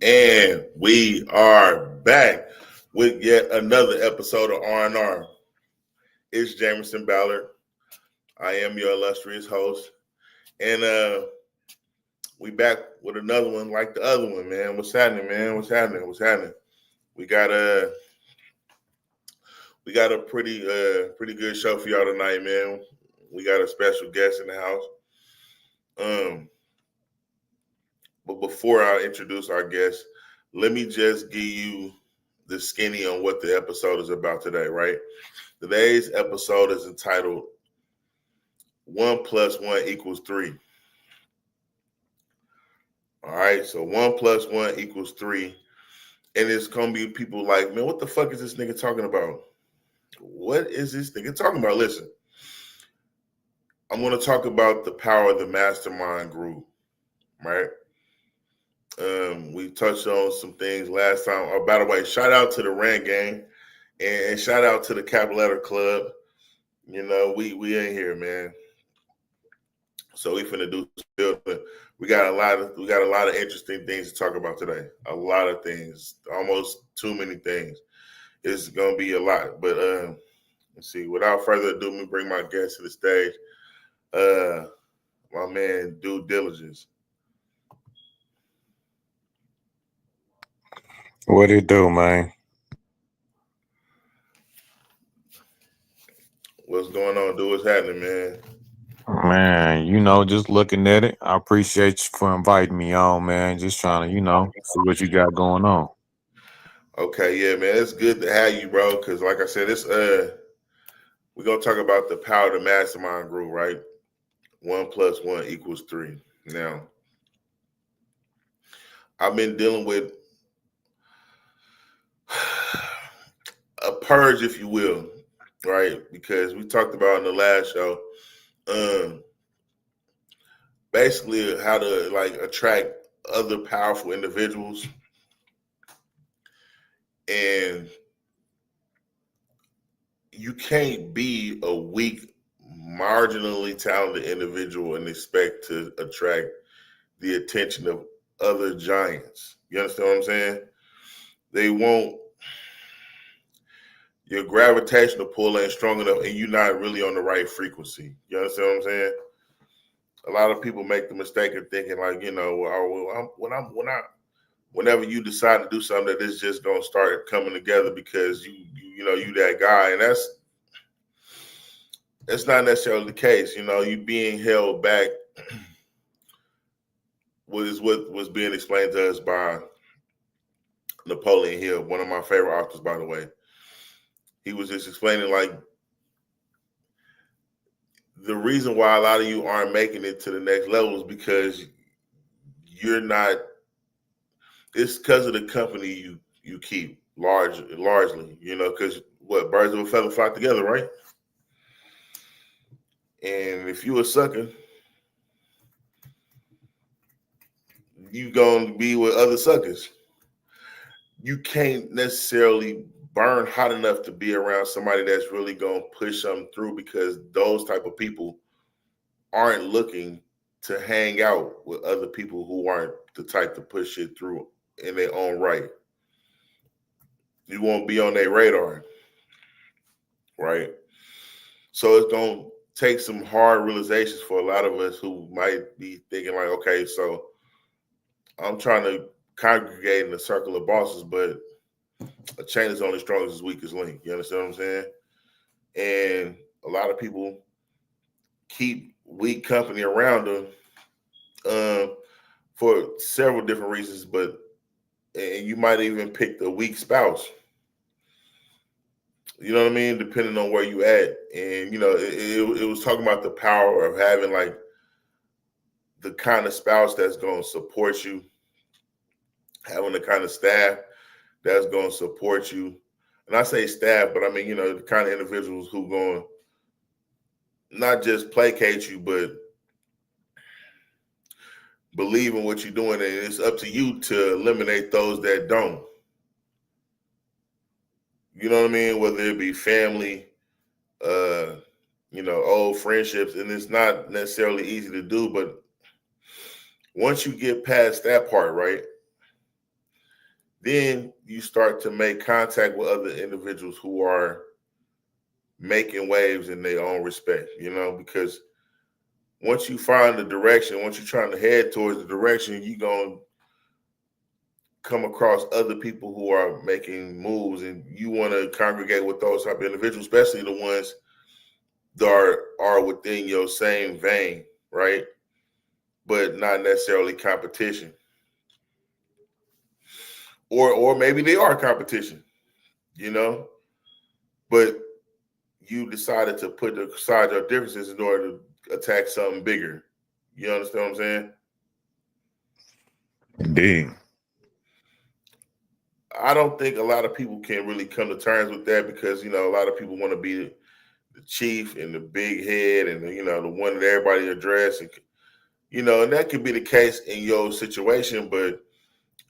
And we are back with yet another episode of R&R. It's Jamerson, Ballard. I am your illustrious host. And we back with another one like the other one, man. What's happening, man? What's happening? We got a pretty good show for y'all tonight, man. We got a special guest in the house. But before I introduce our guest, let me just give you the skinny on what the episode is about today, right? Today's episode is entitled 1 + 1 = 3. All right, so 1 + 1 = 3. And it's going to be people like, man, what the fuck is this nigga talking about? What is this nigga talking about? Listen, I'm going to talk about the power of the Mastermind group, right? We touched on some things last time. Oh, by the way, shout out to the Rant Gang and shout out to the Cap Letter Club. You know, we in here, man. So we finna do some building. We got a lot of interesting things to talk about today. A lot of things, almost too many things. It's gonna be a lot. But let's see. Without further ado, let me bring my guest to the stage. My man, Due Diligence. What it do, man? What's going on, Dude? What's happening, man? Man, just looking at it. I appreciate you for inviting me on, man. Just trying to, see what you got going on. Okay, yeah, man. It's good to have you, bro. Because like I said, it's we're gonna talk about the power of the Mastermind group, right? 1 + 1 = 3. Now, I've been dealing with a purge, if you will, right? Because we talked about in the last show, basically how to attract other powerful individuals, and you can't be a weak, marginally talented individual and expect to attract the attention of other giants. You understand what I'm saying? They won't. Your gravitational pull ain't strong enough, and you're not really on the right frequency. You understand what I'm saying? A lot of people make the mistake of thinking whenever you decide to do something, that it's just gonna start coming together because you that guy, and that's not necessarily the case. You being held back was what was being explained to us by Napoleon Hill, one of my favorite authors, by the way. He was just explaining the reason why a lot of you aren't making it to the next level is because you're not. It's because of the company you keep largely, because birds of a feather flock together, right? And if you a sucker, you gonna be with other suckers. You can't necessarily burn hot enough to be around somebody that's really gonna push something through, because those type of people aren't looking to hang out with other people who aren't the type to push it through in their own right. You won't be on their radar, right? So it's gonna take some hard realizations for a lot of us who might be thinking okay, so I'm trying to congregate in a circle of bosses, but a chain is only strong as its weakest link. You understand what I'm saying? And a lot of people keep weak company around them for several different reasons, and you might even pick the weak spouse. You know what I mean? Depending on where you at. And, it was talking about the power of having the kind of spouse that's going to support you, having the kind of staff that's going to support you. And I say staff, but I mean, the kind of individuals who going to not just placate you, but believe in what you're doing. And it's up to you to eliminate those that don't. You know what I mean? Whether it be family, old friendships, and it's not necessarily easy to do, but once you get past that part, right, then you start to make contact with other individuals who are making waves in their own respect, because once you find the direction, once you're trying to head towards the direction, you're going to come across other people who are making moves, and you want to congregate with those type of individuals, especially the ones that are within your same vein, right? But not necessarily competition. Or maybe they are competition, but you decided to put aside your differences in order to attack something bigger. You understand what I'm saying? Indeed. I don't think a lot of people can really come to terms with that because, a lot of people want to be the chief and the big head and, the one that everybody address. And, and that could be the case in your situation. But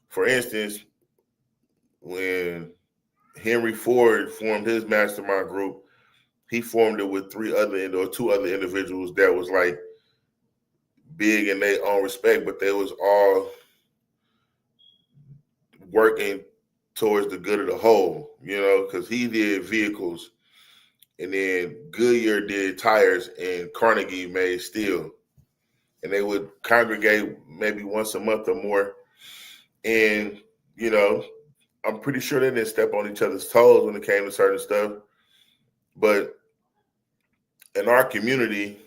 for instance, when Henry Ford formed his mastermind group, he formed it with two other individuals that was like big in their own respect, but they was all working towards the good of the whole, because he did vehicles and then Goodyear did tires and Carnegie made steel. And they would congregate maybe once a month or more. And, I'm pretty sure they didn't step on each other's toes when it came to certain stuff. But in our community,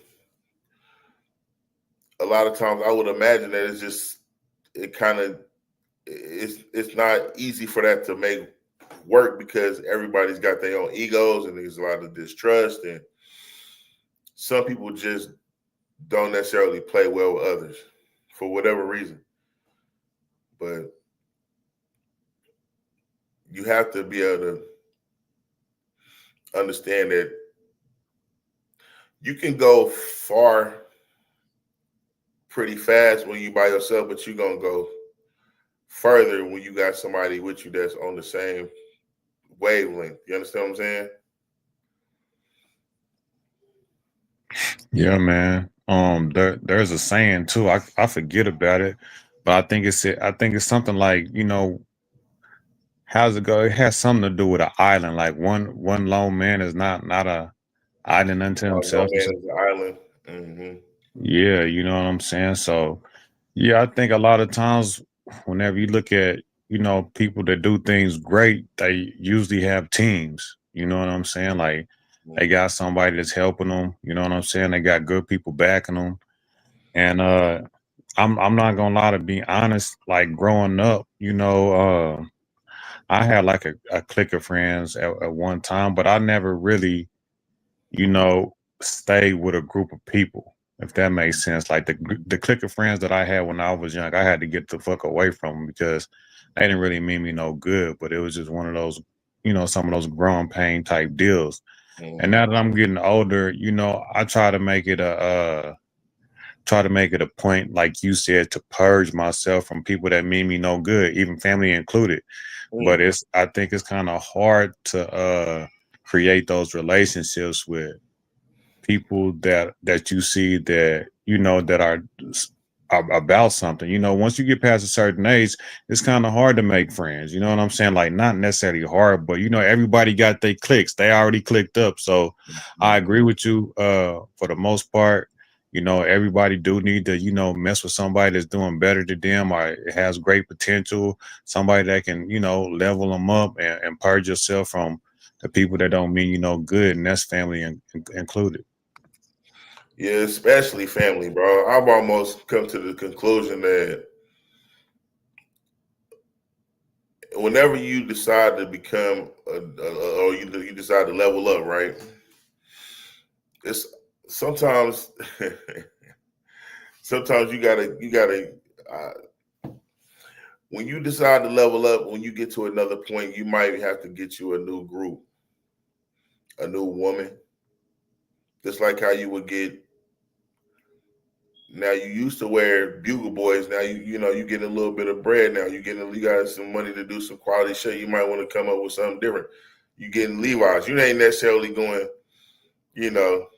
a lot of times I would imagine that it's not easy for that to make work because everybody's got their own egos and there's a lot of distrust, and some people just don't necessarily play well with others for whatever reason. But you have to be able to understand that you can go far pretty fast when you by yourself, but you're going to go further when you got somebody with you that's on the same wavelength. You understand what I'm saying? Yeah, man. There's a saying too. I forget about it, but I think it's something like, how's it go? It has something to do with an island. Like one lone man is not a island unto No himself. man is an island. Mm-hmm. Yeah, you know what I'm saying? So yeah, I think a lot of times whenever you look at, people that do things great, they usually have teams. You know what I'm saying? Like they got somebody that's helping them, you know what I'm saying? They got good people backing them. And I'm not gonna lie, to be honest, like growing up, I had like a clique of friends at one time, but I never really, stay with a group of people, if that makes sense. Like the clique of friends that I had when I was young, I had to get the fuck away from them because they didn't really mean me no good. But it was just one of those, some of those growing pain type deals. And Mm-hmm. now that I'm getting older, I try to make it a point, like you said, to purge myself from people that mean me no good, even family included. But I think it's kind of hard to create those relationships with people that you see that that are about something. Once you get past a certain age, it's kind of hard to make friends. You know what I'm saying? Like not necessarily hard, but everybody got their cliques. They already clicked up. So I agree with you for the most part. Everybody do need to, mess with somebody that's doing better than them or has great potential, somebody that can, level them up and purge yourself from the people that don't mean good, and that's family included. Yeah, especially family, bro. I've almost come to the conclusion that whenever you decide to become, or you decide to level up, right? It's sometimes, sometimes you gotta. When you decide to level up, when you get to another point, you might have to get you a new group, a new woman. Just like how you would get. Now you used to wear bugle boys. Now you get a little bit of bread. Now you got some money to do some quality shit. You might want to come up with something different. You getting Levi's. You ain't necessarily going. You know,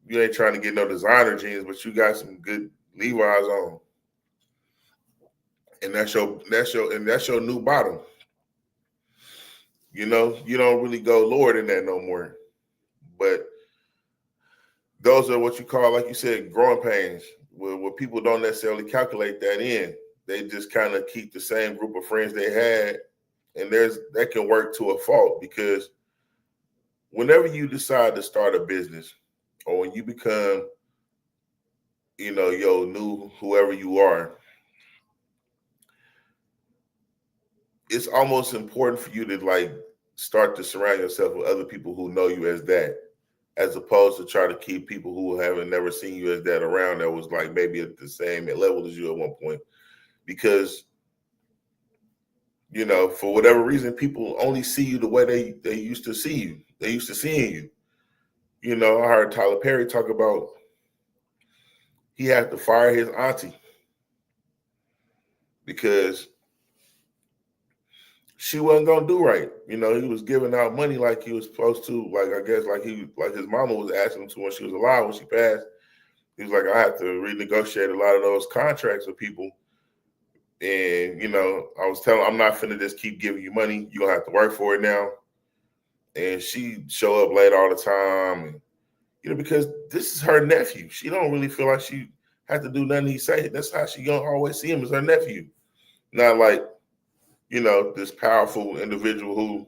you ain't trying to get no designer jeans, but you got some good Levi's on, and that's your new bottom. You don't really go lower than that no more. But those are what you call, like you said, growing pains, where people don't necessarily calculate that in. They just kind of keep the same group of friends they had, and that can work to a fault because whenever you decide to start a business or when you become, your new whoever you are, it's almost important for you to like start to surround yourself with other people who know you as that, as opposed to try to keep people who haven't never seen you as that around that was like maybe at the same level as you at one point. Because, for whatever reason, people only see you the way they used to see you. They used to seeing you. I heard Tyler Perry talk about he had to fire his auntie because she wasn't gonna do right. He was giving out money like he was supposed to. Like I guess like his mama was asking him to when she was alive. When she passed, he was like, I have to renegotiate a lot of those contracts with people. And I was telling him, I'm not finna just keep giving you money. You're gonna have to work for it now. And she show up late all the time, and because this is her nephew. She don't really feel like she had to do nothing he say. That's how she gonna always see him as her nephew. Not like, this powerful individual who,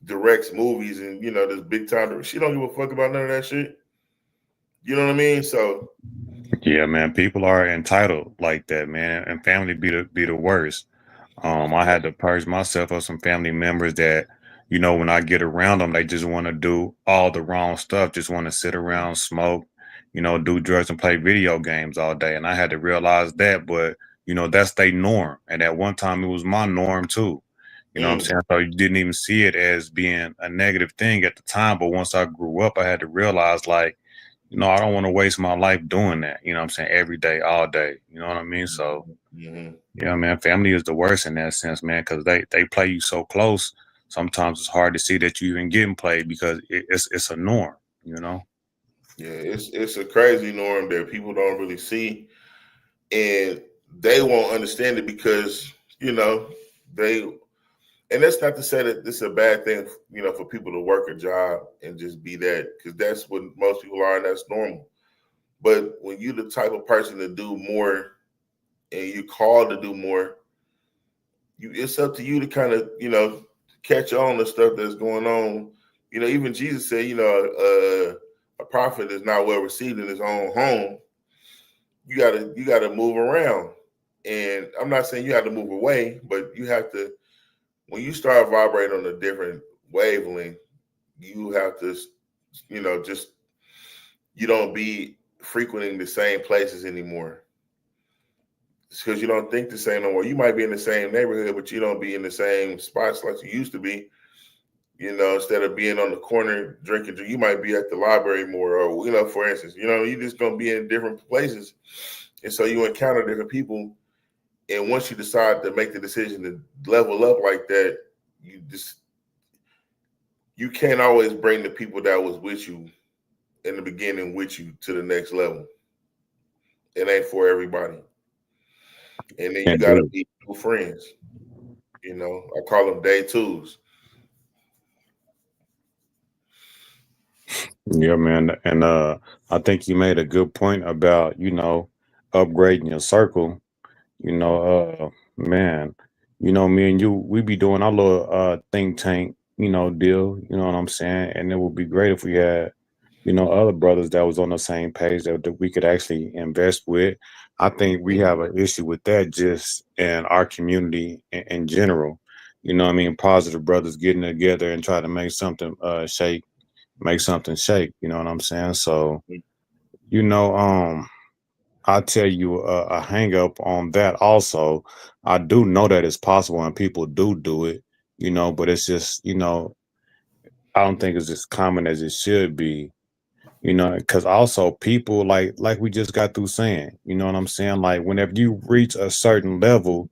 directs movies and, this big time. She don't give a fuck about none of that shit. You know what I mean? So Yeah, man, people are entitled like that, man, and family be the worst. I had to purge myself of some family members that, when I get around them, they just want to do all the wrong stuff, just want to sit around, smoke, do drugs and play video games all day. And I had to realize that, but that's their norm. And at one time it was my norm too. You know what I'm saying? So you didn't even see it as being a negative thing at the time. But once I grew up, I had to realize like, I don't want to waste my life doing that. You know what I'm saying? Every day, all day. You know what I mean? So yeah, man, family is the worst in that sense, man, because they play you so close. Sometimes it's hard to see that you even getting played because it's a norm, Yeah, it's a crazy norm that people don't really see, and they won't understand it because they. And that's not to say that this is a bad thing, for people to work a job and just be that, because that's what most people are, and that's normal. But when you're the type of person to do more, and you're called to do more, it's up to you to kind of, catch on the stuff that's going on. Even Jesus said, a prophet is not well received in his own home. You gotta move around. And I'm not saying you have to move away, but you have to, when you start vibrating on a different wavelength, you have to, just, you don't be frequenting the same places anymore. It's because you don't think the same no more. You might be in the same neighborhood, but you don't be in the same spots like you used to be. Instead of being on the corner drinking, you might be at the library more, or, for instance, you're just going to be in different places. And so you encounter different people. And once you decide to make the decision to level up like that, you can't always bring the people that was with you in the beginning with you to the next level. It ain't for everybody. And then you got to be new friends. I call them day twos. Yeah, man. And I think you made a good point about, upgrading your circle. Man, me and you, we be doing our little think tank, deal, you know what I'm saying? And it would be great if we had, other brothers that was on the same page that we could actually invest with. I think we have an issue with that just in our community in general. You know what I mean? Positive brothers getting together and try to make something make something shake. You know what I'm saying? So, you know, I'll tell you a hang up on that also. I do know that it's possible and people do it, but it's just, I don't think it's as common as it should be, because also people like we just got through saying, you know what I'm saying? Like whenever you reach a certain level,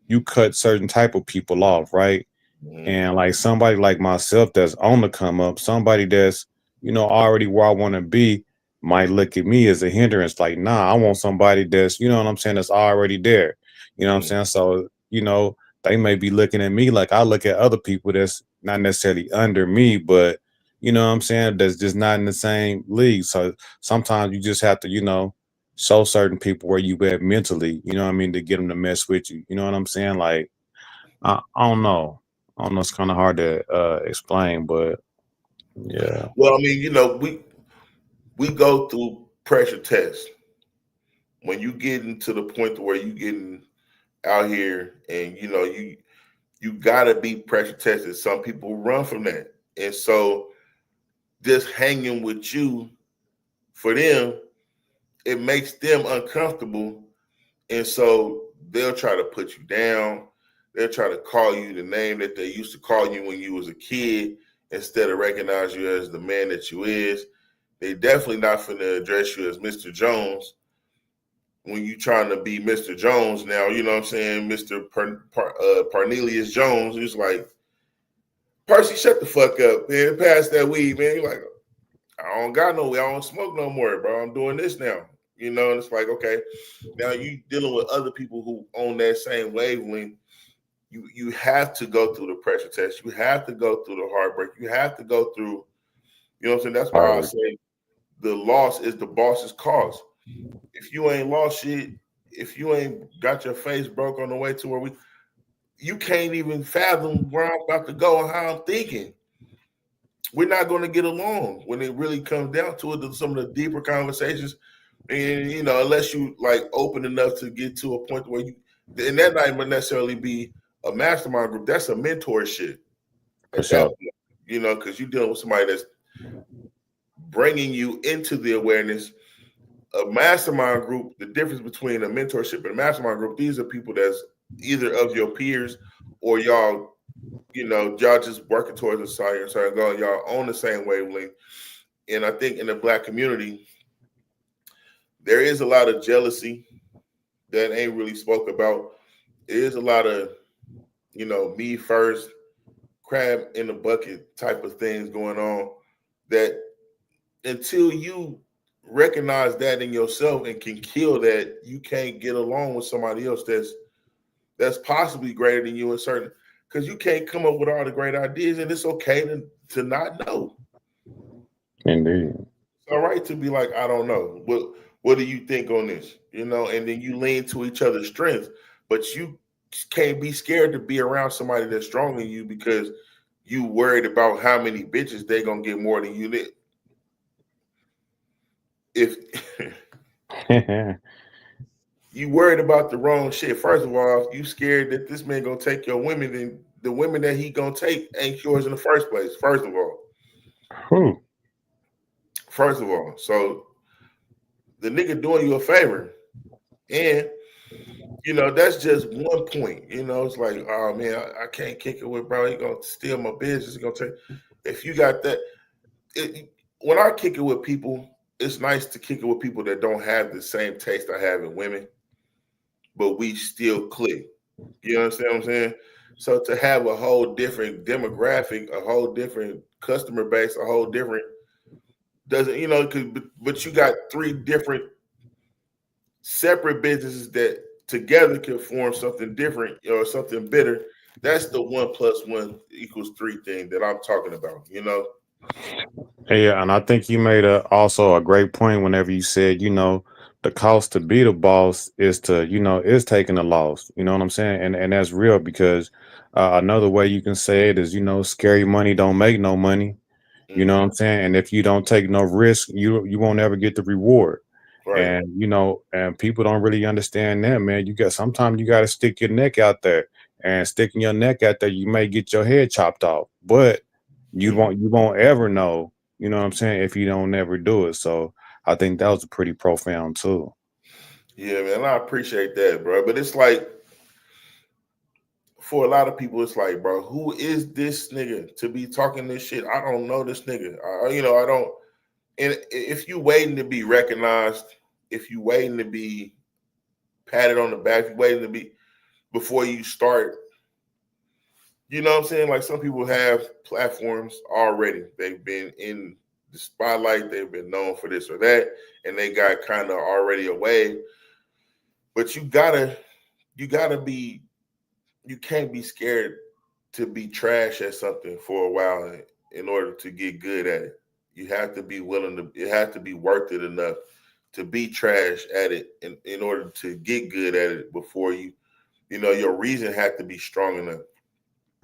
you cut certain type of people off, right? And like somebody like myself that's on the come up, somebody that's, already where I want to be might look at me as a hindrance. Like, nah, I want somebody that's, you know what I'm saying, that's already there. You know what I'm saying? So, they may be looking at me like I look at other people that's not necessarily under me, but you know what I'm saying, that's just not in the same league. So sometimes you just have to, show certain people where you at mentally, you know what I mean, to get them to mess with you. You know what I'm saying? Like I don't know. I don't know. It's kind of hard to explain, but yeah. Well, I mean, we go through pressure tests. When you getting to the point to where you getting out here and you gotta be pressure tested. Some people run from that. And so just hanging with you for them, it makes them uncomfortable. And so they'll try to put you down. They'll try to call you the name that they used to call you when you was a kid instead of recognize you as the man that you is. They definitely not finna address you as Mr. Jones when you trying to be Mr. Jones now, you know what I'm saying? Mr. Parnelius Jones. He's like, Percy, shut the fuck up, man. Pass that weed, man. You're like, I don't got no weed. I don't smoke no more, bro. I'm doing this now. And it's like, okay, now you dealing with other people who own that same wavelength. You have to go through the pressure test. You have to go through the heartbreak. You have to go through, you know what I'm saying? That's why I say the loss is the boss's cause. If you ain't lost shit, if you ain't got your face broke on the way to where you can't even fathom where I'm about to go and how I'm thinking. We're not going to get along when it really comes down to it. Some of the deeper conversations, and unless you like open enough to get to a point where and that not even necessarily be a mastermind group. That's a mentorship. For sure. Because you're dealing with somebody that's bringing you into the awareness. A mastermind group, the difference between a mentorship and a mastermind group, these are people that's either of your peers or y'all just working towards a science or y'all on the same wavelength. And I think in the Black community, there is a lot of jealousy that ain't really spoke about. There is a lot of, me first, crab in the bucket type of things going on that until you recognize that in yourself and can kill that, you can't get along with somebody else that's possibly greater than you in certain, because you can't come up with all the great ideas, and it's okay to not know. Indeed. It's all right to be like, I don't know. What do you think on this? And then you lean to each other's strengths, but you can't be scared to be around somebody that's stronger than you because you worried about how many bitches they gonna get more than you did. If you worried about the wrong shit, first of all, you scared that this man gonna take your women, then the women that he gonna take ain't yours in the first place. First of all. So the nigga doing you a favor, and that's just one point. It's like, oh man, I can't kick it with bro. He gonna steal my business. He gonna take. If you got that, when I kick it with people, it's nice to kick it with people that don't have the same taste I have in women, but we still click. You understand what I'm saying? So to have a whole different demographic, a whole different customer base, a whole different but you got three different separate businesses that together can form something different or something better. That's the 1 + 1 = 3 thing that I'm talking about. Yeah, and I think you made also a great point whenever you said, the cost to be the boss is is taking the loss. You know what I'm saying? And that's real because another way you can say it is, scary money don't make no money. You know what I'm saying? And if you don't take no risk, you won't ever get the reward. Right. And people don't really understand that, man. Sometimes you got to stick your neck out there, and sticking your neck out there, you may get your head chopped off, but you won't ever know, you know what I'm saying, if you don't ever do it. So I think that was pretty profound too. Yeah, man, I appreciate that, bro. But it's like, for a lot of people, it's like, bro, who is this nigga to be talking this shit? I don't know this nigga. I don't. And if you waiting to be recognized, if you waiting to be patted on the back, if you waiting to be before you start, you know what I'm saying? Like, some people have platforms already. They've been in the spotlight. They've been known for this or that, and they got kind of already a wave. But you gotta be you can't be scared to be trash at something for a while in order to get good at it. You have to be willing to. It has to be worth it enough to be trash at it in order to get good at it before you. You know, your reason had to be strong enough.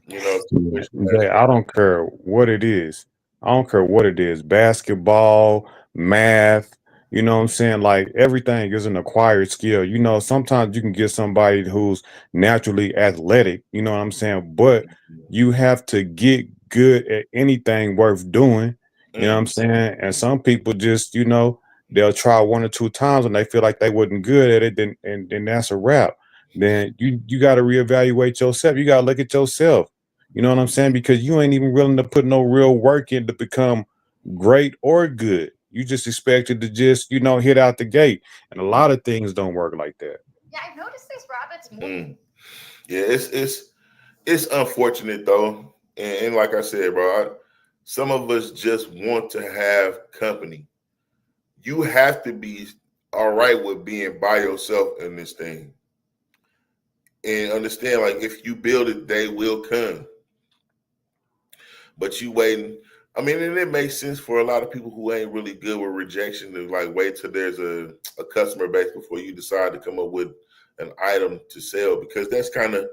You know, to push past I don't care what it is. I don't care what it is. Basketball, math, you know what I'm saying? Like everything is an acquired skill. You know, sometimes you can get somebody who's naturally athletic, you know what I'm saying? But you have to get good at anything worth doing. You know what I'm it. saying? And some people just, they'll try one or two times and they feel like they wasn't good at it, then that's a wrap. Then you got to reevaluate yourself. You got to look at yourself. You know what I'm saying? Because you ain't even willing to put no real work in to become great or good. You just expected to just, hit out the gate. And a lot of things don't work like that. Yeah, I've noticed these rabbits more. Yeah, it's unfortunate though, and like I said, bro, some of us just want to have company. You have to be all right with being by yourself in this thing, and understand like if you build it, they will come. But you waiting. I mean, and it makes sense for a lot of people who ain't really good with rejection to like wait till there's a customer base before you decide to come up with an item to sell because that's kind of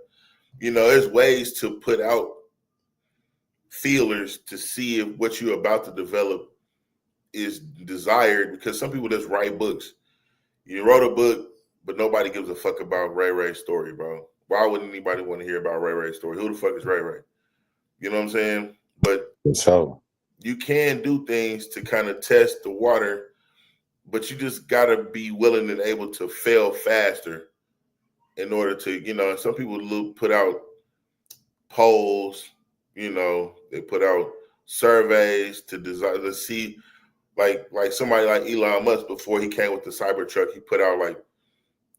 there's ways to put out feelers to see if what you're about to develop is desired because some people just write books. You wrote a book, but nobody gives a fuck about Ray Ray's story, bro. Why would anybody want to hear about Ray Ray's story? Who the fuck is Ray Ray? You know what I'm saying? But So you can do things to kind of test the water, but you just gotta be willing and able to fail faster in order to, some people put out polls, they put out surveys to design to see like somebody like Elon Musk before he came with the Cybertruck, he put out like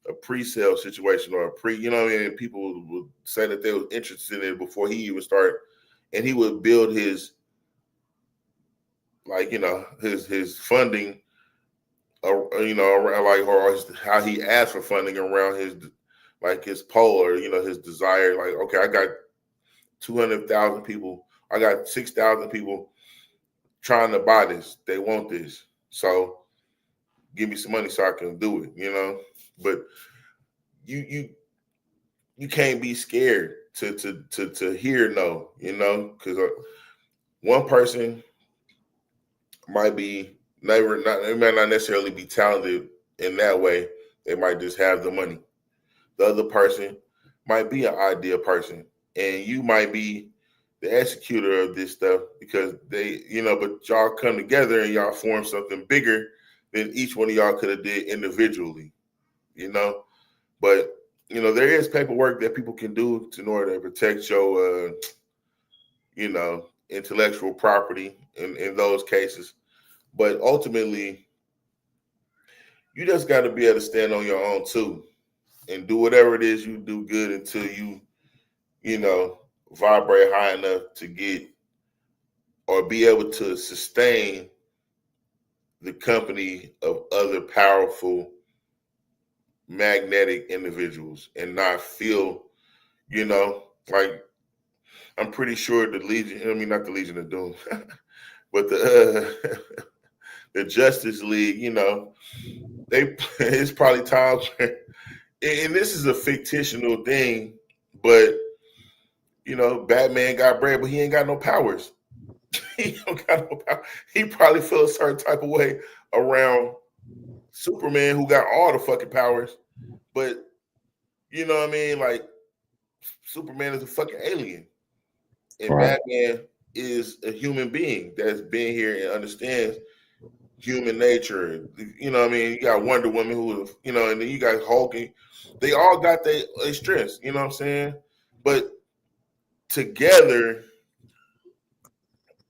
a pre-sale situation or you know what I mean? And people would say that they were interested in it before he even started, and he would build his his funding, around or how he asked for funding around his poll or his desire. Like, okay, I got 200,000 people, I got 6,000 people trying to buy this. They want this, so give me some money so I can do it. But you can't be scared to hear no, because one person might be they might not necessarily be talented in that way. They might just have the money. The other person might be an ideal person, and you might be the executor of this stuff because but y'all come together and y'all form something bigger than each one of y'all could have did individually, But there is paperwork that people can do in order to protect your, intellectual property in those cases. But ultimately, you just got to be able to stand on your own too, and do whatever it is you do good until you vibrate high enough to get or be able to sustain the company of other powerful magnetic individuals and not feel, like I'm pretty sure the Legion, I mean not the Legion of Doom, but the the Justice League, it's probably times where, and this is a fictional thing, but Batman got bread, but he ain't got no powers. He don't got no power. He probably feel a certain type of way around Superman, who got all the fucking powers, but you know what I mean? Like Superman is a fucking alien, and right. Batman is a human being that's been here and understands human nature. You know what I mean? You got Wonder Woman who, and then you got Hulk. They all got their strengths, you know what I'm saying? But together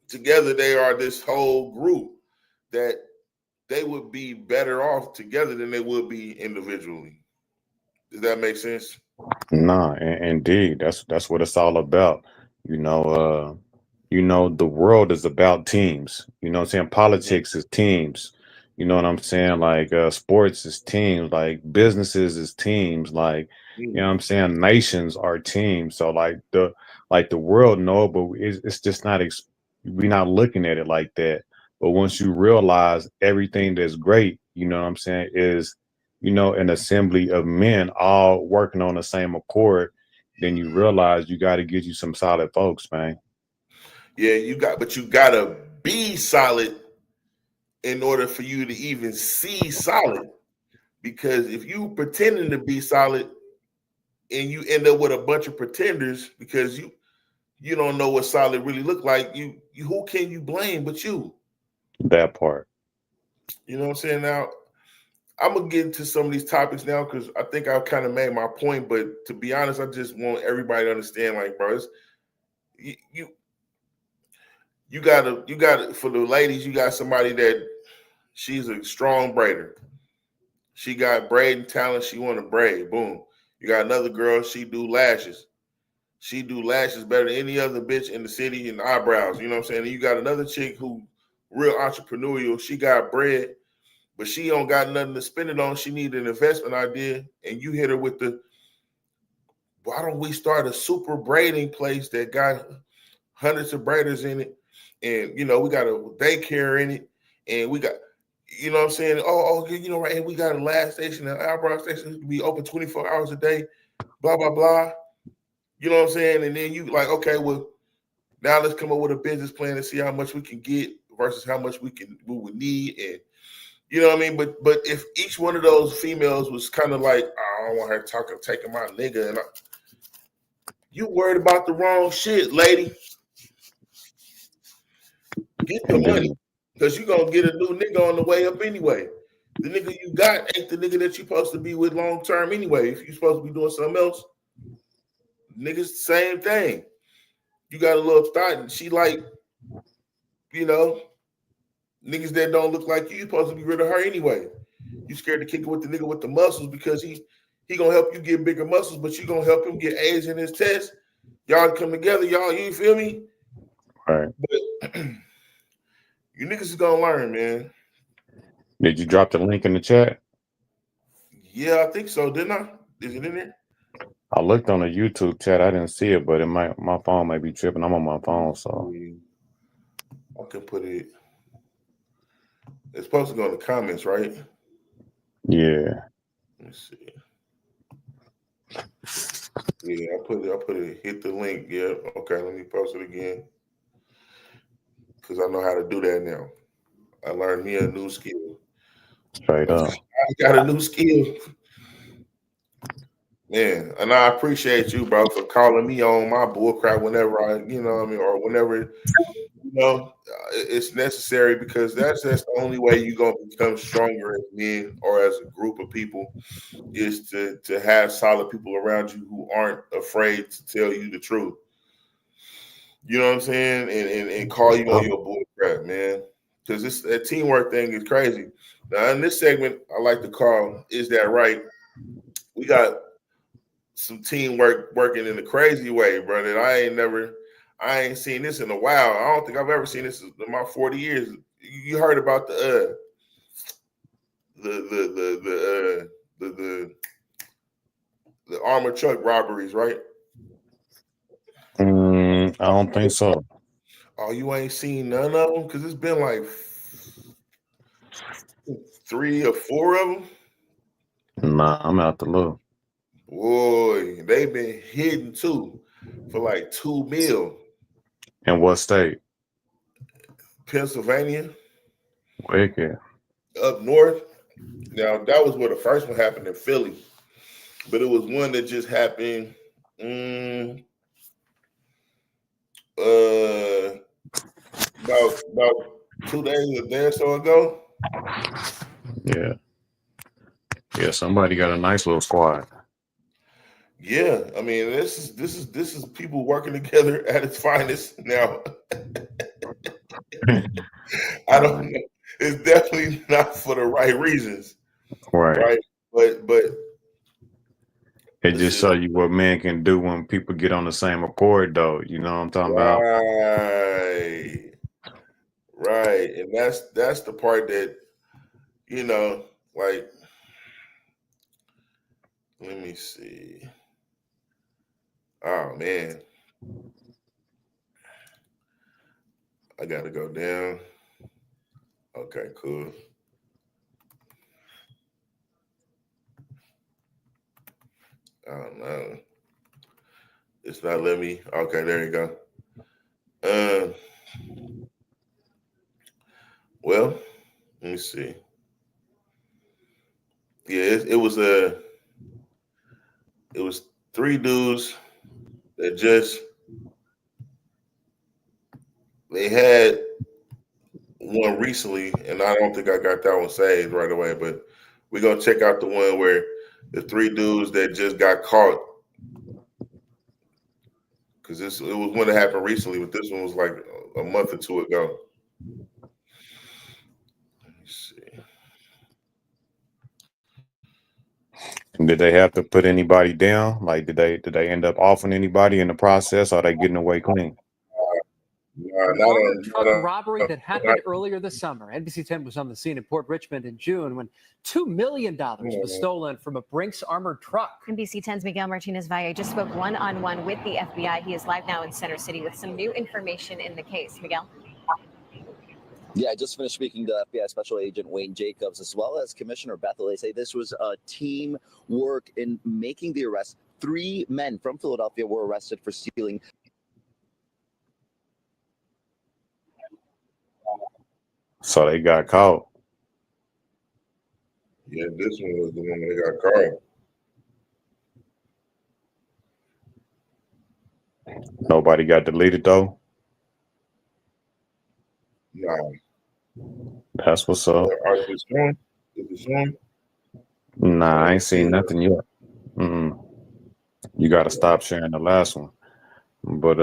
they are this whole group that they would be better off together than they would be individually. Does that make sense? Nah, indeed. That's what it's all about. You know, the world is about teams. You know what I'm saying? Mhm. Politics is teams. You know what I'm saying? Like sports is teams, like businesses is teams, like you know what I'm saying? Nations are teams. So like the world know, but it's just not we're not looking at it like that. But once you realize everything that's great, you know what I'm saying, is an assembly of men all working on the same accord, then you realize you got to get you some solid folks, man. Yeah, but you gotta be solid in order for you to even see solid. Because if you pretending to be solid and you end up with a bunch of pretenders because you don't know what solid really look like, you who can you blame but you? That part. You know what I'm saying? Now I'm gonna get into some of these topics now because I think I kind of made my point. But to be honest, I just want everybody to understand, like, bro, you you you gotta for the ladies, you got somebody that she's a strong braider. She got braiding talent. She want to braid. Boom. You got another girl. She do lashes. She do lashes better than any other bitch in the city and eyebrows. You know what I'm saying? And you got another chick who real entrepreneurial. She got bread, but she don't got nothing to spend it on. She need an investment idea, and you hit her with the, why don't we start a super braiding place that got hundreds of braiders in it, and we got a daycare in it, and we got, you know what I'm saying? Oh, right, and we got a lash station, an eyebrow station to be open 24 hours a day, blah, blah, blah. You know what I'm saying? And then you like, okay, well, now let's come up with a business plan and see how much we can get versus how much we would need. And you know what I mean? But if each one of those females was kind of like, I don't want her taking my nigga, and you worried about the wrong shit, lady. Get the money. Because you're going to get a new nigga on the way up anyway. The nigga you got ain't the nigga that you're supposed to be with long term anyway. If you're supposed to be doing something else, niggas, same thing. You got a little thought, and she like, niggas that don't look like you supposed to be rid of her anyway. You scared to kick it with the nigga with the muscles because he gonna help you get bigger muscles, but you gonna help him get A's in his test. Y'all come together, y'all. You feel me? Right. But you niggas is gonna learn, man. Did you drop the link in the chat? Yeah, I think so. Didn't I? Is it in there? I looked on the YouTube chat. I didn't see it, but my phone might be tripping. I'm on my phone, so I can put it. It's supposed to go in the comments, right? yeah. Let me see. Yeah, I put it. Hit the link. Yeah. Okay. Let me post it again because I know how to do that now. I learned me a new skill. Straight up. I got a new skill. Man, and I appreciate you, bro, for calling me on my bullcrap whenever or whenever, it's necessary because that's the only way you're going to become stronger as men or as a group of people is to have solid people around you who aren't afraid to tell you the truth. You know what I'm saying? And call you on your bullcrap, man. Because that teamwork thing is crazy. Now, in this segment, I like to call Is That Right? We got some teamwork working in a crazy way, bro. That I ain't seen this in a while. I don't think I've ever seen this in my 40 years. You heard about the armored truck robberies, right? I don't think so. Oh, you ain't seen none of them? Because it's been like 3 or 4 of them. Nah, I'm out to look. Boy, they've been hidden too for like $2 million. In what state? Pennsylvania. Wicked. Up north. Now, that was where the first one happened in Philly. But it was one that just happened about 2 days, a day or so ago. Yeah. Yeah, somebody got a nice little squad. Yeah, I mean, this is people working together at its finest. Now, I don't know. It's definitely not for the right reasons, right? But it just show you what men can do when people get on the same accord, though. You know what I'm talking about? Right, and that's the part that you know, like, let me see. Oh man, I gotta go down. Okay, cool. Oh no, it's not letting me. Okay, there you go. Well, let me see. Yeah, it was three dudes that they had one recently, and I don't think I got that one saved right away, but we're gonna check out the one where the three dudes that just got caught. Because it was one that happened recently, but this one was like a month or two ago. Let me see. Did they have to put anybody down? Like, did they end up offing anybody in the process, or are they getting away clean? Armored truck robbery that happened earlier this summer. NBC 10 was on the scene in Port Richmond in June when $2 million was stolen from a Brinks armored truck. NBC 10's Miguel Martinez-Valle just spoke one-on-one with the FBI. He is live now in Center City with some new information in the case. Miguel? Yeah, I just finished speaking to FBI Special Agent Wayne Jacobs, as well as Commissioner Bethel. They say this was a team work in making the arrest. 3 men from Philadelphia were arrested for stealing. So they got caught. Yeah, this one was the one that got caught. Nobody got deleted though. No. That's what's up. Is it showing? Is it showing? Nah, I ain't seen nothing yet. You got to stop sharing the last one. But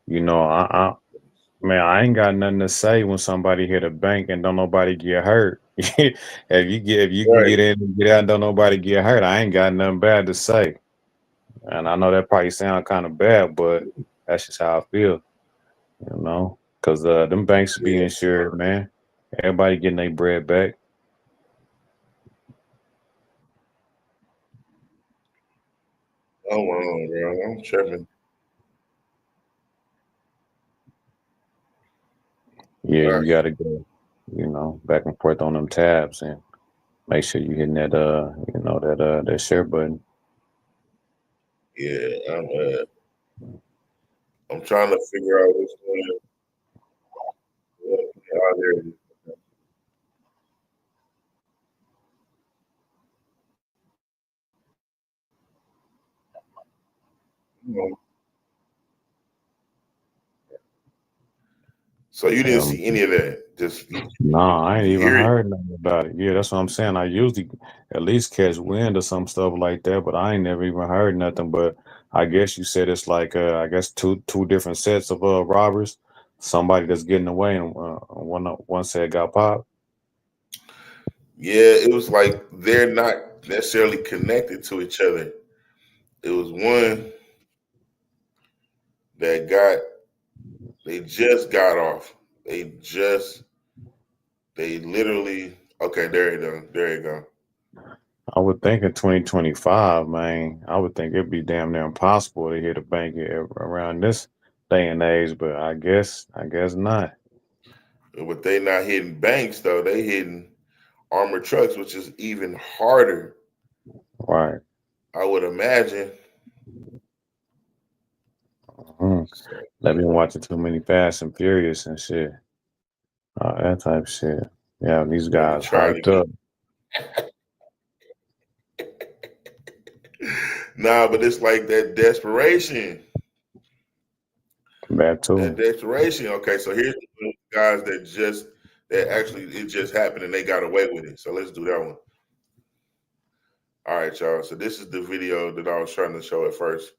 you know, I ain't got nothing to say when somebody hit a bank and don't nobody get hurt. if you can get in and get out and don't nobody get hurt, I ain't got nothing bad to say. And I know that probably sound kind of bad, but that's just how I feel. You know, because them banks be insured, man. Everybody getting their bread back. Oh, wow, bro. I'm tripping. Yeah, you gotta go, you know, back and forth on them tabs and make sure you hitting that you know, that share button. Yeah, I'm trying to figure out what's going on. Oh, there it is. So you didn't see any of that? Just no, I ain't even heard nothing about it. Yeah, that's what I'm saying. I usually at least catch wind or some stuff like that, but I ain't never even heard nothing. But I guess you said it's like I guess two different sets of robbers. Somebody that's getting away and one set got popped. Yeah, it was like they're not necessarily connected to each other. It was one that they just got off. They literally, okay, there you go. There you go. I would think in 2025, man, I would think it'd be damn near impossible to hit a bank around this day and age, but I guess not. But they not hitting banks though. They hitting armored trucks, which is even harder. Right. I would imagine. They've been watching too many Fast and Furious and shit. That type of shit. Yeah, these guys hyped up. Nah, but it's like that desperation. That too. That desperation. Okay, so here's the guys that actually it just happened and they got away with it. So let's do that one. All right, y'all. So this is the video that I was trying to show at first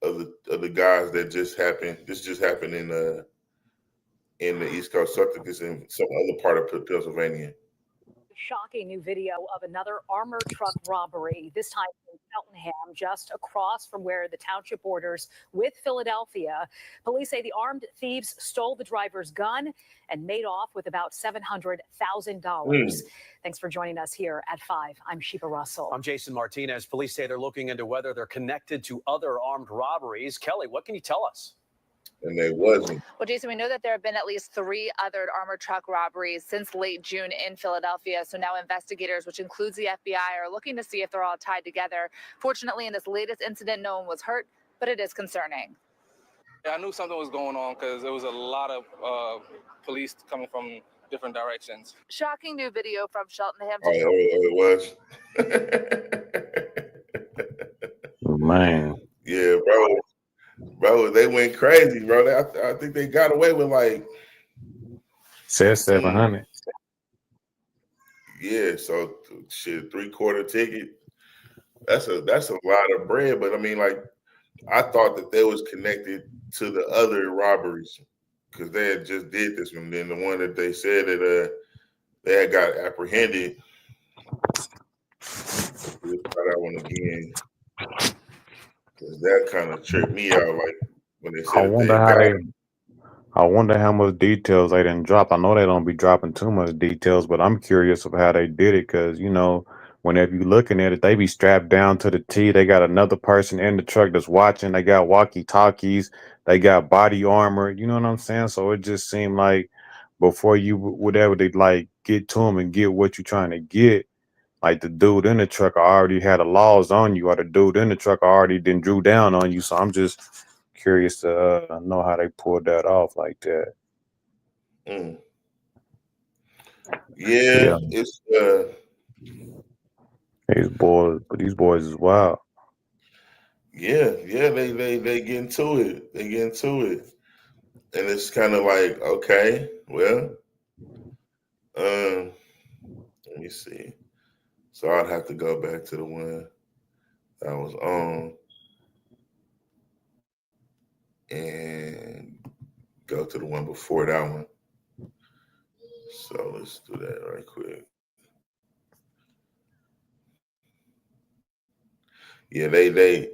of the guys that just happened. This just happened in the East Coast. So I think it's in some other part of Pennsylvania. Shocking new video of another armored truck robbery, this time in Felton Cheltenham, just across from where the township borders with Philadelphia. Police say the armed thieves stole the driver's gun and made off with about $700,000. Thanks for joining us here at 5. I'm Sheba Russell. I'm Jason Martinez. Police say they're looking into whether they're connected to other armed robberies. Kelly, what can you tell us? And they wasn't. Well, Jason, we know that there have been at least 3 other armored truck robberies since late June in Philadelphia. So now investigators, which includes the FBI, are looking to see if they're all tied together. Fortunately, in this latest incident, no one was hurt, but it is concerning. I knew something was going on because there was a lot of police coming from different directions. Shocking new video from Cheltenham. Oh, it was. Man. Yeah, bro, they went crazy, bro. I think they got away with like says 700. Yeah, so shit, 3/4 ticket. That's a lot of bread. But I mean, like, I thought that they was connected to the other robberies because they had just did this one. Then the one that they said that they had got apprehended. Let's try that one again. Cause that kind of tripped me out, like when they said I wonder how much details they didn't drop. I know they don't be dropping too much details, but I'm curious of how they did it because, you know, whenever you're looking at it, they be strapped down to the T. They got another person in the truck that's watching. They got walkie-talkies. They got body armor. You know what I'm saying? So it just seemed like before you whatever they like get to them and get what you're trying to get, like the dude in the truck already had the laws on you, or the dude in the truck already then drew down on you. So I'm just curious to know how they pulled that off like that. Yeah, it's these boys is wild. Yeah, they get into it. They get into it. And it's kind of like, okay, well, let me see. So I'd have to go back to the one that I was on and go to the one before that one. So let's do that right quick. Yeah, they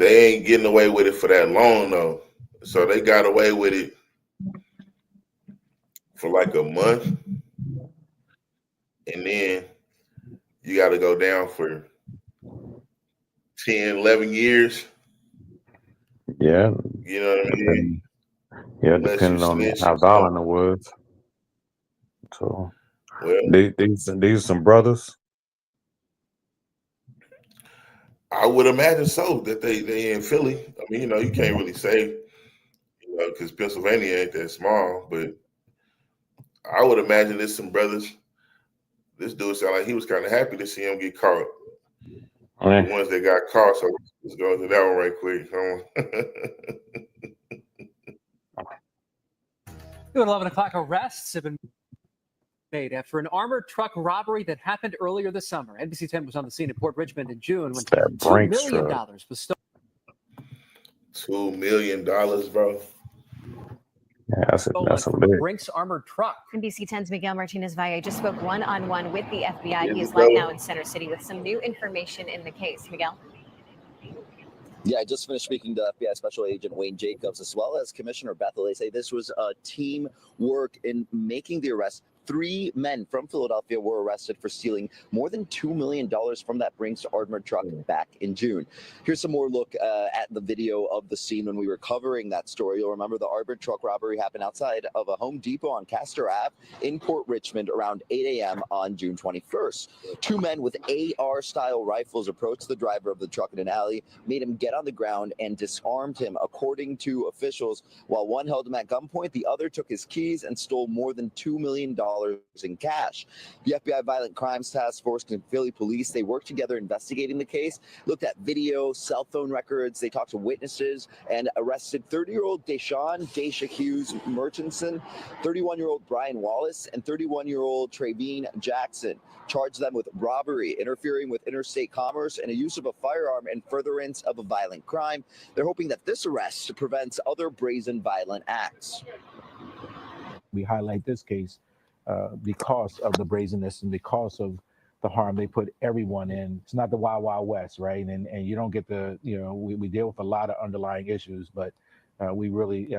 ain't getting away with it for that long though. So they got away with it for like a month. And then you got to go down for 10, 11 years. Yeah. You know what I mean? Yeah, depending on how violent it was. So, these are some brothers. I would imagine so, that they in Philly. I mean, you know, you can't really say, you know, because Pennsylvania ain't that small, but I would imagine there's some brothers. This dude sounded like he was kind of happy to see him get caught. The ones that got caught, so let's go to that one right quick. 11 o'clock arrests have been made after an armored truck robbery that happened earlier this summer. NBC 10 was on the scene in Port Richmond in June when $2 million was stolen. $2 million, bro. Yeah, that's a big. Brinks armored truck. NBC 10's Miguel Martinez-Valle just spoke one-on-one with the FBI. He is live now in Center City with some new information in the case. Miguel? Yeah, I just finished speaking to FBI Special Agent Wayne Jacobs, as well as Commissioner Bethel. They say this was a team work in making the arrest. 3 men from Philadelphia were arrested for stealing more than $2 million from that Brinks armored truck back in June. Here's some more look at the video of the scene when we were covering that story. You'll remember the armored truck robbery happened outside of a Home Depot on Castor Ave in Port Richmond around 8 a.m. on June 21st. 2 men with AR-style rifles approached the driver of the truck in an alley, made him get on the ground, and disarmed him, according to officials. While one held him at gunpoint, the other took his keys and stole more than $2 million in cash. The FBI Violent Crimes Task Force and Philly Police, they worked together investigating the case, looked at video, cell phone records, they talked to witnesses, and arrested 30-year-old Daisha Hughes Murchison, 31-year-old Brian Wallace, and 31-year-old Traveen Jackson. Charged them with robbery, interfering with interstate commerce, and a use of a firearm in furtherance of a violent crime. They're hoping that this arrest prevents other brazen violent acts. We highlight this case because of the brazenness and because of the harm they put everyone in. It's not the Wild Wild West, right? And you don't get the, we deal with a lot of underlying issues, but we really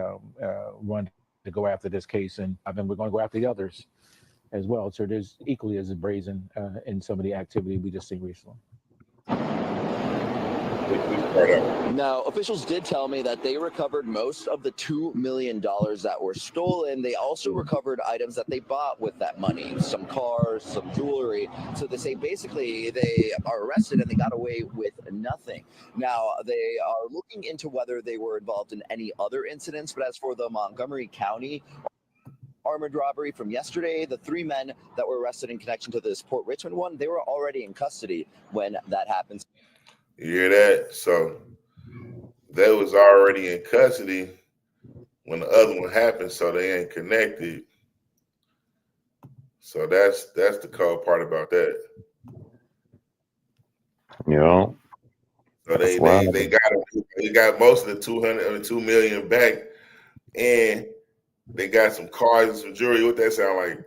want to go after this case, and we're going to go after the others as well. So there's equally as brazen in some of the activity we just seen recently. Now, officials did tell me that they recovered most of the $2 million that were stolen. They also recovered items that they bought with that money, some cars, some jewelry. So they say basically they are arrested and they got away with nothing. Now, they are looking into whether they were involved in any other incidents. But as for the Montgomery County armored robbery from yesterday, the 3 men that were arrested in connection to this Port Richmond one, they were already in custody when that happened. You hear that? So they was already in custody when the other one happened, so they ain't connected. So that's the cold part about that. Yeah. So they got most of the 2 million back, and they got some cars and some jewelry. What that sound like?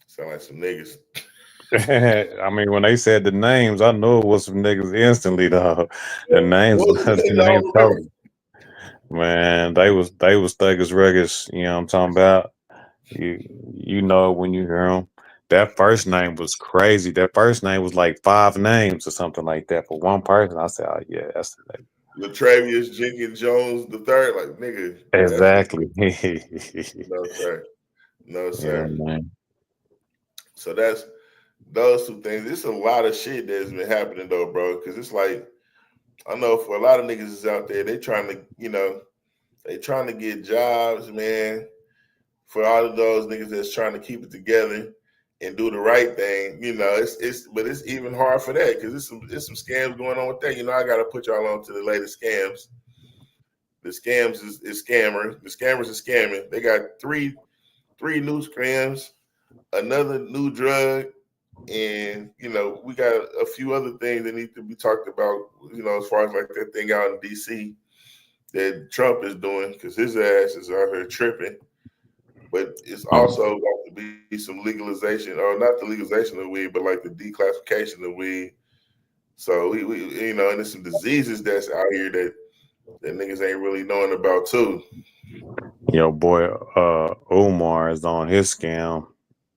Sound like some niggas. I mean, when they said the names, I knew it was some niggas instantly, though. The names, man, they was thug as rugged. You know what I'm talking about? You know when you hear them. That first name was crazy. That first name was like 5 names or something like that for one person. I said, oh yeah, that's the name. Latravius Jenkins Jones the third, like nigga. Exactly. No sir. No sir. Yeah, man. So that's those 2 things. It's a lot of shit that's been happening though, bro. Because it's like, I know for a lot of niggas is out there, they trying to, they trying to get jobs, man. For all of those niggas that's trying to keep it together and do the right thing, but it's even hard for that because there's some scams going on with that. I got to put y'all on to the latest scams. The scams is scammers. The scammers are scamming. They got three new scams, another new drug, and we got a few other things that need to be talked about. As far as like that thing out in DC that Trump is doing, because his ass is out here tripping. But it's also going to be some legalization, or not the legalization of weed, but like the declassification of weed. So we and there's some diseases that's out here that niggas ain't really knowing about too. Yo, boy, Omar is on his scam.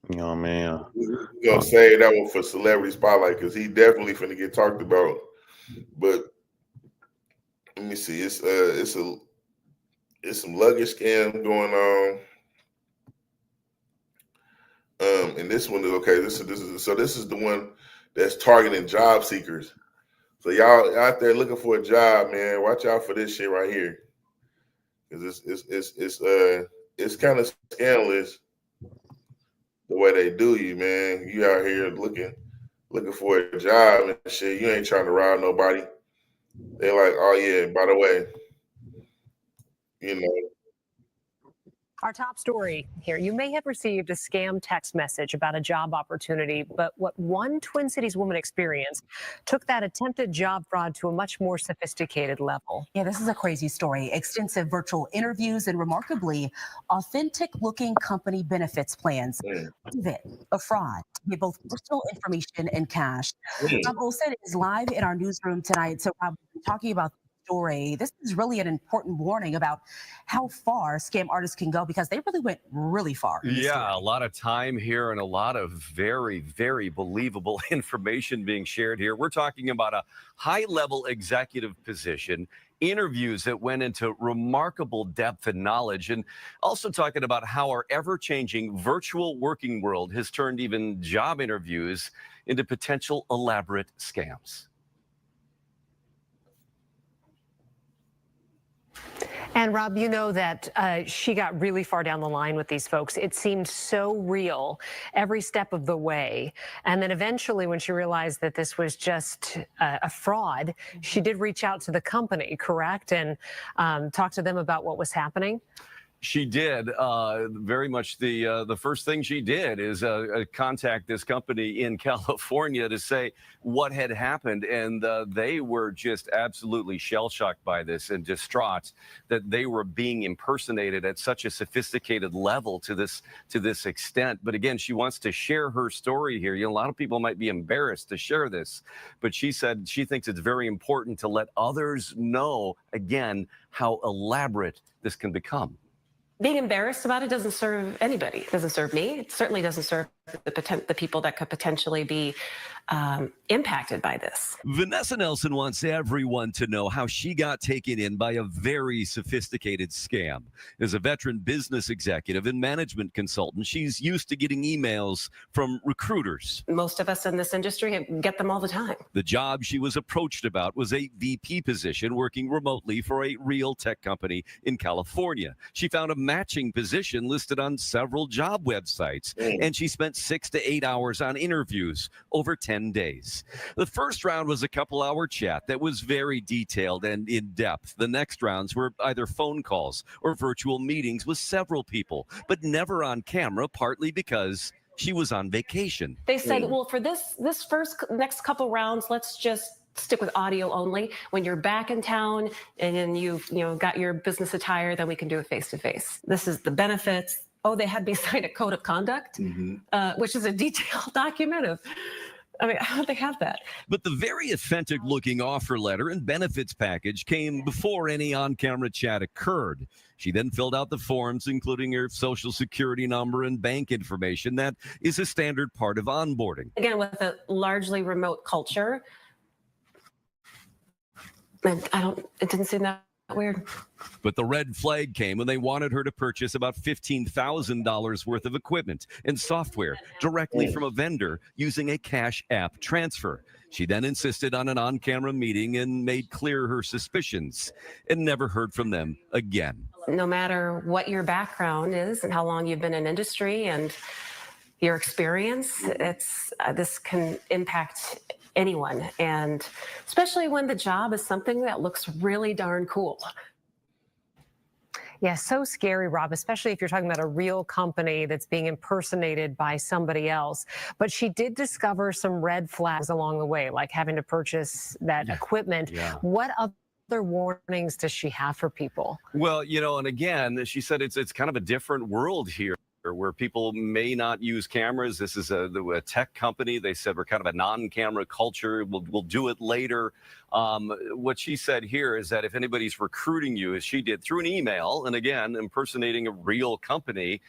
You know what I mean? We're gonna save that one for Celebrity Spotlight because he definitely finna get talked about. But let me see, it's some luggage scam going on. And this one is okay. This is the one that's targeting job seekers. So y'all out there looking for a job, man, watch out for this shit right here, because it's kind of scandalous the way they do you, man. You out here looking for a job and shit. You ain't trying to rob nobody. They're like, oh yeah, by the way, Our top story here. You may have received a scam text message about a job opportunity, but what one Twin Cities woman experienced took that attempted job fraud to a much more sophisticated level. Yeah, this is a crazy story. Extensive virtual interviews and remarkably authentic-looking company benefits plans. A fraud to get both personal information and cash. Rob Olsen is live in our newsroom tonight. So Rob, we're talking about story. This is really an important warning about how far scam artists can go, because they really went really far. Yeah, a lot of time here and a lot of very, very believable information being shared here. We're talking about a high-level executive position, interviews that went into remarkable depth and knowledge, and also talking about how our ever-changing virtual working world has turned even job interviews into potential elaborate scams. And Rob, you know that she got really far down the line with these folks. It seemed so real every step of the way. And then eventually, when she realized that this was just a fraud, she did reach out to the company, correct? And talk to them about what was happening? She did. Very much the first thing she did is contact this company in California to say what had happened. And they were just absolutely shell-shocked by this and distraught that they were being impersonated at such a sophisticated level to this extent. But again, she wants to share her story here. You know, a lot of people might be embarrassed to share this, but she said she thinks it's very important to let others know, again, how elaborate this can become. Being embarrassed about it doesn't serve anybody. It doesn't serve me. It certainly doesn't serve the people that could potentially be impacted by this. Vanessa Nelson wants everyone to know how she got taken in by a very sophisticated scam. As a veteran business executive and management consultant, she's used to getting emails from recruiters. Most of us in this industry get them all the time. The job she was approached about was a VP position working remotely for a real tech company in California. She found a matching position listed on several job websites, and she spent 6 to 8 hours on interviews over 10 days. The first round was a couple-hour chat that was very detailed and in-depth. The next rounds were either phone calls or virtual meetings with several people, but never on camera, partly because she was on vacation. They said, well, for this next couple rounds, let's just stick with audio only. When you're back in town and then you've got your business attire, then we can do it face-to-face. This is the benefits. Oh, they had me sign a code of conduct, which is a detailed document of, I mean, how do they have that? But the very authentic looking offer letter and benefits package came before any on-camera chat occurred. She then filled out the forms, including her social security number and bank information. That is a standard part of onboarding. Again, with a largely remote culture, and it didn't seem that weird. But the red flag came when they wanted her to purchase about $15,000 worth of equipment and software directly from a vendor using a Cash App transfer. She then insisted on an on-camera meeting and made clear her suspicions and never heard from them again. No matter what your background is and how long you've been in industry and your experience, this can impact anyone, and especially when the job is something that looks really darn cool. Yeah, so scary, Rob, especially if you're talking about a real company that's being impersonated by somebody else. But she did discover some red flags along the way, like having to purchase that equipment. What other warnings does she have for people? Well, and again, she said it's kind of a different world here, where people may not use cameras. This is a tech company. They said we're kind of a non-camera culture. We'll do it later. What she said here is that if anybody's recruiting you, as she did, through an email, and again, impersonating a real company,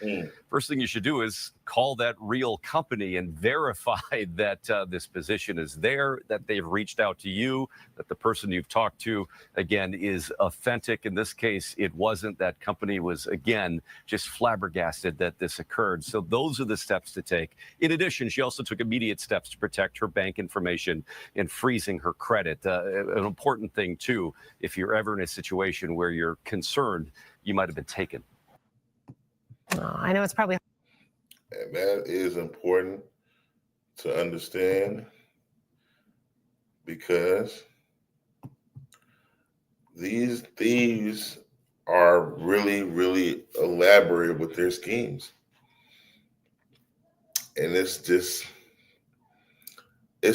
first thing you should do is call that real company and verify that this position is there, that they've reached out to you, that the person you've talked to, again, is authentic. In this case, it wasn't. That company was, again, just flabbergasted that this occurred. So those are the steps to take. In addition, she also took immediate steps to protect her bank information and freezing her credit. An important thing, too, if you're ever in a situation where you're concerned you might have been taken. I know it's probably... And that is important to understand, because these thieves are really, really elaborate with their schemes. And it's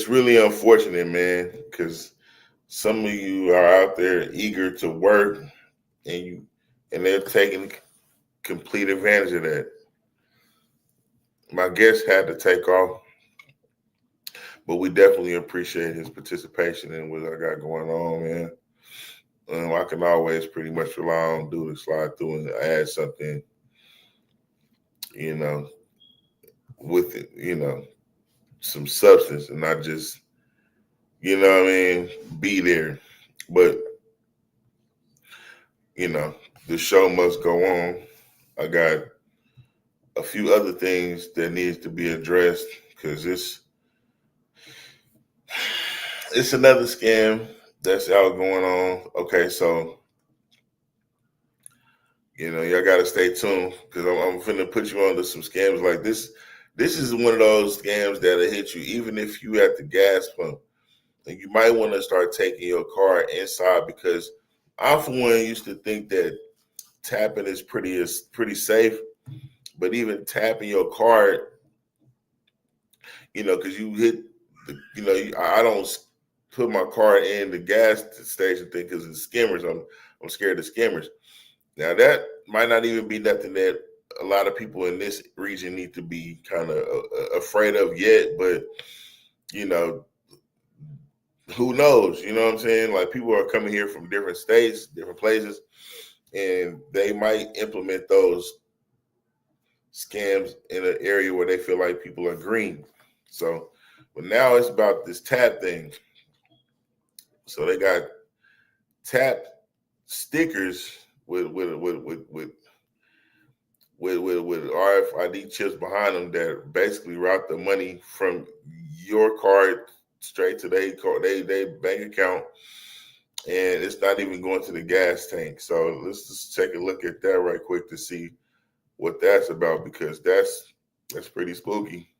really unfortunate, man, because some of you are out there eager to work, and they're taking complete advantage of that. My guest had to take off, but we definitely appreciate his participation in what I got going on, man. I can always pretty much rely on dude to slide through and add something, with it, some substance, and not just, be there. But, the show must go on. I got a few other things that needs to be addressed, because it's another scam that's out going on. Okay, so y'all gotta stay tuned, because I'm finna put you onto some scams like this. This is one of those scams that'll hit you even if you at the gas pump, and you might want to start taking your car inside, because I, for one, used to think that tapping is pretty safe, but even tapping your card, because you hit, I don't put my card in the gas station thing because it's skimmers. I'm scared of skimmers. Now that might not even be nothing that a lot of people in this region need to be kind of afraid of yet, but who knows? You know what I'm saying? Like, people are coming here from different states, different places, and they might implement those scams in an area where they feel like people are green. So, but now it's about this tap thing. So they got tap stickers with RFID chips behind them that basically route the money from your card straight to their bank account, and it's not even going to the gas tank. So let's just take a look at that right quick to see what that's about, because that's pretty spooky,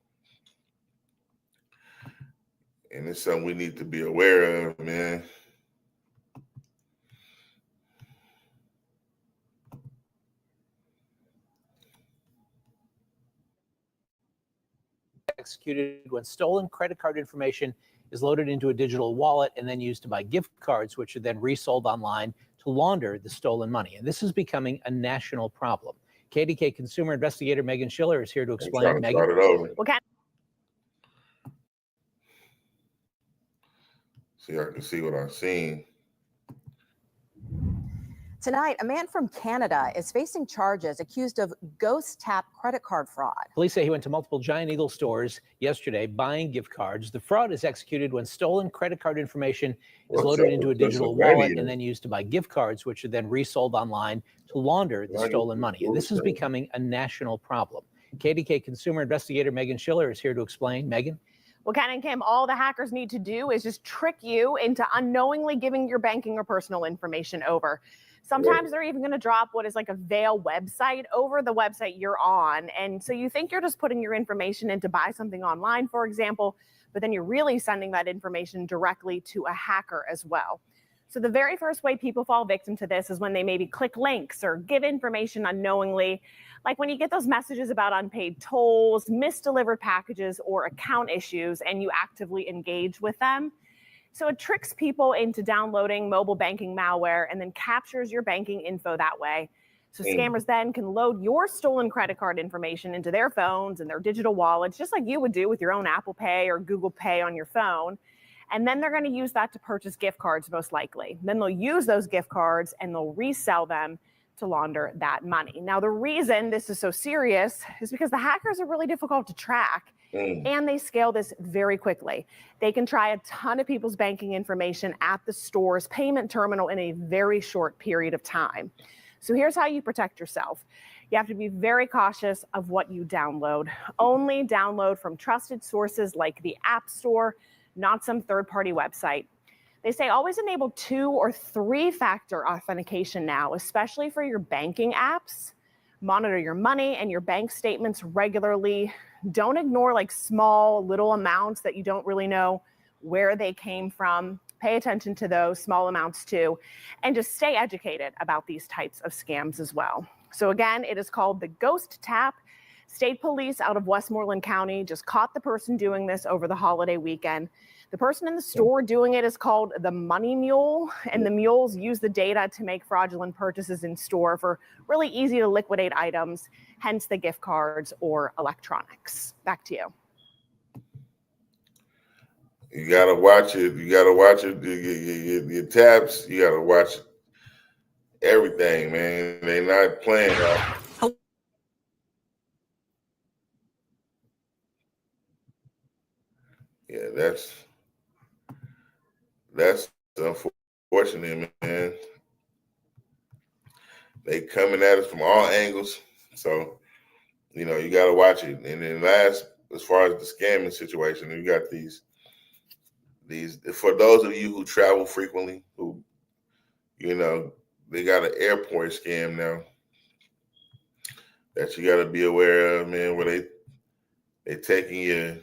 and it's something we need to be aware of, man. Executed when stolen credit card information is loaded into a digital wallet and then used to buy gift cards, which are then resold online to launder the stolen money. And this is becoming a national problem. KDK consumer investigator Megan Schiller is here to explain. Megan, See, I can see what I'm seeing. Tonight, a man from Canada is facing charges accused of ghost tap credit card fraud. Police say he went to multiple Giant Eagle stores yesterday buying gift cards. The fraud is executed when stolen credit card information is loaded into a digital wallet and then used to buy gift cards, which are then resold online to launder the stolen money. And this is becoming a national problem. KDK consumer investigator Megan Schiller is here to explain. Megan? Well, Ken and Kim, all the hackers need to do is just trick you into unknowingly giving your banking or personal information over. Sometimes they're even going to drop what is like a veil website over the website you're on. And so you think you're just putting your information in to buy something online, for example, but then you're really sending that information directly to a hacker as well. So the very first way people fall victim to this is when they maybe click links or give information unknowingly, like when you get those messages about unpaid tolls, misdelivered packages, or account issues, and you actively engage with them. So it tricks people into downloading mobile banking malware and then captures your banking info that way. So scammers then can load your stolen credit card information into their phones and their digital wallets, just like you would do with your own Apple Pay or Google Pay on your phone. And then they're going to use that to purchase gift cards, most likely. Then they'll use those gift cards and they'll resell them to launder that money. Now, the reason this is so serious is because the hackers are really difficult to track. And they scale this very quickly. They can try a ton of people's banking information at the store's payment terminal in a very short period of time. So here's how you protect yourself. You have to be very cautious of what you download. Only download from trusted sources like the App Store, not some third-party website. They say always enable 2 or 3-factor authentication now, especially for your banking apps. Monitor your money and your bank statements regularly. Don't ignore like small little amounts that you don't really know where they came from. Pay attention to those small amounts too, and just stay educated about these types of scams as well. So again, it is called the Ghost Tap. State police out of Westmoreland County just caught the person doing this over the holiday weekend. The person in the store doing it is called the Money Mule, and the mules use the data to make fraudulent purchases in store for really easy to liquidate items, hence the gift cards or electronics. Back to you. You got to watch it. You got to watch it. Your taps, you got to watch everything, man. They're not playing out. Yeah, that's unfortunate, man. They coming at us from all angles. So, you got to watch it. And then last, as far as the scamming situation, you got these, for those of you who travel frequently, who, they got an airport scam now that you got to be aware of, man, where they taking your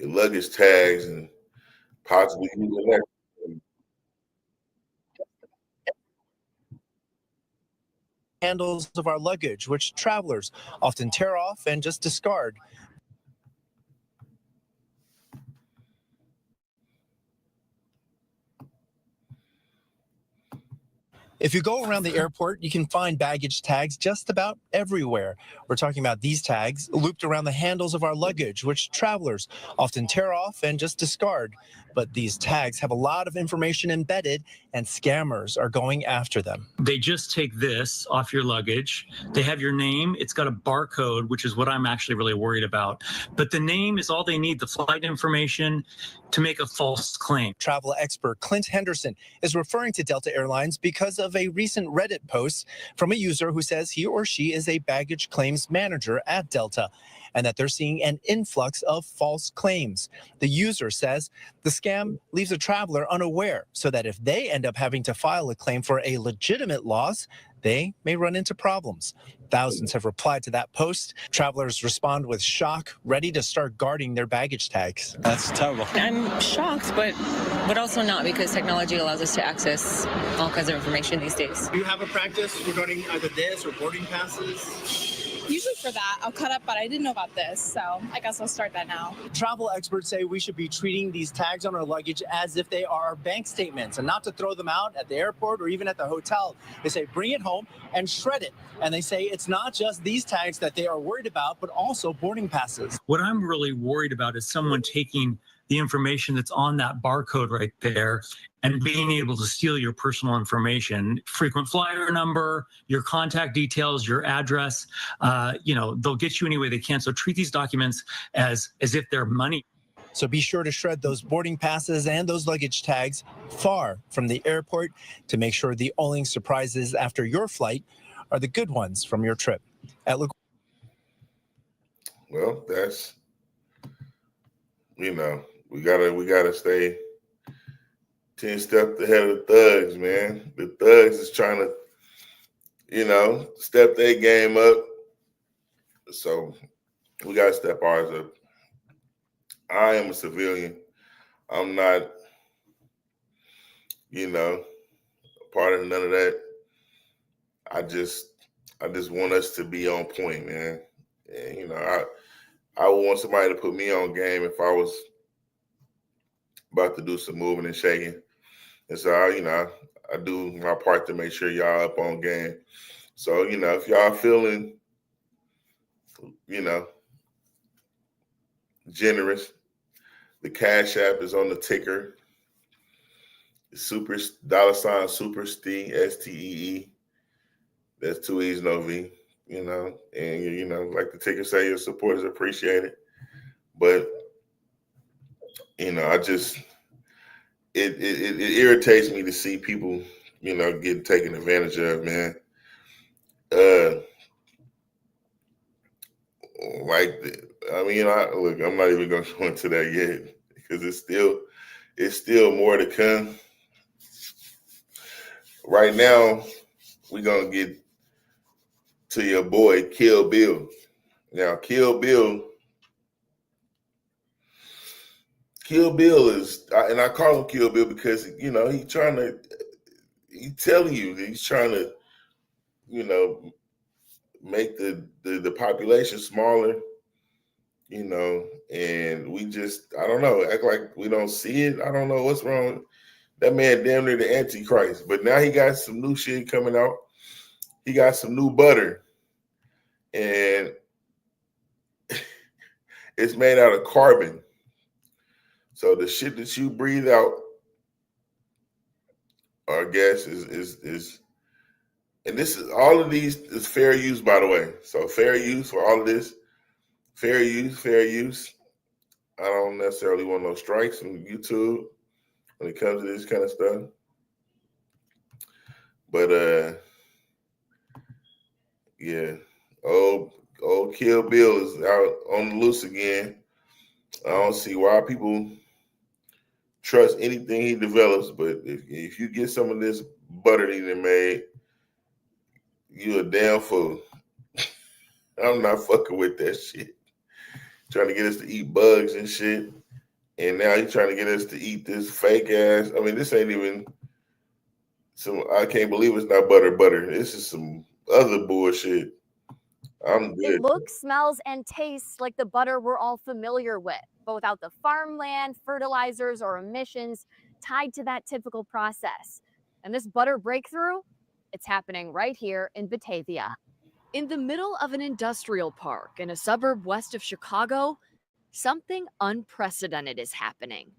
luggage tags and possibly using that. handles of our luggage, which travelers often tear off and just discard. If you go around the airport, you can find baggage tags just about everywhere. We're talking about these tags looped around the handles of our luggage, which travelers often tear off and just discard. But these tags have a lot of information embedded, and scammers are going after them. They just take this off your luggage. They have your name. It's got a barcode, which is what I'm actually really worried about. But the name is all they need, the flight information, to make a false claim. Travel expert Clint Henderson is referring to Delta Airlines because of a recent Reddit post from a user who says he or she is a baggage claims manager at Delta, and that they're seeing an influx of false claims. The user says the scam leaves a traveler unaware, so that if they end up having to file a claim for a legitimate loss, they may run into problems. Thousands have replied to that post. Travelers respond with shock, ready to start guarding their baggage tags. That's terrible. I'm shocked, but also not, because technology allows us to access all kinds of information these days. Do you have a practice regarding either this or boarding passes? Usually for that, I'll cut up, but I didn't know about this, so I guess I'll start that now. Travel experts say we should be treating these tags on our luggage as if they are our bank statements, and not to throw them out at the airport or even at the hotel. They say bring it home and shred it. And they say it's not just these tags that they are worried about, but also boarding passes. What I'm really worried about is someone taking the information that's on that barcode right there and being able to steal your personal information, frequent flyer number, your contact details, your address. They'll get you any way they can. So treat these documents as if they're money. So be sure to shred those boarding passes and those luggage tags far from the airport to make sure the only surprises after your flight are the good ones from your trip. Well, that's, we gotta stay 10 steps ahead of the thugs, man. The thugs is trying to, step their game up. So we gotta step ours up. I am a civilian. I'm not, part of none of that. I just want us to be on point, man. And, I would want somebody to put me on game if I was about to do some moving and shaking. And so, I do my part to make sure y'all up on game. So, if y'all feeling, generous, the Cash App is on the ticker. $SuperStee, STEE. That's 2 E's, no V. And like the ticker say, your support is appreciated. But it irritates me to see people, get taken advantage of, man. Look, I'm not even gonna go into that yet because it's still more to come. Right now, we're gonna get to your boy Kill Bill. Now, Kill Bill is, and I call him Kill Bill because he's telling you that he's trying to, make the population smaller, and we just, I don't know, act like we don't see it. I don't know what's wrong. That man damn near the Antichrist, but now he got some new shit coming out. He got some new butter, and it's made out of carbon. So the shit that you breathe out, I guess, is and this is, all of these is fair use, by the way. So fair use for all of this. Fair use. I don't necessarily want no strikes from YouTube when it comes to this kind of stuff. But yeah, old Kill Bill is out on the loose again. I don't see why people trust anything he develops, but if you get some of this butter that he made, you a damn fool. I'm not fucking with that shit. Trying to get us to eat bugs and shit. And now he's trying to get us to eat this fake ass. I mean, this ain't even some, I can't believe it's not butter. This is some other bullshit, I'm good. It looks, smells, and tastes like the butter we're all familiar with, but without the farmland, fertilizers, or emissions tied to that typical process. And this butter breakthrough, it's happening right here in Batavia. In the middle of an industrial park in a suburb west of Chicago, something unprecedented is happening.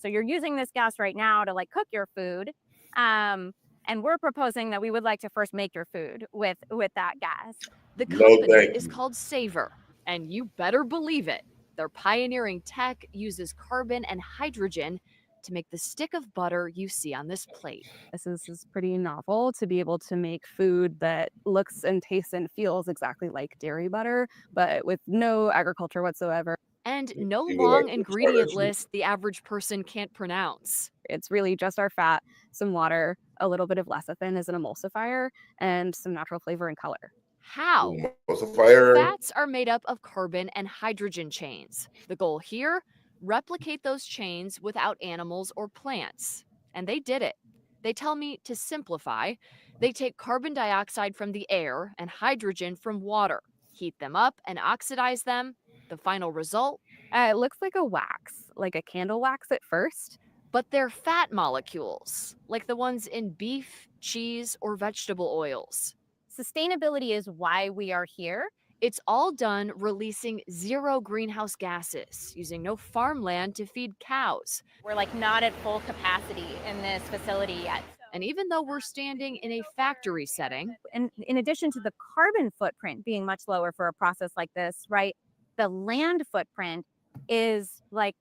So you're using this gas right now to like cook your food. And we're proposing that we would like to first make your food with that gas. The No, company thank is you. called Savor, and you better believe it. Their pioneering tech uses carbon and hydrogen to make the stick of butter you see on this plate. This is pretty novel to be able to make food that looks and tastes and feels exactly like dairy butter, but with no agriculture whatsoever. And no You like long the ingredient butter. list the average person can't pronounce. It's really just our fat, some water, a little bit of lecithin as an emulsifier, and some natural flavor and color. How? Emulsifier. Fats are made up of carbon and hydrogen chains. The goal here, replicate those chains without animals or plants. And they did it. They tell me to simplify. They take carbon dioxide from the air and hydrogen from water, heat them up and oxidize them. The final result? It looks like a wax, like a candle wax at first. But they're fat molecules, like the ones in beef, cheese, or vegetable oils. Sustainability is why we are here. It's all done releasing zero greenhouse gases, using no farmland to feed cows. We're like not at full capacity in this facility yet. And even though we're standing in a factory setting, And in addition to the carbon footprint being much lower for a process like this, right? The land footprint is like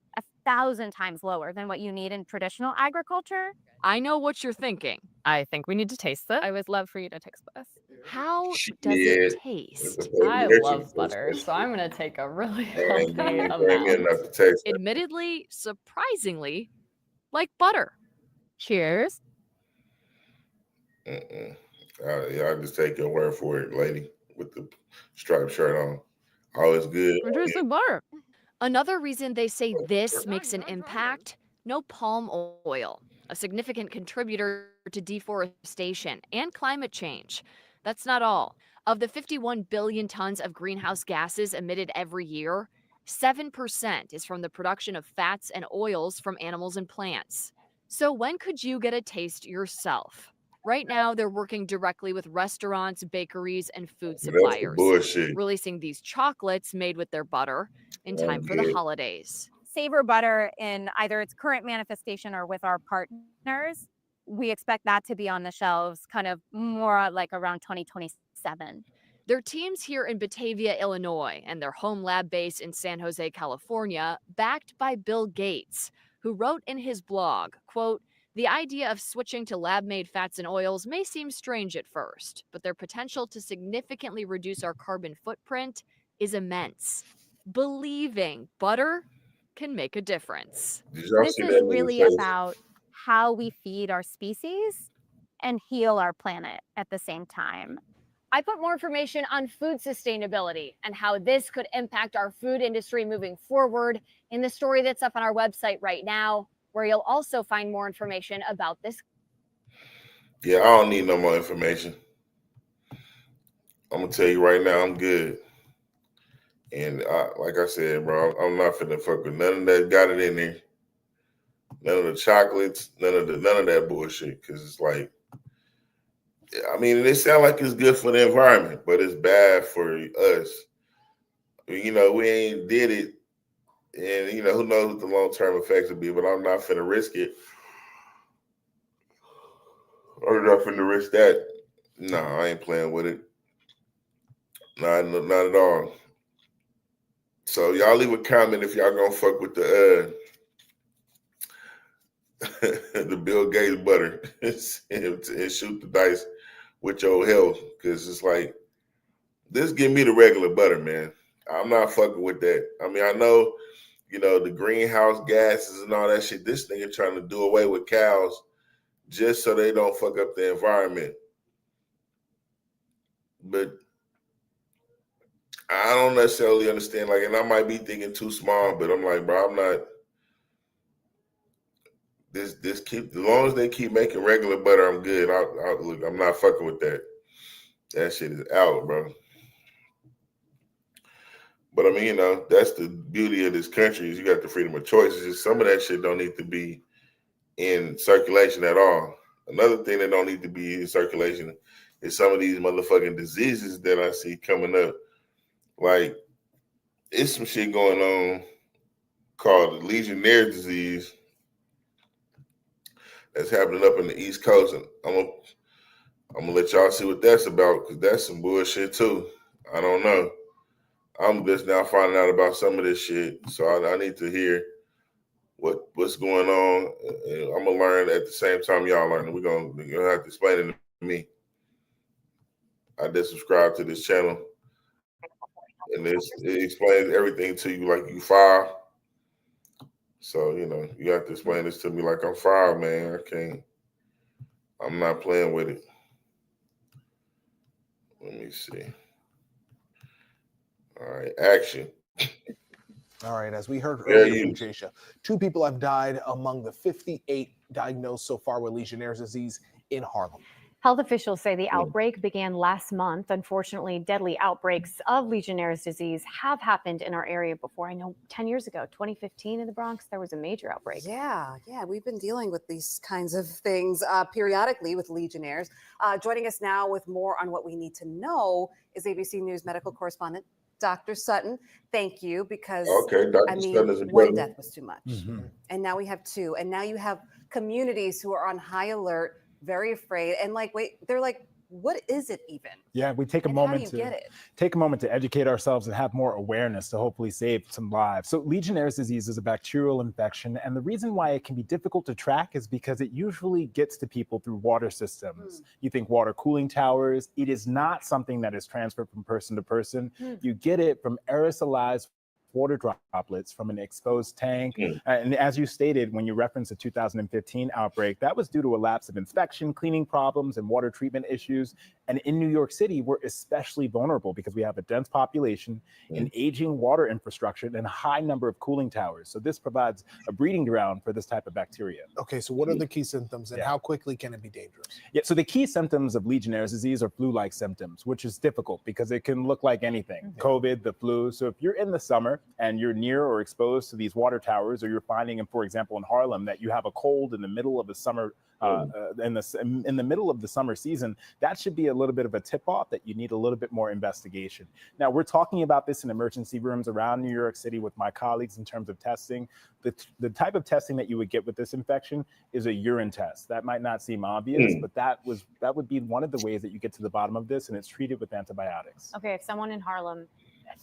1,000 times lower than what you need in traditional agriculture. I know what you're thinking. I think we need to taste this. I would love for you to taste this. How does it taste? I love butter, so I'm going to take a really healthy amount. Admittedly, surprisingly, like butter. Cheers. Yeah, I'll just take your word for it, lady, with the striped shirt on. Always good. Butter. Another reason they say this makes an impact, no palm oil, a significant contributor to deforestation and climate change. That's not all. Of the 51 billion tons of greenhouse gases emitted every year, 7% is from the production of fats and oils from animals and plants. So when could you get a taste yourself? Right now, they're working directly with restaurants, bakeries, and food That's the suppliers, bullshit. releasing these chocolates made with their butter in time for the Okay. holidays. Savor butter in either its current manifestation or with our partners. We expect that to be on the shelves kind of more like around 2027. Their teams here in Batavia, Illinois, and their home lab base in San Jose, California, backed by Bill Gates, who wrote in his blog, quote, "The idea of switching to lab-made fats and oils may seem strange at first, but their potential to significantly reduce our carbon footprint is immense. Believing butter can make a difference." Did y'all This see is that nigga really face? about how we feed our species and heal our planet at the same time. I put more information on food sustainability and how this could impact our food industry moving forward in the story that's up on our website right now, where you'll also find more information about this. Yeah, I don't need no more information. I'm gonna tell you right now, I'm good. And like I said, bro, I'm not finna fuck with none of that got it in there. None of the chocolates, none of that bullshit. Cause it's like, I mean, it sounds like it's good for the environment, but it's bad for us. You know, we ain't did it, and you know, who knows what the long-term effects will be, but I'm not finna risk it. I'm not finna risk that. No, I ain't playing with it. Not at all. So y'all leave a comment if y'all gonna fuck with the the Bill Gates butter and shoot the dice with your health, because it's like, this give me the regular butter, man. I'm not fucking with that. I mean, I know, you know, the greenhouse gases and all that shit. This nigga trying to do away with cows just so they don't fuck up the environment. But I don't necessarily understand, like, and I might be thinking too small, but I'm like, bro, I'm not. This keep, as long as they keep making regular butter, I'm good. Look, I'm not fucking with that. That shit is out, bro. But I mean, you know, that's the beauty of this country is you got the freedom of choice. It's just some of that shit don't need to be in circulation at all. Another thing that don't need to be in circulation is some of these motherfucking diseases that I see coming up. Like, it's some shit going on called the Legionnaires' disease that's happening up in the East Coast. And I'm gonna let y'all see what that's about, because that's some bullshit too. I don't know. I'm just now finding out about some of this shit, so I need to hear what's going on. And I'm gonna learn at the same time y'all learning. You're gonna have to explain it to me. I did subscribe to this channel, and it explains everything to you like you 5. So you know you have to explain this to me like I'm 5, man. I'm not playing with it. Let me see. All right, action. All right, as we heard earlier from Jasha, 2 people have died among the 58 diagnosed so far with Legionnaire's disease in Harlem. Health officials say the outbreak began last month. Unfortunately, deadly outbreaks of Legionnaire's disease have happened in our area before. I know 10 years ago, 2015 in the Bronx, there was a major outbreak. Yeah, we've been dealing with these kinds of things periodically with Legionnaires. Joining us now with more on what we need to know is ABC News medical correspondent Dr. Sutton. Thank you, because Dr. Sutton is a one brother. death was too much. And now we have 2. And now you have communities who are on high alert, very afraid, and they're like, what is it even? Yeah, we take a And moment how do you get it? take a moment to educate ourselves and have more awareness to hopefully save some lives. So Legionnaire's disease is a bacterial infection, and the reason why it can be difficult to track is because it usually gets to people through water systems. You think water cooling towers. It is not something that is transferred from person to person. You get it from aerosolized water droplets from an exposed tank. And as you stated, when you referenced the 2015 outbreak, that was due to a lapse of inspection, cleaning problems, and water treatment issues. And in New York City, we're especially vulnerable because we have a dense population, an aging water infrastructure, and a high number of cooling towers. So this provides a breeding ground for this type of bacteria. Okay, so what are the key symptoms and how quickly can it be dangerous? Yeah, so the key symptoms of Legionnaire's disease are flu-like symptoms, which is difficult because it can look like anything, COVID, the flu. So if you're in the summer and you're near or exposed to these water towers, or you're finding, for example, in Harlem, that you have a cold in the middle of the summer, in the middle of the summer season, that should be a little bit of a tip-off that you need a little bit more investigation. Now, we're talking about this in emergency rooms around New York City with my colleagues in terms of testing. The type of testing that you would get with this infection is a urine test. That might not seem obvious, but that would be one of the ways that you get to the bottom of this, and it's treated with antibiotics. Okay, if someone in Harlem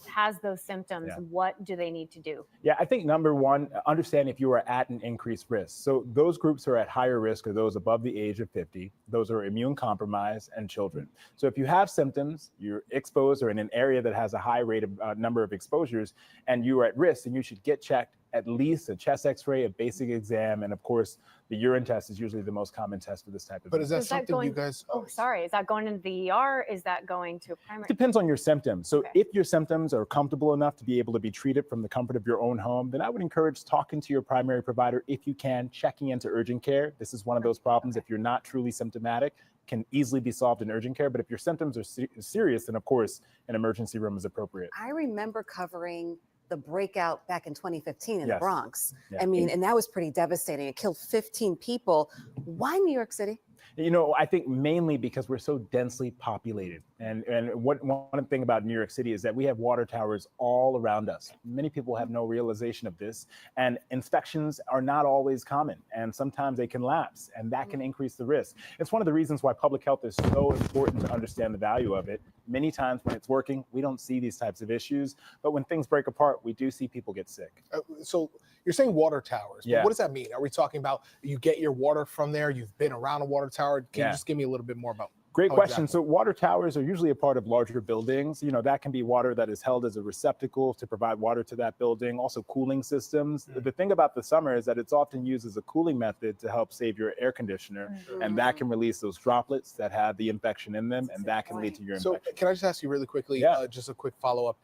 has those symptoms, what do they need to do? Yeah, I think number one, understand if you are at an increased risk. So those groups who are at higher risk are those above the age of 50, those who are immune compromised, and children. So if you have symptoms, you're exposed or in an area that has a high rate of number of exposures, and you are at risk, then you should get checked, at least a chest x-ray, a basic exam, and of course, the urine test is usually the most common test for this type of But is that Is that something going- you guys... Oh, sorry. Is that going into the ER? Is that going to a primary? Depends on your symptoms. So if your symptoms are comfortable enough to be able to be treated from the comfort of your own home, then I would encourage talking to your primary provider if you can, checking into urgent care. This is one of those problems. If you're not truly symptomatic, can easily be solved in urgent care. But if your symptoms are serious, then of course, an emergency room is appropriate. I remember covering the breakout back in 2015 in the Yes. Bronx. Yeah. I mean, and that was pretty devastating. It killed 15 people. Why New York City? You know, I think mainly because we're so densely populated. And one thing about New York City is that we have water towers all around us. Many people have no realization of this. And inspections are not always common. And sometimes they can lapse, and that can increase the risk. It's one of the reasons why public health is so important to understand the value of it. Many times when it's working, we don't see these types of issues. But when things break apart, we do see people get sick. So you're saying water towers. But Yeah. what does that mean? Are we talking about you get your water from there? You've been around a water tower. Can Yeah. you just give me a little bit more about? Great how question. exactly? So water towers are usually a part of larger buildings. You know, that can be water that is held as a receptacle to provide water to that building. Also cooling systems. The thing about the summer is that it's often used as a cooling method to help save your air conditioner. And that can release those droplets that have the infection in them, and that can lead to your So infection. can I just ask you really quickly, just a quick follow-up?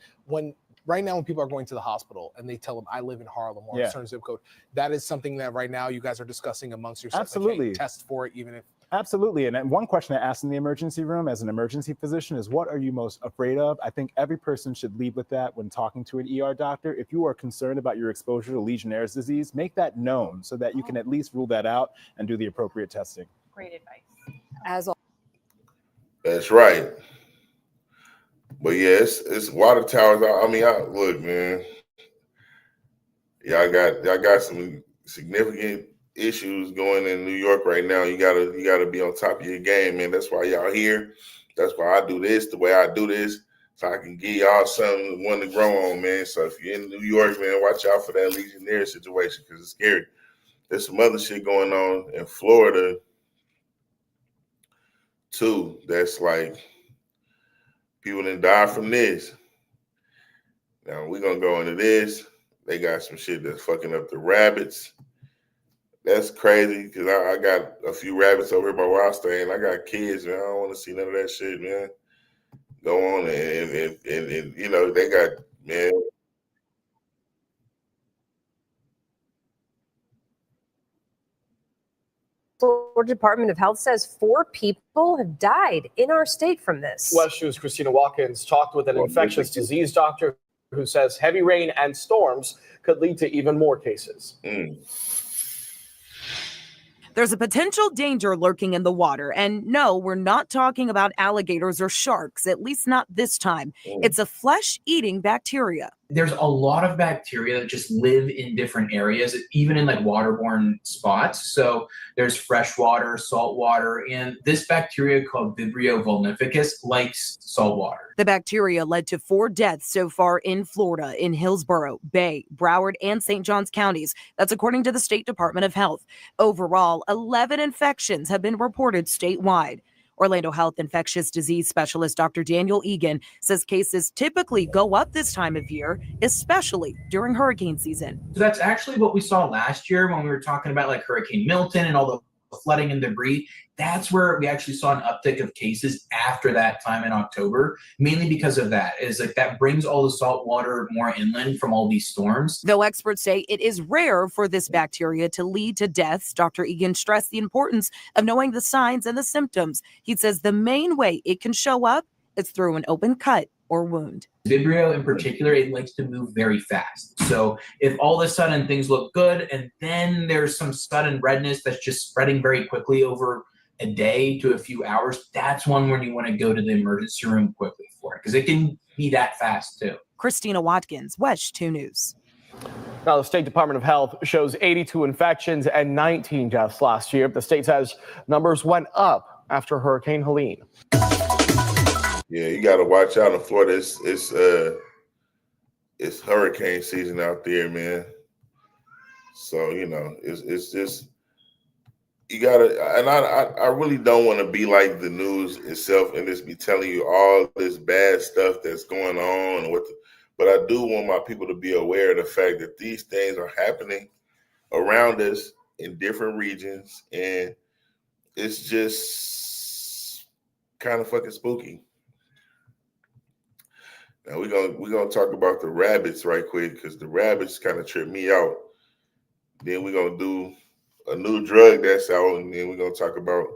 Right now when people are going to the hospital and they tell them, I live in Harlem or Yeah. a certain zip code, that is something that right now you guys are discussing amongst yourselves. Like, hey, Absolutely. test for it even if... Absolutely. And one question I asked in the emergency room as an emergency physician is, what are you most afraid of? I think every person should lead with that when talking to an ER doctor. If you are concerned about your exposure to Legionnaire's disease, make that known so that you can at least rule that out and do the appropriate testing. Great advice. As always. That's right. But yeah, it's water towers. I mean, look, man. Y'all got some significant issues going in New York right now. You gotta be on top of your game, man. That's why y'all here. That's why I do this the way I do this, so I can give y'all something one to grow on, man. So if you're in New York, man, watch out for that Legionnaire situation because it's scary. There's some other shit going on in Florida too. That's like people didn't die from this. Now we're gonna go into this. They got some shit that's fucking up the rabbits. That's crazy because I got a few rabbits over here by where I stay, and I got kids, man. I don't want to see none of that shit, man. Go on and you know, they got, man. Florida Department of Health says 4 people have died in our state from this. West News' Christina Watkins talked with an infectious disease doctor who says heavy rain and storms could lead to even more cases. There's a potential danger lurking in the water. And no, we're not talking about alligators or sharks, at least not this time. It's a flesh-eating bacteria. There's a lot of bacteria that just live in different areas, even in like waterborne spots. So there's freshwater, saltwater, and this bacteria called Vibrio vulnificus likes saltwater. The bacteria led to 4 deaths so far in Florida, in Hillsborough, Bay, Broward, and St. Johns counties. That's according to the State Department of Health. Overall, 11 infections have been reported statewide. Orlando Health infectious disease specialist Dr. Daniel Egan says cases typically go up this time of year, especially during hurricane season. So that's actually what we saw last year when we were talking about like Hurricane Milton and all the flooding and debris. That's where we actually saw an uptick of cases after that time in October, mainly because of that. Is like that brings all the salt water more inland from all these storms. Though experts say it is rare for this bacteria to lead to deaths, Dr. Egan stressed the importance of knowing the signs and the symptoms. He says the main way it can show up is through an open cut or wound. Vibrio in particular, it likes to move very fast. So if all of a sudden things look good and then there's some sudden redness that's just spreading very quickly over a day to a few hours, that's one when you want to go to the emergency room quickly for it because it can be that fast too. Christina Watkins, WESH 2 News. Now, the State Department of Health shows 82 infections and 19 deaths last year. The state says numbers went up after Hurricane Helene. Yeah, you got to watch out in Florida. It's hurricane season out there, man. So, you know, it's just, you got to, and I really don't want to be like the news itself and just be telling you all this bad stuff that's going on. But I do want my people to be aware of the fact that these things are happening around us in different regions. And it's just kind of fucking spooky. Now we're gonna talk about the rabbits right quick because the rabbits kind of tripped me out. Then we're gonna do a new drug that's out, and then we're gonna talk about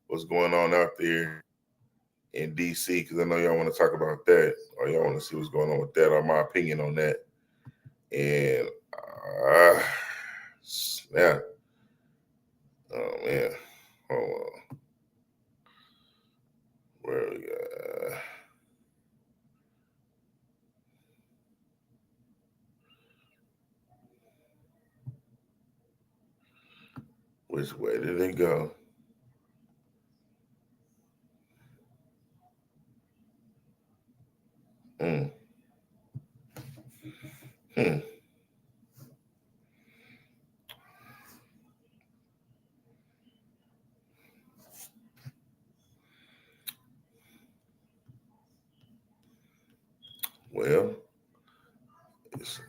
what's going on out there in DC because I know y'all want to talk about that, or y'all want to see what's going on with that, or my opinion on that. And yeah, oh man, hold on, where we got. Which way did it go? Well, it's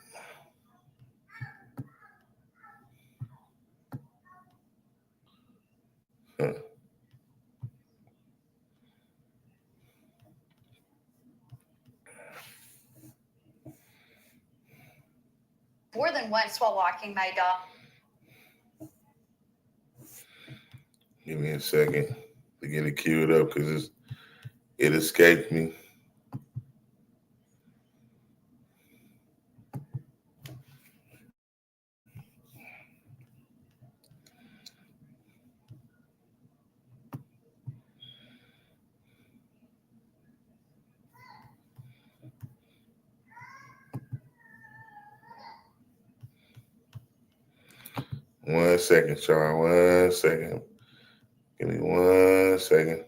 More than once while walking my dog. Give me a second to get it queued up because it escaped me. One second, Sean. 1 second. Give me 1 second.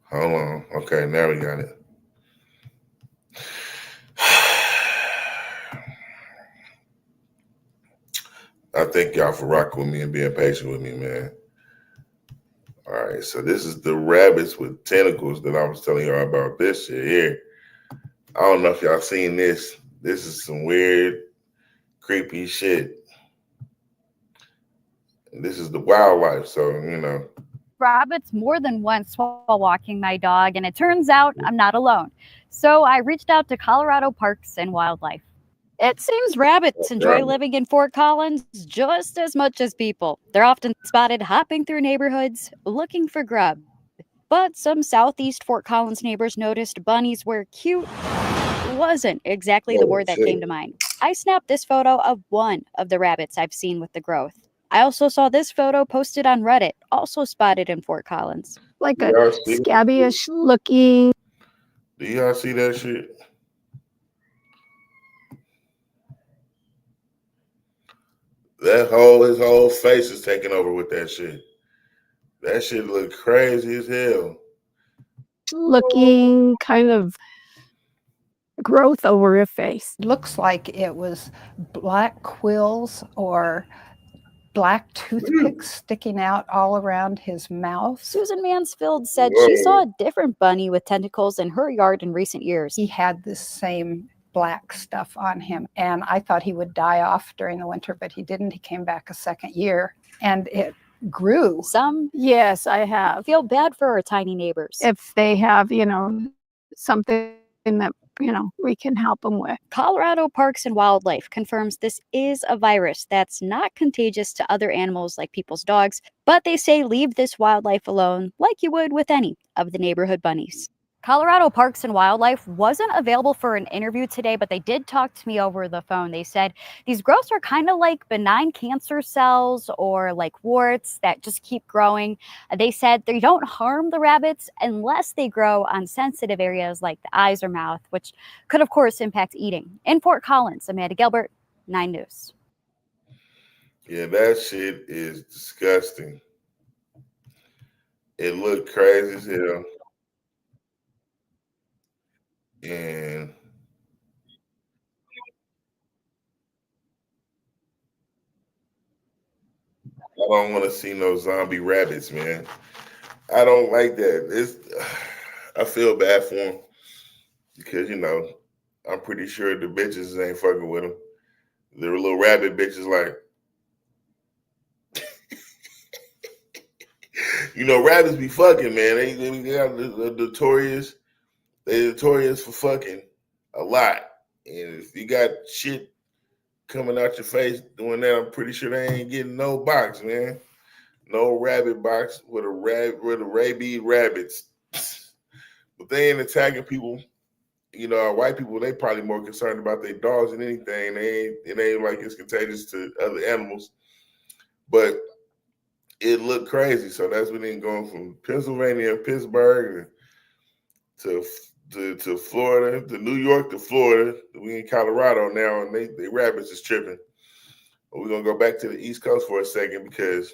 Hold on. Okay, now we got it. I thank y'all for rocking with me and being patient with me, man. All right, so this is the rabbits with tentacles that I was telling y'all about. This shit here. I don't know if y'all seen this. This is some weird, creepy shit. And this is the wildlife, so, you know. Rabbits more than once while walking my dog, and it turns out I'm not alone. So I reached out to Colorado Parks and Wildlife. It seems rabbits enjoy living in Fort Collins just as much as people. They're often spotted hopping through neighborhoods looking for grub. But some southeast Fort Collins neighbors noticed bunnies were cute. Wasn't exactly the word that came to mind. I snapped this photo of one of the rabbits I've seen with the growth. I also saw this photo posted on Reddit, also spotted in Fort Collins. Like a scabbyish looking. Do y'all see that shit? His whole face is taking over with that shit. That shit look crazy as hell. Looking kind of growth over her face. Looks like it was black quills or black toothpicks sticking out all around his mouth. Susan Mansfield said she saw a different bunny with tentacles in her yard in recent years. He had this same black stuff on him, and I thought he would die off during the winter, but he didn't. He came back a second year, and it grew. Some Yes, I have. feel bad for our tiny neighbors. If they have, something that, we can help them with. Colorado Parks and Wildlife confirms this is a virus that's not contagious to other animals like people's dogs, but they say leave this wildlife alone like you would with any of the neighborhood bunnies. Colorado Parks and Wildlife wasn't available for an interview today, but they did talk to me over the phone. They said these growths are kind of like benign cancer cells or like warts that just keep growing. They said they don't harm the rabbits unless they grow on sensitive areas like the eyes or mouth, which could, of course, impact eating. In Fort Collins, Amanda Gilbert, 9 News. Yeah, that shit is disgusting. It looked crazy as hell. And I don't want to see no zombie rabbits, man. I don't like that. I feel bad for them because, I'm pretty sure the bitches ain't fucking with them. The little rabbit bitches like, rabbits be fucking, man. They got the notorious. They're notorious for fucking a lot. And if you got shit coming out your face doing that, I'm pretty sure they ain't getting no box, man. No rabbit box with the rabies rabbits. But they ain't attacking people. Our white people, they probably more concerned about their dogs than anything. It ain't like it's contagious to other animals. But it looked crazy. So that's when they going from Pennsylvania, Pittsburgh, to Florida, to New York, to Florida. We in Colorado now, and they rabbits is tripping. But we're gonna go back to the East Coast for a second because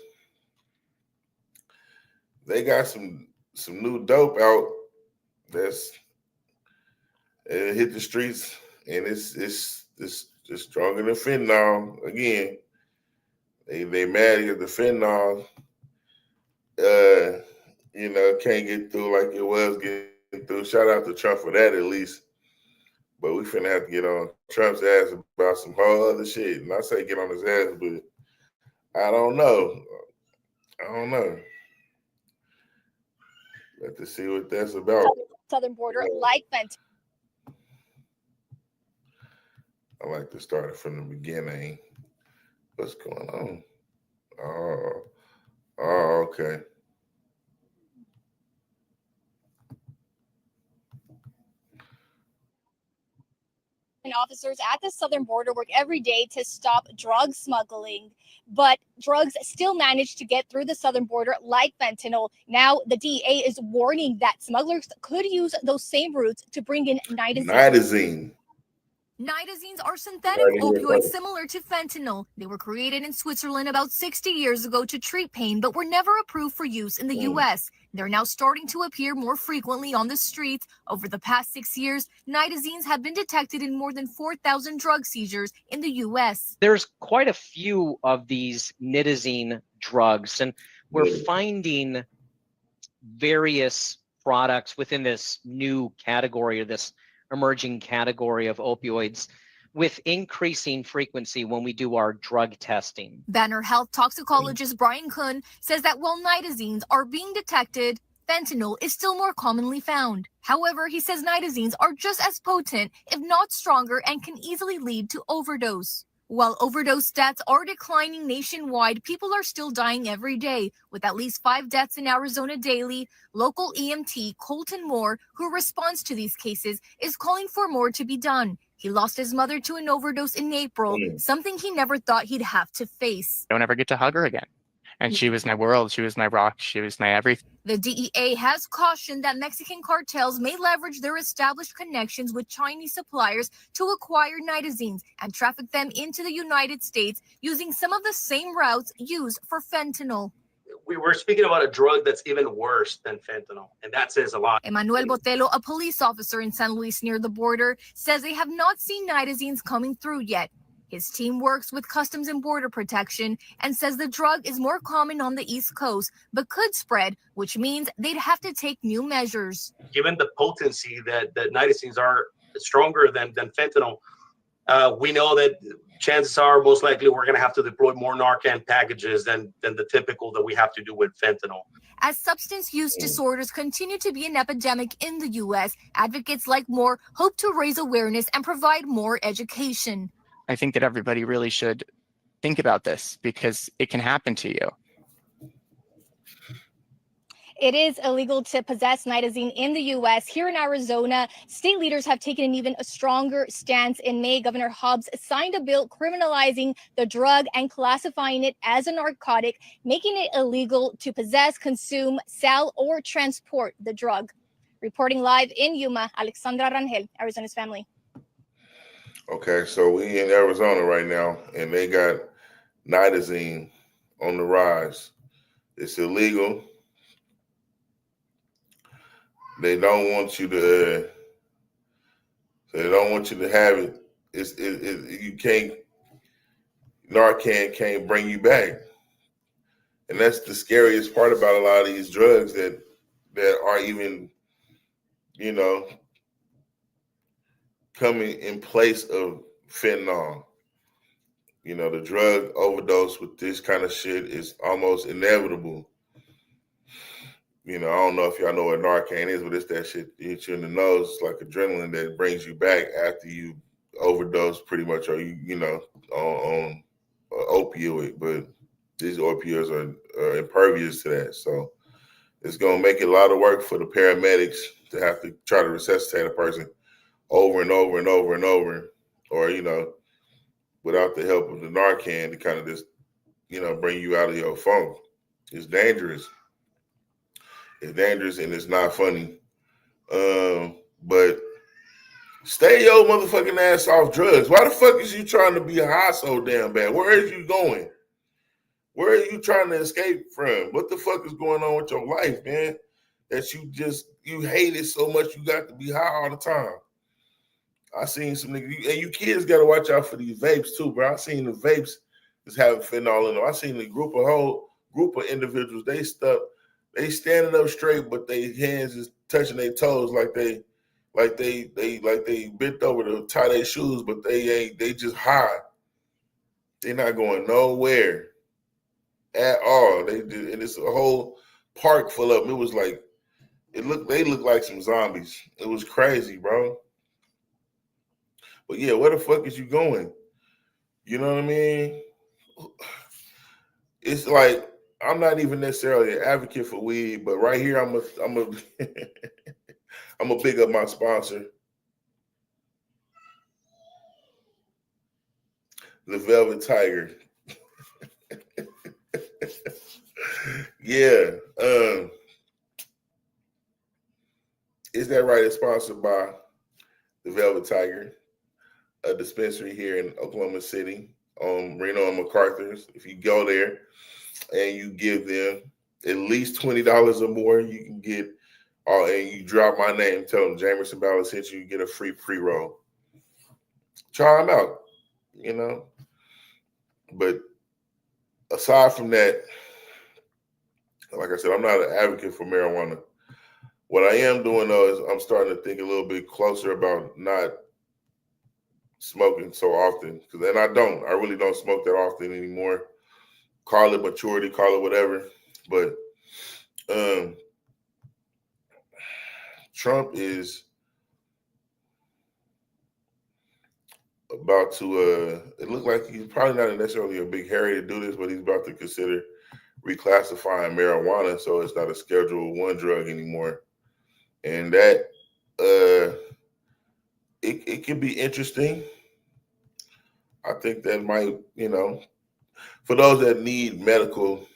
they got some new dope out that's hit the streets, and it's just stronger than fentanyl. Again, they mad at the fentanyl. Can't get through like it was getting through. Shout out to Trump for that at least. But we finna have to get on Trump's ass about some whole other shit. And I say get on his ass, but I don't know. Let us see what that's about. Southern border like fentanyl. I like to start it from the beginning. What's going on? Oh, okay. And officers at the southern border work every day to stop drug smuggling, but drugs still manage to get through the southern border like fentanyl. Now the DEA is warning that smugglers could use those same routes to bring in nitazene. Nitazines are synthetic opioids similar to fentanyl. They were created in Switzerland about 60 years ago to treat pain, but were never approved for use in the U.S. They're now starting to appear more frequently on the streets. Over the past 6 years, nitazines have been detected in more than 4,000 drug seizures in the U.S. There's quite a few of these nitazene drugs, and we're finding various products within this new category, or this emerging category of opioids, with increasing frequency when we do our drug testing. Banner Health toxicologist Brian Kuhn says that while nitazines are being detected, fentanyl is still more commonly found. However, he says nitazines are just as potent, if not stronger, and can easily lead to overdose. While overdose stats are declining nationwide, people are still dying every day, with at least 5 deaths in Arizona daily. Local EMT Colton Moore, who responds to these cases, is calling for more to be done. He lost his mother to an overdose in April, something he never thought he'd have to face. Don't ever get to hug her again. And she was my world. She was my rock. She was my everything. The DEA has cautioned that Mexican cartels may leverage their established connections with Chinese suppliers to acquire nitazines and traffic them into the United States using some of the same routes used for fentanyl. We're speaking about a drug that's even worse than fentanyl, and that says a lot. Emmanuel Botello, a police officer in San Luis near the border, says they have not seen nitazines coming through yet. His team works with Customs and Border Protection and says the drug is more common on the East Coast, but could spread, which means they'd have to take new measures. Given the potency that nitazines are stronger than fentanyl, we know that chances are most likely we're going to have to deploy more Narcan packages than the typical that we have to do with fentanyl. As substance use disorders continue to be an epidemic in the U.S., advocates like Moore hope to raise awareness and provide more education. I think that everybody really should think about this because it can happen to you. It is illegal to possess nitazene in the U.S. Here in Arizona, state leaders have taken an even stronger stance. In May, Governor Hobbs signed a bill criminalizing the drug and classifying it as a narcotic, making it illegal to possess, consume, sell, or transport the drug. Reporting live in Yuma, Alexandra Rangel, Arizona's Family. Okay, so we in Arizona right now, and they got nitazene on the rise. It's illegal. They don't want you to. They don't want you to have it. You can't. Narcan can't bring you back, and that's the scariest part about a lot of these drugs that are even, coming in place of fentanyl. The drug overdose with this kind of shit is almost inevitable. I don't know if y'all know what Narcan is, but it's that shit that hits you in the nose. It's like adrenaline that brings you back after you overdose pretty much, or on opioid. But these opioids are impervious to that. So it's going to make it a lot of work for the paramedics to have to try to resuscitate a person over and over and over and over, or, without the help of the Narcan to kind of just, bring you out of your funk. It's dangerous. It's dangerous and it's not funny. But stay your motherfucking ass off drugs. Why the fuck is you trying to be high so damn bad? Where is you going? Where are you trying to escape from? What the fuck is going on with your life, man? That you hate it so much you got to be high all the time. I seen some niggas, and you kids got to watch out for these vapes too, bro. I seen the vapes is having fentanyl in them. I seen a whole group of individuals. They standing up straight, but their hands is touching their toes like they bent over to tie their shoes, but they ain't. They just high. They're not going nowhere at all. And it's a whole park full of them. It was like they looked like some zombies. It was crazy, bro. But yeah, where the fuck is you going? You know what I mean? It's like I'm not even necessarily an advocate for weed, but right here I'm a big up my sponsor, the Velvet Tiger. Yeah. Is that right? It's sponsored by the Velvet Tiger, a dispensary here in Oklahoma City, on Reno and MacArthur's. If you go there and you give them at least $20 or more, you can get and you drop my name, tell them Jamerson Ballard sent you, get a free pre-roll. Try them out, you know. But aside from that, like I said, I'm not an advocate for marijuana. What I am doing, though, is I'm starting to think a little bit closer about not smoking so often. And I really don't smoke that often anymore. Call it maturity, call it whatever. But Trump is about to, it looked like he's probably not necessarily a big hurry to do this, but he's about to consider reclassifying marijuana so it's not a Schedule I drug anymore. And that, it could be interesting. I think that might, for those that need medical,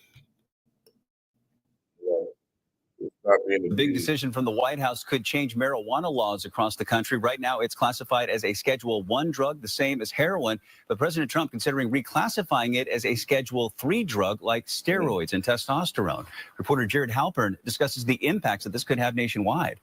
A big decision from the White House could change marijuana laws across the country. Right now, it's classified as a Schedule I drug, the same as heroin. But President Trump considering reclassifying it as a Schedule III drug like steroids and testosterone. Reporter Jared Halpern discusses the impacts that this could have nationwide.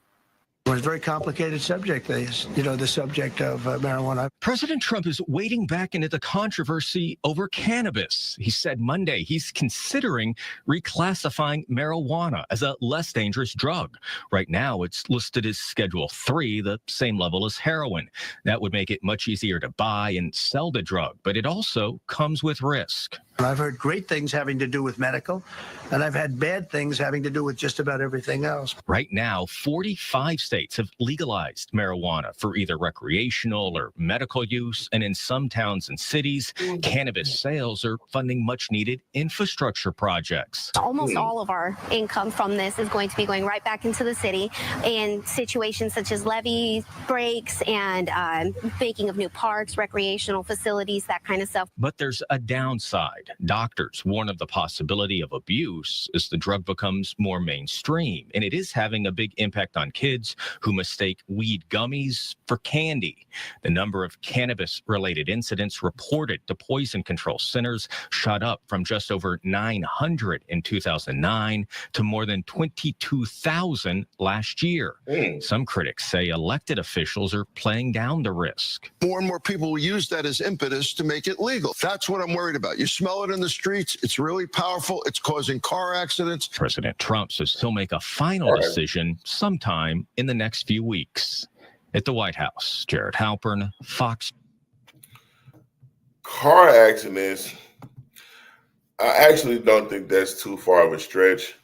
It's a very complicated subject, the subject of marijuana. President Trump is wading back into the controversy over cannabis. He said Monday he's considering reclassifying marijuana as a less dangerous drug. Right now, it's listed as Schedule III, the same level as heroin. That would make it much easier to buy and sell the drug, but it also comes with risk. I've heard great things having to do with medical, and I've had bad things having to do with just about everything else. Right now, 45 states have legalized marijuana for either recreational or medical use, and in some towns and cities, cannabis sales are funding much-needed infrastructure projects. Almost all of our income from this is going to be going right back into the city in situations such as levee breaks and making of new parks, recreational facilities, that kind of stuff. But there's a downside. Doctors warn of the possibility of abuse as the drug becomes more mainstream, and it is having a big impact on kids who mistake weed gummies for candy. The number of cannabis-related incidents reported to poison control centers shot up from just over 900 in 2009 to more than 22,000 last year. Some critics say elected officials are playing down the risk. More and more people will use that as impetus to make it legal. That's what I'm worried about. You smell it in the streets. It's really powerful. It's causing car accidents. President Trump says he'll make a final decision sometime in the next few weeks. At the White House, Jared Halpern, Fox. Car accidents, I actually don't think that's too far of a stretch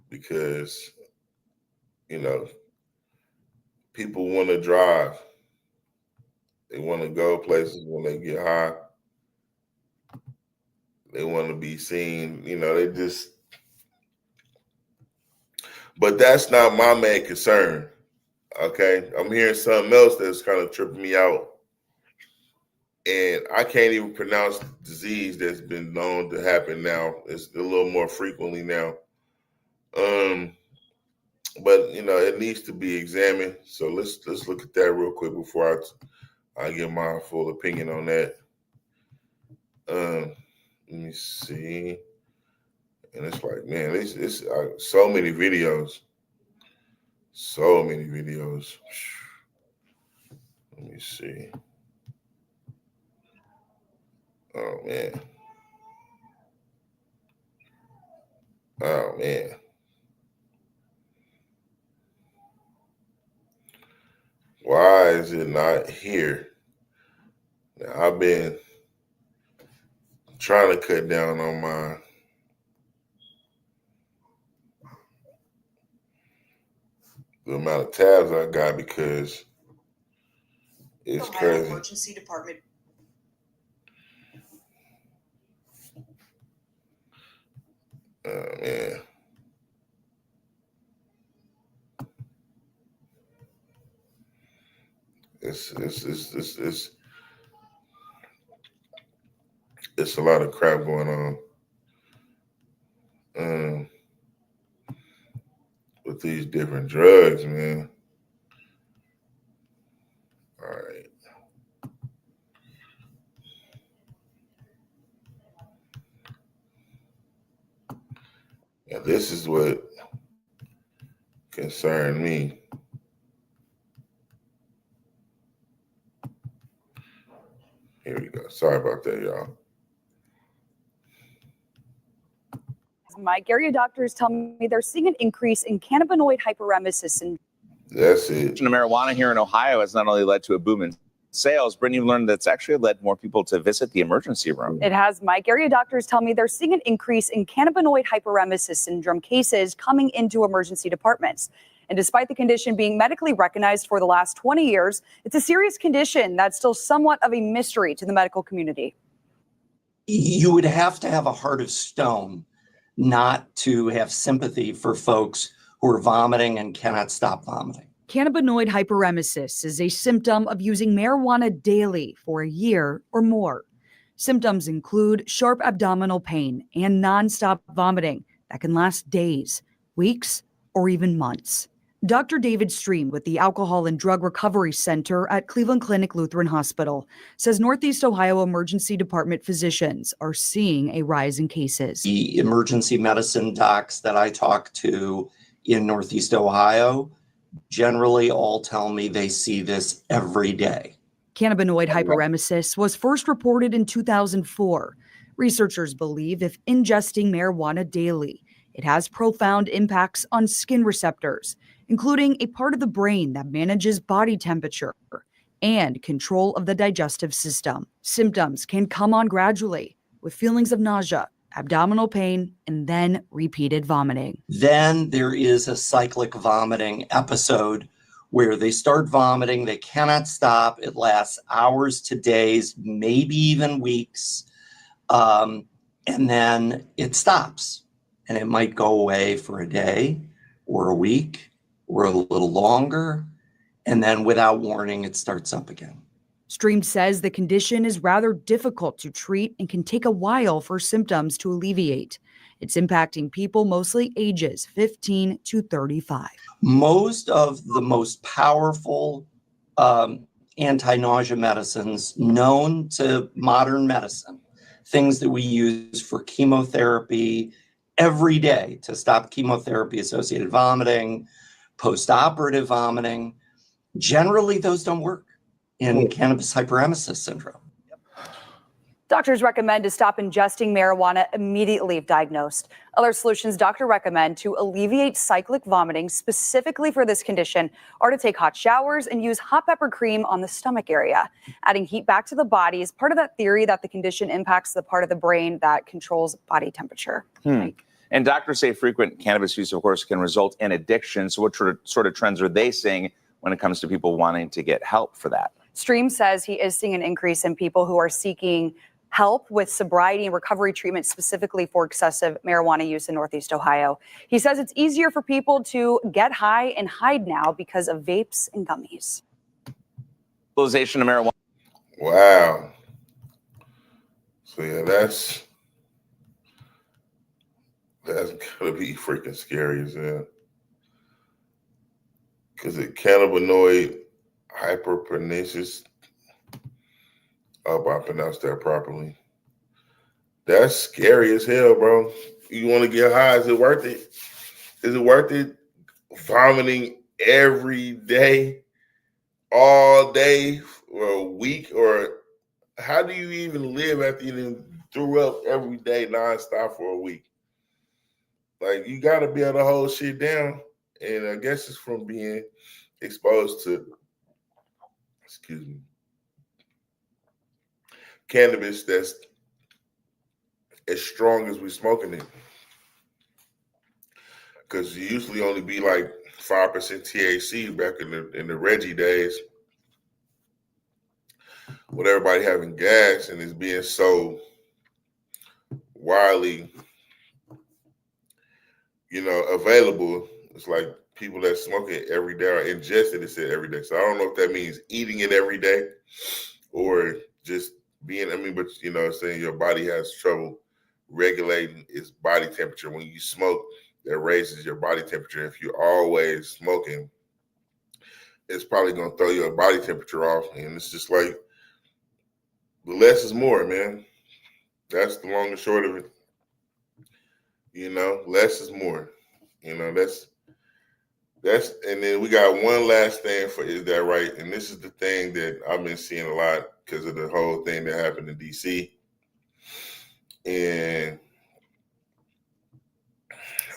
because, people want to drive. They want to go places when they get high. They want to be seen, but that's not my main concern. Okay. I'm hearing something else that's kind of tripping me out. And I can't even pronounce the disease that's been known to happen now. It's a little more frequently now. But it needs to be examined. So let's look at that real quick before I give my full opinion on that. Let me see. And it's like, man, it's so many videos. So many videos. me see. Oh man. Oh man. Why is it not here? Now, I've been trying to cut down on the amount of tabs I got because it's Ohio crazy. Emergency Department. Oh man. It's a lot of crap going on with these different drugs, man. All right. Now this is what concerned me. Here we go. Sorry about that, y'all. My area doctors tell me they're seeing an increase in cannabinoid hyperemesis syndrome. That's it. Marijuana here in Ohio has not only led to a boom in sales, Brittany learned that's actually led more people to visit the emergency room. It has. My area doctors tell me they're seeing an increase in cannabinoid hyperemesis syndrome cases coming into emergency departments. And despite the condition being medically recognized for the last 20 years, it's a serious condition that's still somewhat of a mystery to the medical community. You would have to have a heart of stone not to have sympathy for folks who are vomiting and cannot stop vomiting. Cannabinoid hyperemesis is a symptom of using marijuana daily for a year or more. Symptoms include sharp abdominal pain and nonstop vomiting that can last days, weeks, or even months. Dr. David Stream with the Alcohol and Drug Recovery Center at Cleveland Clinic Lutheran Hospital says Northeast Ohio Emergency Department physicians are seeing a rise in cases. The emergency medicine docs that I talk to in Northeast Ohio generally all tell me they see this every day. Cannabinoid hyperemesis was first reported in 2004. Researchers believe if ingesting marijuana daily, it has profound impacts on skin receptors, including a part of the brain that manages body temperature and control of the digestive system. Symptoms can come on gradually with feelings of nausea, abdominal pain, and then repeated vomiting. Then there is a cyclic vomiting episode where they start vomiting, they cannot stop. It lasts hours to days, maybe even weeks. And then it stops. And it might go away for a day or a week or a little longer. And then without warning, it starts up again. Stream says the condition is rather difficult to treat and can take a while for symptoms to alleviate. It's impacting people mostly ages 15 to 35. Most of the most powerful anti-nausea medicines known to modern medicine, things that we use for chemotherapy every day to stop chemotherapy-associated vomiting, post-operative vomiting, generally those don't work in cannabis hyperemesis syndrome. Doctors recommend to stop ingesting marijuana immediately if diagnosed. Other solutions doctors recommend to alleviate cyclic vomiting specifically for this condition are to take hot showers and use hot pepper cream on the stomach area. Adding heat back to the body is part of that theory that the condition impacts the part of the brain that controls body temperature. And doctors say frequent cannabis use, of course, can result in addiction. So what sort of trends are they seeing when it comes to people wanting to get help for that? Stream says he is seeing an increase in people who are seeking help with sobriety and recovery treatment specifically for excessive marijuana use in Northeast Ohio. He says it's easier for people to get high and hide now because of vapes and gummies. Legalization of marijuana. Wow. So yeah, that's gonna be freaking scary as hell. Because the cannabinoid hyperpernicious. I hope I pronounced that properly. That's scary as hell, bro. You want to get high? Is it worth it? Is it worth it? Vomiting every day, all day or a week, or how do you even live after you threw up every day nonstop for a week? Like, you got to be able to hold shit down. And I guess it's from being exposed to, cannabis that's as strong as we smoking it. Because you usually only be like 5% THC back in the Reggie days, with everybody having gas and it's being so widely, available. It's like people that smoke it every day or ingest it every day. So I don't know if that means eating it every day or just being, but saying your body has trouble regulating its body temperature. When you smoke, that raises your body temperature. If you're always smoking, it's probably going to throw your body temperature off. And it's just like, the less is more, man. That's the long and short of it. Less is more. That's and then we got one last thing for Is That Right? And this is the thing that I've been seeing a lot because of the whole thing that happened in DC. And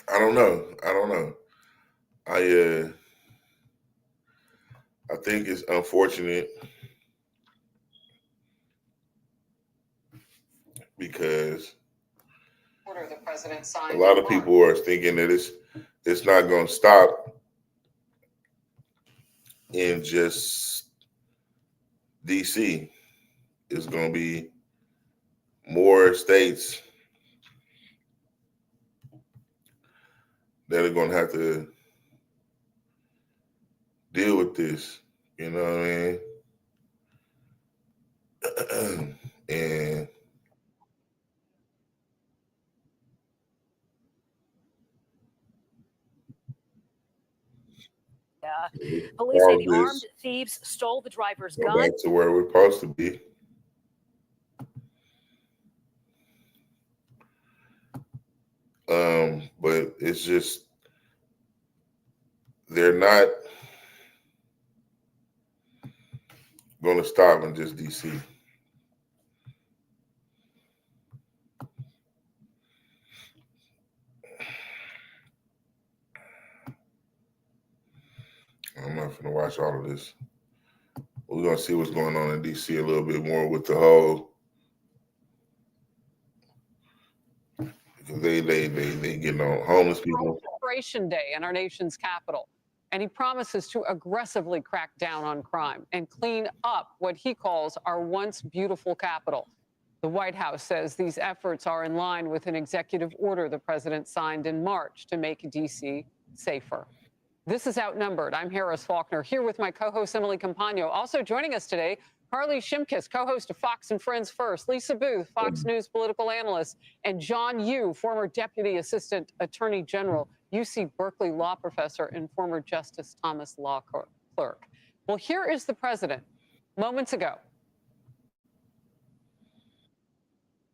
I don't know. I think it's unfortunate because a lot of people are thinking that it's not going to stop in just DC. It's going to be more states that are going to have to deal with this. You know what I mean? And Police say the armed thieves stole the driver's gun. Back to where we're supposed to be. But it's just, they're not going to stop in just DC. I'm not going to watch all of this. We're going to see what's going on in DC a little bit more with the whole, because they getting on homeless people. Celebration Day in our nation's capital, and he promises to aggressively crack down on crime and clean up what he calls our once beautiful capital. The White House says these efforts are in line with an executive order the president signed in March to make D.C. safer. This is Outnumbered. I'm Harris Faulkner, here with my co-host Emily Campagno. Also joining us today, Carly Shimkus, co-host of Fox and Friends First, Lisa Booth, Fox News political analyst, and John Yoo, former Deputy Assistant Attorney General, UC Berkeley law professor, and former Justice Thomas law clerk. Well, here is the president moments ago.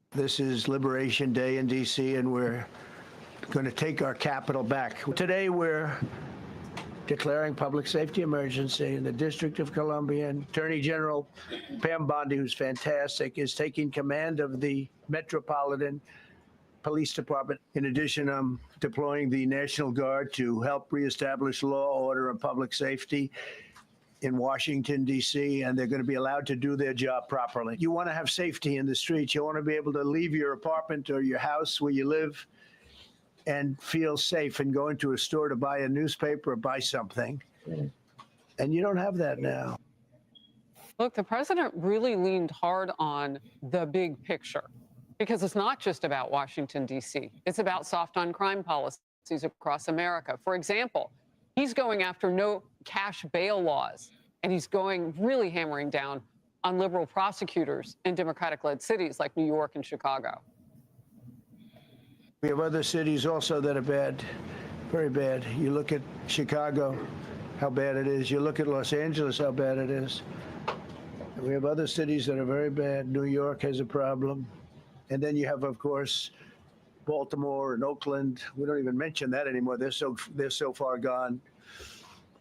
This is Liberation Day in D.C., and we're going to take our capital back. Today, we're declaring public safety emergency in the District of Columbia, and Attorney General Pam Bondi, who's fantastic, is taking command of the Metropolitan Police Department. In addition, I'm deploying the National Guard to help reestablish law, order, and public safety in Washington, D.C., and they're going to be allowed to do their job properly. You want to have safety in the streets. You want to be able to leave your apartment or your house where you live and feel safe and go into a store to buy a newspaper or buy something. And you don't have that now. Look, the president really leaned hard on the big picture, because it's not just about Washington, D.C. It's about soft on crime policies across America. For example, he's going after no cash bail laws, and he's really hammering down on liberal prosecutors in Democratic-led cities like New York and Chicago. We have other cities also that are bad, very bad. You look at Chicago, how bad it is. You look at Los Angeles, how bad it is. And we have other cities that are very bad. New York has a problem. And then you have, of course, Baltimore and Oakland. We don't even mention that anymore. They're so far gone.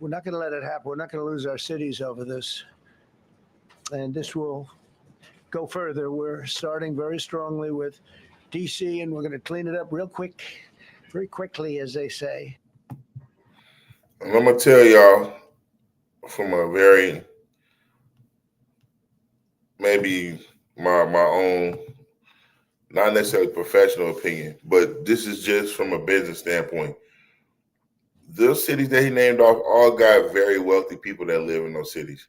We're not going to let it happen. We're not going to lose our cities over this. and this will go further. We're starting very strongly with DC, and we're going to clean it up real quick, very quickly, as they say. And I'm going to tell y'all from a very, maybe my own, not necessarily professional opinion, but this is just from a business standpoint. Those cities that he named off all got very wealthy people that live in those cities.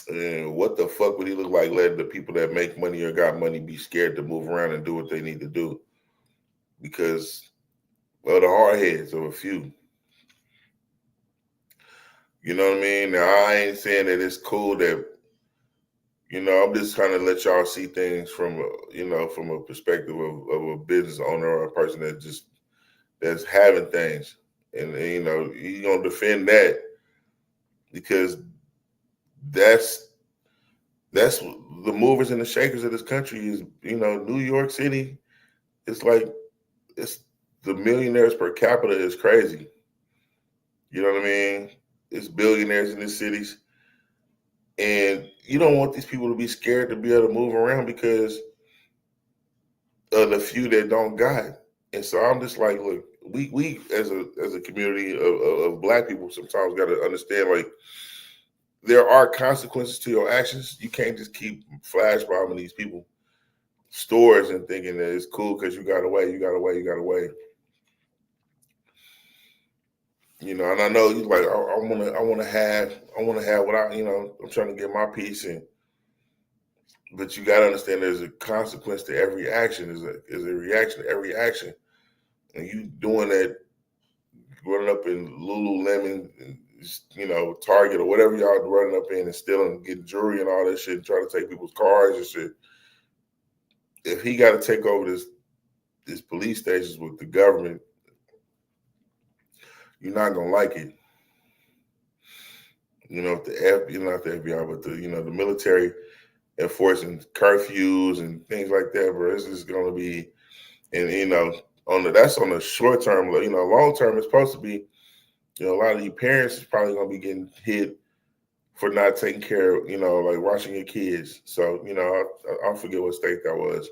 And what the fuck would he look like letting the people that make money or got money be scared to move around and do what they need to do? Because of the hard heads of a few. You know what I mean? Now, I ain't saying that it's cool that, I'm just trying to let y'all see things from, from a perspective of a business owner or a person that's having things. And you're going to defend that because that's the movers and the shakers of this country is, New York City. It's like, it's the millionaires per capita is crazy. You know what I mean? It's billionaires in the cities. And you don't want these people to be scared to be able to move around because of the few that don't got it. And so I'm just like, look, we as a community of Black people sometimes got to understand, like, there are consequences to your actions. You can't just keep flash bombing these people stores and thinking that it's cool because you got away. And I know he's like, I want to have what I'm trying to get my piece in. But you got to understand there's a consequence to every action. There's a reaction to every action. And you doing that, running up in Lululemon, and, Target or whatever y'all running up in and stealing, getting jewelry and all that shit, and trying to take people's cars and shit. If he got to take over this police stations with the government, you're not gonna like it. If not the FBI, but the military enforcing curfews and things like that, bro, this is gonna be, and that's on the short term. Long term, it's supposed to be, a lot of you parents is probably gonna be getting hit for not taking care of, like watching your kids. So, I forget what state that was.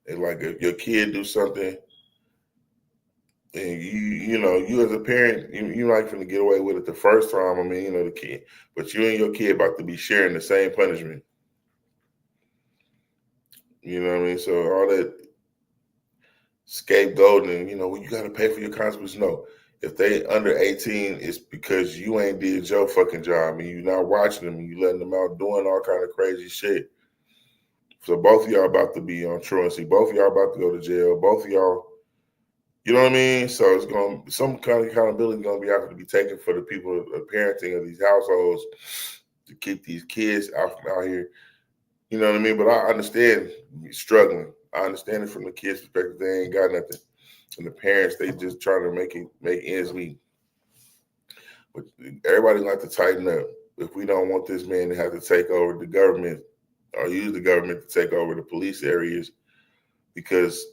And like if your kid do something and you as a parent, you like finna get away with it the first time. I mean, the kid, but you and your kid about to be sharing the same punishment. You know what I mean? So all that scapegoating and, well, you got to pay for your consequences. No, if they under 18, it's because you ain't did your fucking job and you not watching them and you letting them out doing all kind of crazy shit. So both of y'all about to be on truancy. Both of y'all about to go to jail. Both of y'all, you know what I mean? So it's going to, some kind of accountability going to be have to be taken for the people parenting of these households to keep these kids out here. You know what I mean? But I understand struggling. I understand it from the kids' perspective. They ain't got nothing. And the parents, they just trying to make ends meet. But everybody like to tighten up. If we don't want this man to have to take over the government or use the government to take over the police areas, because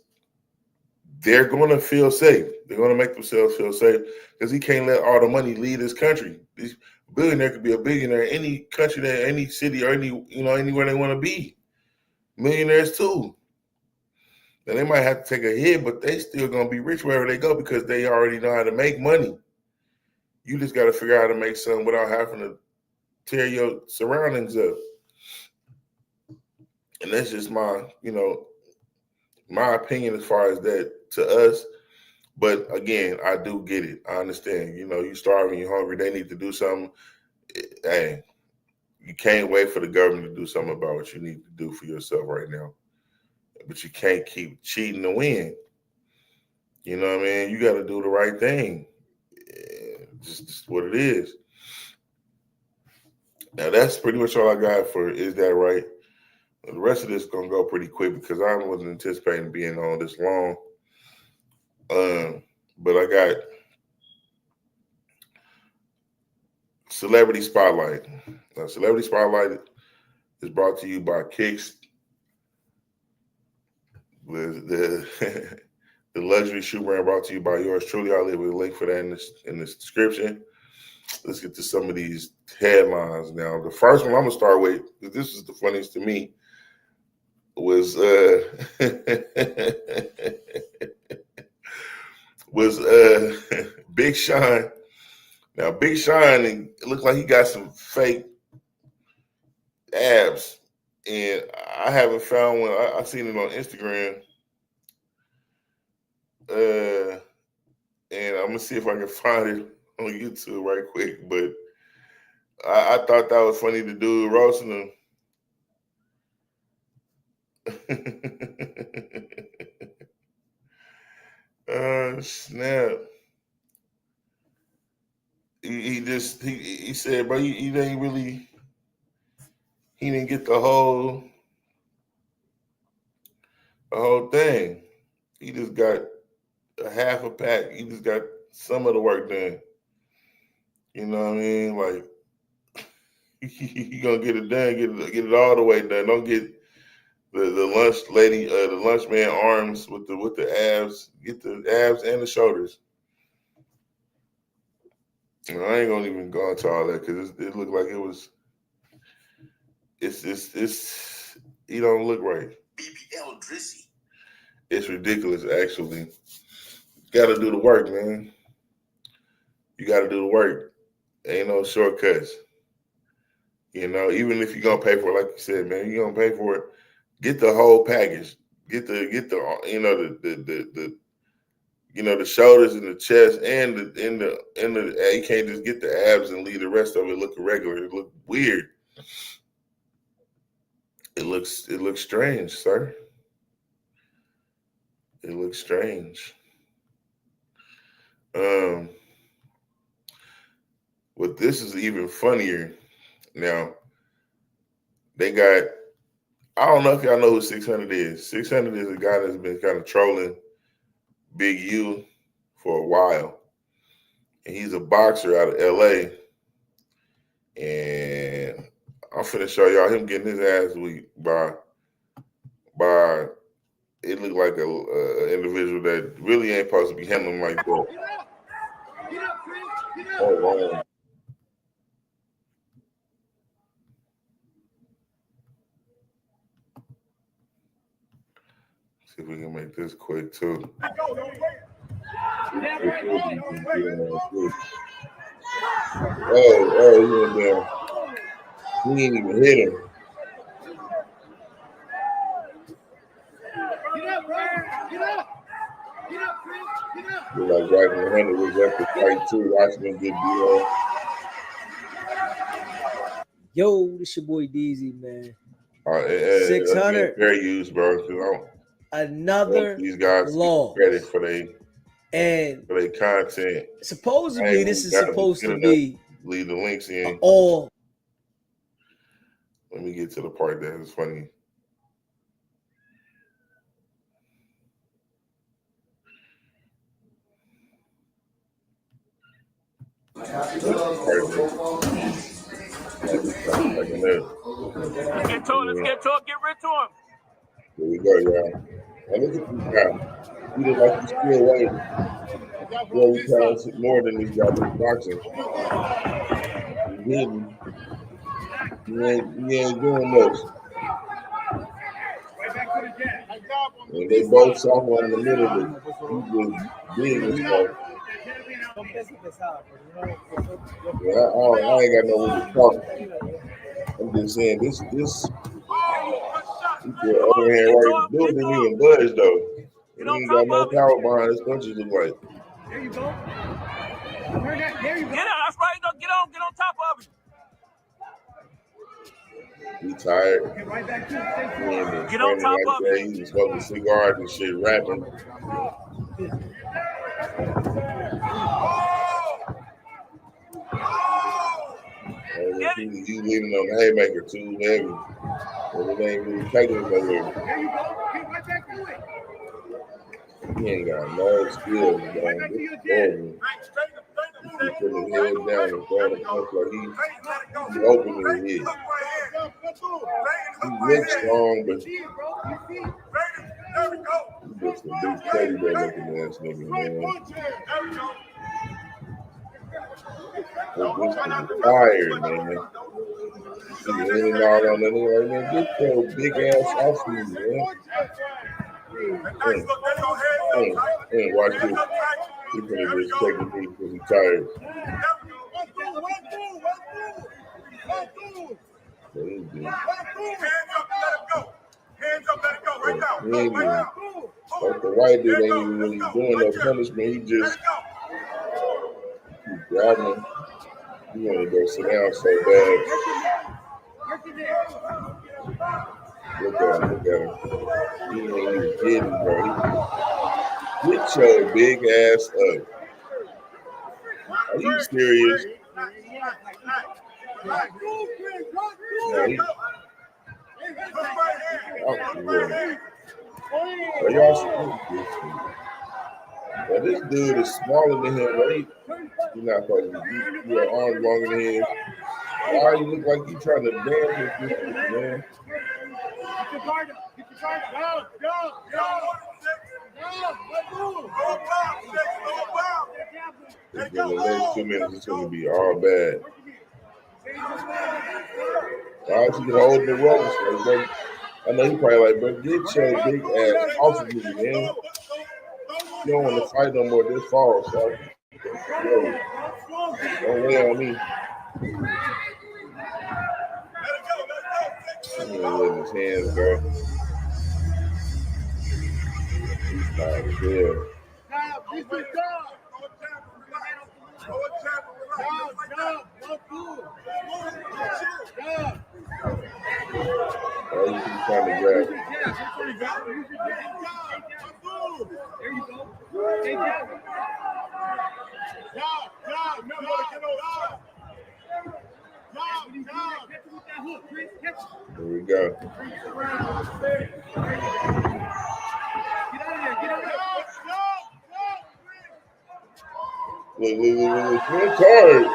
they're going to feel safe. They're going to make themselves feel safe because he can't let all the money leave this country. These billionaire could be a billionaire in any country, any city, or anywhere they want to be. Millionaires too. And they might have to take a hit, but they still going to be rich wherever they go because they already know how to make money. You just got to figure out how to make something without having to tear your surroundings up. And that's just my opinion as far as that to us. But again, I do get it. I understand. You starving, you hungry. They need to do something. Hey, you can't wait for the government to do something about what you need to do for yourself right now. But you can't keep cheating to win. You know what I mean? You got to do the right thing. Just what it is. Now, that's pretty much all I got for Is That Right? The rest of this is going to go pretty quick because I wasn't anticipating being on this long. But I got Celebrity Spotlight. Now, Celebrity Spotlight is brought to you by Kicks, the luxury shoe brand, brought to you by yours truly. I'll leave a link for that in the description. let's get to some of these headlines now. The first one I'm gonna start with, because this is the funniest to me, was Big Sean. Now, Big Sean, it looked like he got some fake abs, and I haven't found one. I've seen it on Instagram, and I'm gonna see if I can find it on YouTube right quick. But I thought that was funny to do roasting him. Snap. He said, bro, he didn't really, he didn't get the whole thing. He just got a half a pack. He just got some of the work done. You know what I mean? Like, you gonna get it done, get it all the way done. Don't get the lunch lady, the lunch man arms with the abs. Get the abs and the shoulders. You know, I ain't gonna even go into all that because it looked like it was. It's he don't look right. BBL Drizzy. It's ridiculous, actually. You gotta do the work, man. You gotta do the work. Ain't no shortcuts. You know, even if you're gonna pay for it, like you said, man, you're gonna pay for it. Get the whole package. Get the you know the you know the shoulders and the chest and the you can't just get the abs and leave the rest of it looking regular. It look weird. It looks strange, sir. It looks strange. But this is even funnier. Now, they got, I don't know if y'all know who 600 is. 600 is a guy that's been kind of trolling Big U for a while. And he's a boxer out of LA. And I'm finna show y'all him getting his ass beat by it looked like a individual that really ain't supposed to be handling like that. Hold on. See if we can make this quick too. Oh, he went down. He didn't even hit him. You're like right in the hand was up to fight too, watching him get beat up. Yo, this your boy DZ, man. 600 fair use, bro. Another these guys loss. Credit for their content. Supposedly, this is supposed to be leave the links in. All. Let me get to the part that is funny. Get to it, get rid to him. Here we go, y'all. Now look at these guys. He look like he's still waiting. Well, we talented more than these guys in boxing. He ain't doing much. And they both soft on the middle, but he was big and stuff. Yeah, I ain't got no way to talk. I'm just saying this over here right do it didn't even budge though. He ain't got no power behind his punches look like. There you go. There you go. Get out, that's right. No, get on top of it. He tired. Get on top like of that. it. He was smoking cigars and shit, rapping. You leaning on the haymaker too heavy. But it ain't really taking it nowhere. There you go. Get right back to it. He ain't got no skills, man. He's putting his head down and throwing the punch like he's opening his head. He looks strong, but he's just a big teddy bear looking ass nigga, man. This is tired, man. He's leaning all on that nigga like, man, get your big ass off me, man. Watch this. He's gonna just take a knee because he's tired. Hands up, let it go. Right now. Like the white dude ain't even really doing no punishment. He just keep grabbing him. He want to go sit down so bad. Look at him. He ain't even kidding, bro. Get your big ass up. Are you serious? This dude is smaller than him, right? You're not supposed to be. Your arms longer than his. Why you look like you trying to dance with this dude, man? It's been the next 2 minutes. It's going to be all bad. Why is he holding the ropes? Like, I know he probably like, bro, get your big ass off of me, man. You don't want to fight no more this fall, so yo, don't lay on me. I'm gonna let his hands go. He's tired as hell. Oh, you keep trying to grab. There you go. Hey, Here we go. Look, card.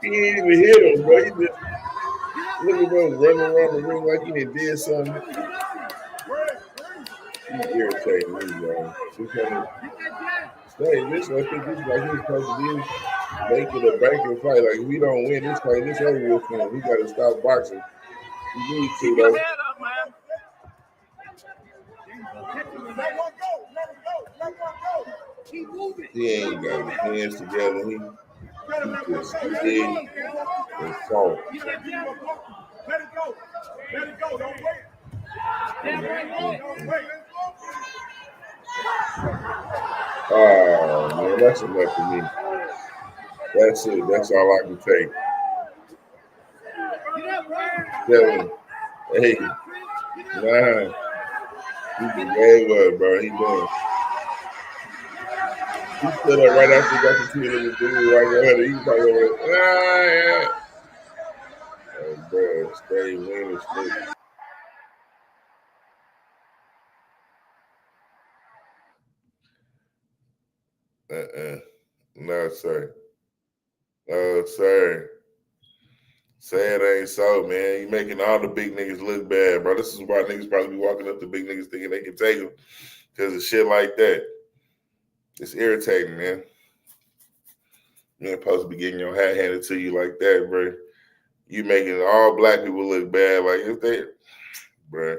He ain't even hit him, bro. He just look at him running around the ring like he did something. He's irritating me, bro. This I think this is like he's supposed to be making a banking fight. Like if we don't win this fight, this over with him. We gotta stop boxing. We need to though. He ain't got his hands together. He just big and soft. Let it go. Don't wait. Don't wait. Oh man, that's enough for me. That's it. That's all I can take. 7, 8, 9. He can way well, bro. He doing. He stood up right after he got the 2 of the dude right there. He probably went, yeah. Oh, bro, stay winning. No, sir. No, sir. Say it ain't so, man. You making all the big niggas look bad, bro. This is why niggas probably be walking up to big niggas thinking they can take them because of shit like that. It's irritating, man. You ain't supposed to be getting your hat handed to you like that, bro. You making all black people look bad. Like, if they, bro.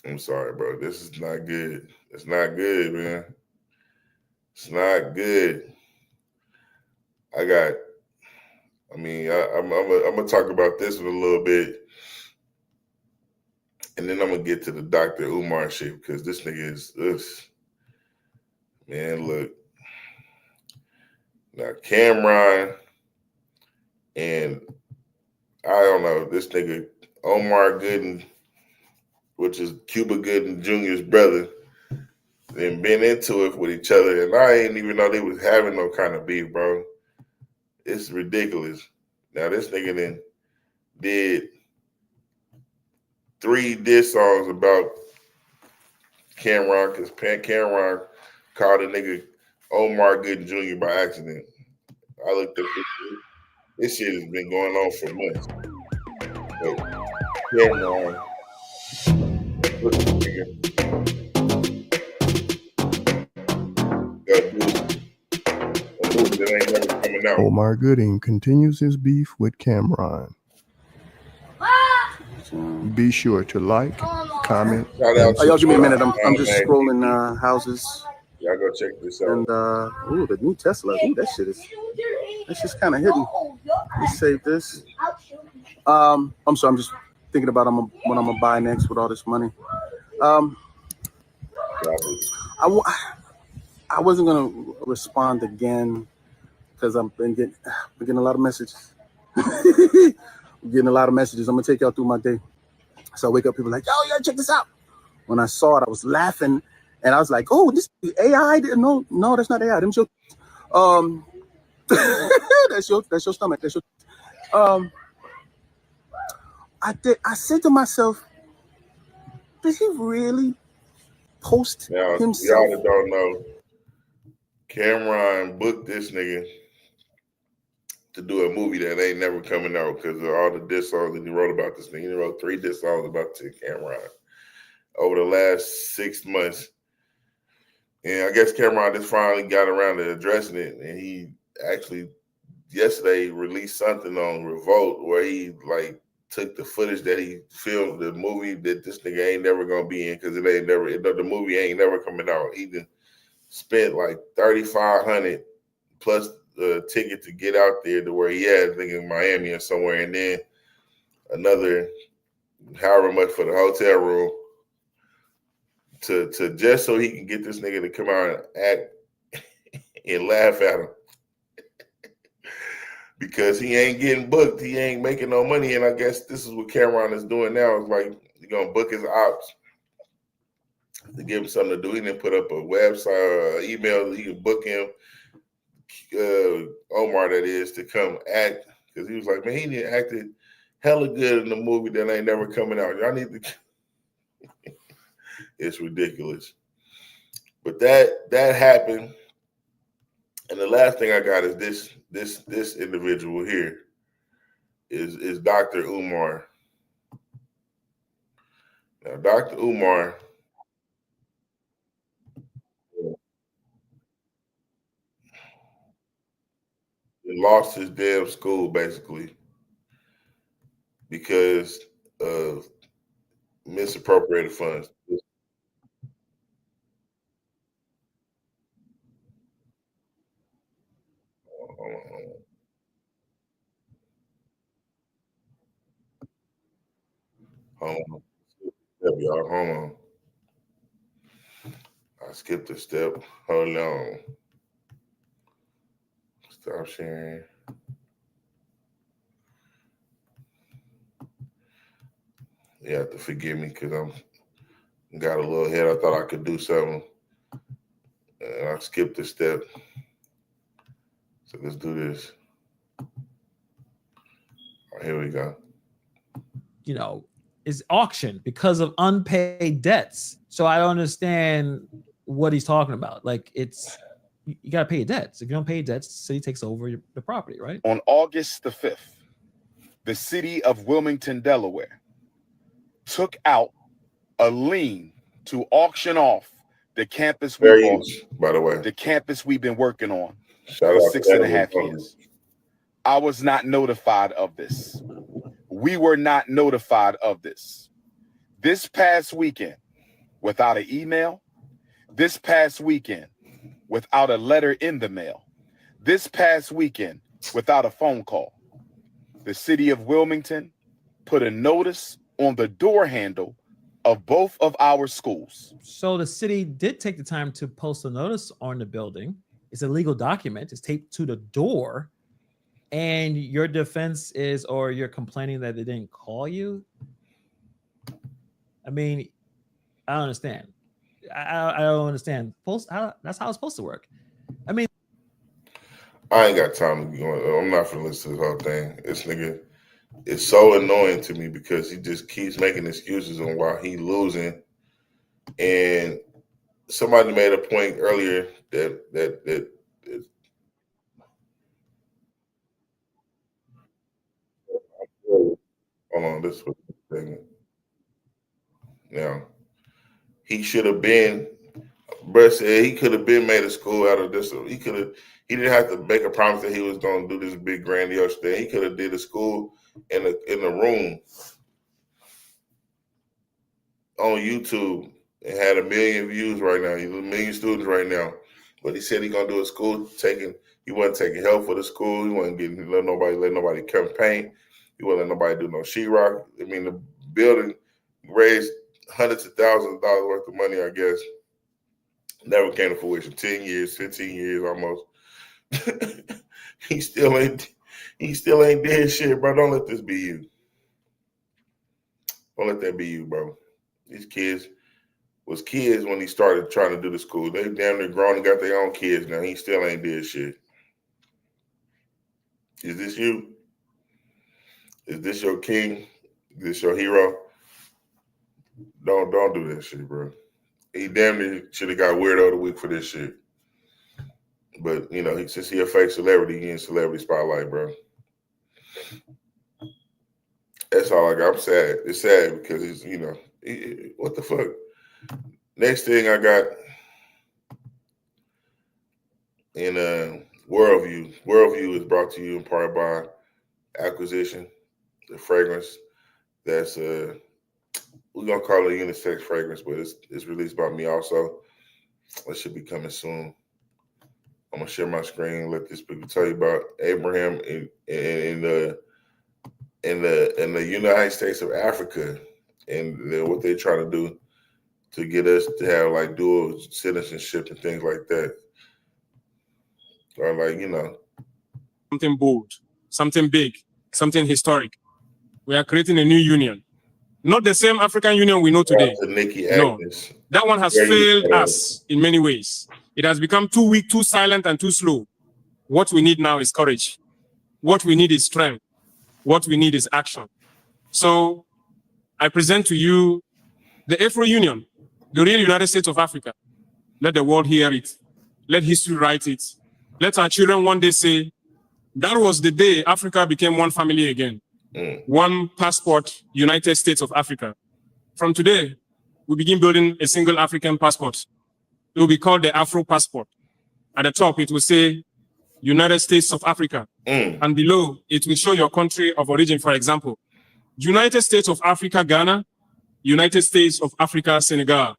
I'm sorry, bro. This is not good. It's not good, man. It's not good. I'm gonna talk about this in a little bit, and then I'm gonna get to the Dr. Umar shit because this nigga is man. Look, now Cameron and I don't know this nigga Omar Gooden, which is Cuba Gooden Jr.'s brother, and been into it with each other, and I ain't even know they was having no kind of beef, bro. It's ridiculous. Now this nigga then did 3 diss songs about Cameron because Cameron called a nigga Omar Gooden Jr. by accident. I looked up this shit has been going on for months. But Cameron, look at the nigga. that ain't never coming out. Omar Gooding continues his beef with Cameron. Be sure to like, comment. Oh, y'all give me a minute. I'm just scrolling houses. Y'all go check this out. And ooh, the new Tesla. Ooh, that's just kind of hidden. Let's save this. I'm sorry. I'm just thinking about what I'm gonna buy next with all this money. I wasn't gonna respond again because I've been getting a lot of messages. Getting a lot of messages. I'm gonna take y'all through my day. So I wake up, people like, yo, check this out. When I saw it, I was laughing, and I was like, oh, this is AI. No, that's not AI. That's your that's your stomach. That's your I said to myself, did he really post himself? Y'all that don't know, Cameron booked this nigga to do a movie that ain't never coming out because of all the diss songs that he wrote about this nigga. He wrote 3 diss songs about Cameron over the last 6 months. And I guess Cameron just finally got around to addressing it. And he actually yesterday released something on Revolt where he like took the footage that he filmed, the movie that this nigga ain't never gonna be in because the movie ain't never coming out. He done spent like $3,500 plus the ticket to get out there to where he had, I think in Miami or somewhere, and then another however much for the hotel room to just so he can get this nigga to come out and act and laugh at him. Because he ain't getting booked, he ain't making no money, and I guess this is what Cameron is doing now. Is like he's gonna book his ops to give him something to do. He didn't put up a website or an email that he can book him. Omar, that is, to come act, because he was like, man, he acted hella good in the movie that ain't never coming out. Y'all need to. It's ridiculous, but that happened, and the last thing I got is this individual here is Dr. Umar. Now, Dr. Umar. He lost his damn school basically because of misappropriated funds. Hold on. Y'all, hold on. I skipped a step. Hold on. Stop sharing. You have to forgive me because I'm got a little head. I thought I could do something, and I skipped a step. So let's do this. All right, here we go. You know, is auctioned because of unpaid debts. So I don't understand what he's talking about. Like, it's you got to pay your debts. If you don't pay your debts, the city takes over the property, right? On August the 5th, the city of Wilmington, Delaware, took out a lien to auction off the campus we bought, by the way, the campus we've been working on Shout for out 6.5 years. I was not notified of this. We were not notified of this. This past weekend, without an email, this past weekend, without a letter in the mail, this past weekend, without a phone call, the city of Wilmington put a notice on the door handle of both of our schools. So the city did take the time to post a notice on the building. It's a legal document. It's taped to the door. And your defense is, or you're complaining that they didn't call you? I mean, I don't understand. I don't understand. That's how it's supposed to work. I mean, I ain't got time to be going. I'm not gonna listen to this whole thing. This nigga is so annoying to me because he just keeps making excuses on why he losing. And somebody made a point earlier that hold on, this was the thing. Now, he should have been Bruh said he could have been made a school out of this. He didn't have to make a promise that he was going to do this big grandiose thing. He could have did a school in a room on YouTube and had 1 million views right now. He's 1 million students right now. But he said he's gonna do a school he wasn't taking help for the school. He wasn't let nobody come paint. He wasn't let nobody do no sheetrock. I mean, the building raised hundreds of thousands of dollars worth of money, I guess. Never came to fruition. 10 years, 15 years almost. he still ain't did shit, bro. Don't let this be you. Don't let that be you, bro. These kids was kids when he started trying to do the school. They damn near grown and got their own kids now. He still ain't did shit. Is this you? Is this your king? Is this your hero? Don't do that shit, bro. He damn near should have got Weirdo of the Week for this shit. But, you know, since he a fake celebrity, he in celebrity spotlight, bro. That's all I got. I'm sad. It's sad because he's, you know, what the fuck? Next thing I got in Worldview. Worldview is brought to you in part by Acquisition, the fragrance that's we're gonna call it a unisex fragrance, but it's released by me also. It should be coming soon. I'm gonna share my screen, let these people tell you about Abraham in the United States of Africa and what they're trying to do to get us to have like dual citizenship and things like that. Or like, you know. Something bold, something big, something historic. We are creating a new union. Not the same African Union we know today. No, that one has failed us in many ways. It has become too weak, too silent, and too slow. What we need now is courage. What we need is strength. What we need is action. So I present to you the Afro Union, the real United States of Africa. Let the world hear it. Let history write it. Let our children one day say, that was the day Africa became one family again. One passport, United States of Africa. From today, we begin building a single African passport. It will be called the Afro passport. At the top, it will say United States of Africa. And below, it will show your country of origin, for example. United States of Africa, Ghana. United States of Africa, Senegal.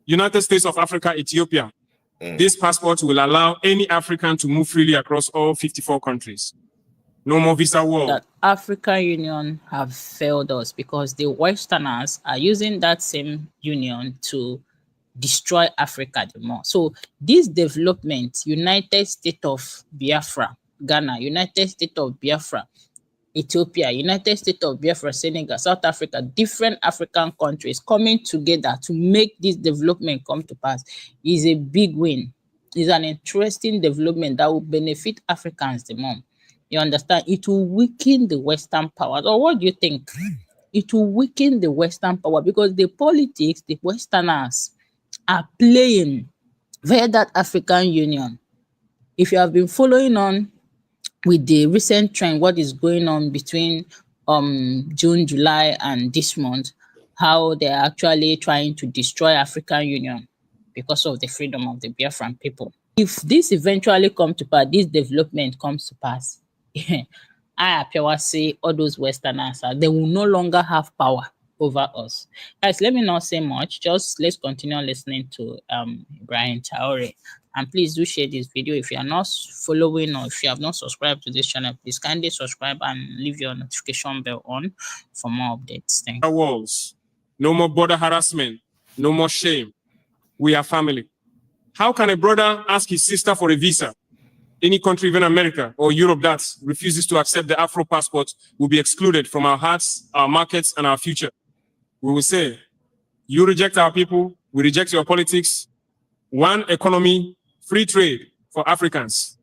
United States of Africa, Ethiopia. This passport will allow any African to move freely across all 54 countries. No more visa war. That African Union have failed us because the Westerners are using that same union to destroy Africa the more. So this development, United States of Biafra, Ghana, United States of Biafra, Ethiopia, United States of Biafra, Senegal, South Africa, different African countries coming together to make this development come to pass is a big win. It's an interesting development that will benefit Africans the more. You understand? It will weaken the Western powers. Or what do you think? It will weaken the Western power because the politics, the Westerners are playing via that African Union. If you have been following on with the recent trend, what is going on between June, July, and this month, how they're actually trying to destroy African Union because of the freedom of the Biafran people. If this eventually comes to pass, this development comes to pass, I appear say all those Westerners, they will no longer have power over us. Guys, let me not say much. Just let's continue listening to Brian Traore. And please do share this video. If you are not following or if you have not subscribed to this channel, please kindly subscribe and leave your notification bell on for more updates. Thank you. Walls. No more border harassment. No more shame. We are family. How can a brother ask his sister for a visa? Any country, even America or Europe, that refuses to accept the Afro passport will be excluded from our hearts, our markets, and our future. We will say, you reject our people, we reject your politics. One economy, free trade for Africans.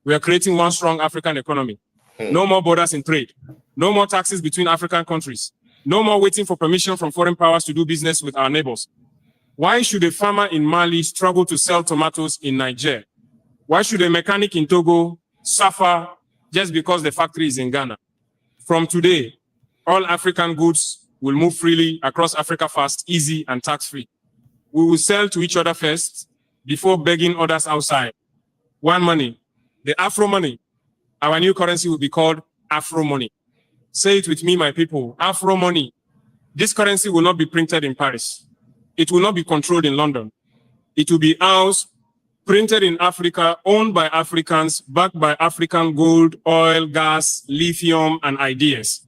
We are creating one strong African economy. No more borders in trade. No more taxes between African countries. No more waiting for permission from foreign powers to do business with our neighbors. Why should a farmer in Mali struggle to sell tomatoes in Niger? Why should a mechanic in Togo suffer just because the factory is in Ghana? From today, all African goods will move freely across Africa fast, easy, and tax-free. we will sell to each other first before begging others outside. One money, the Afro money. Our new currency will be called Afro money. Say it with me, my people, Afro money. This currency will not be printed in Paris. It will not be controlled in London. It will be ours, printed in Africa, owned by Africans, backed by African gold, oil, gas, lithium, and ideas.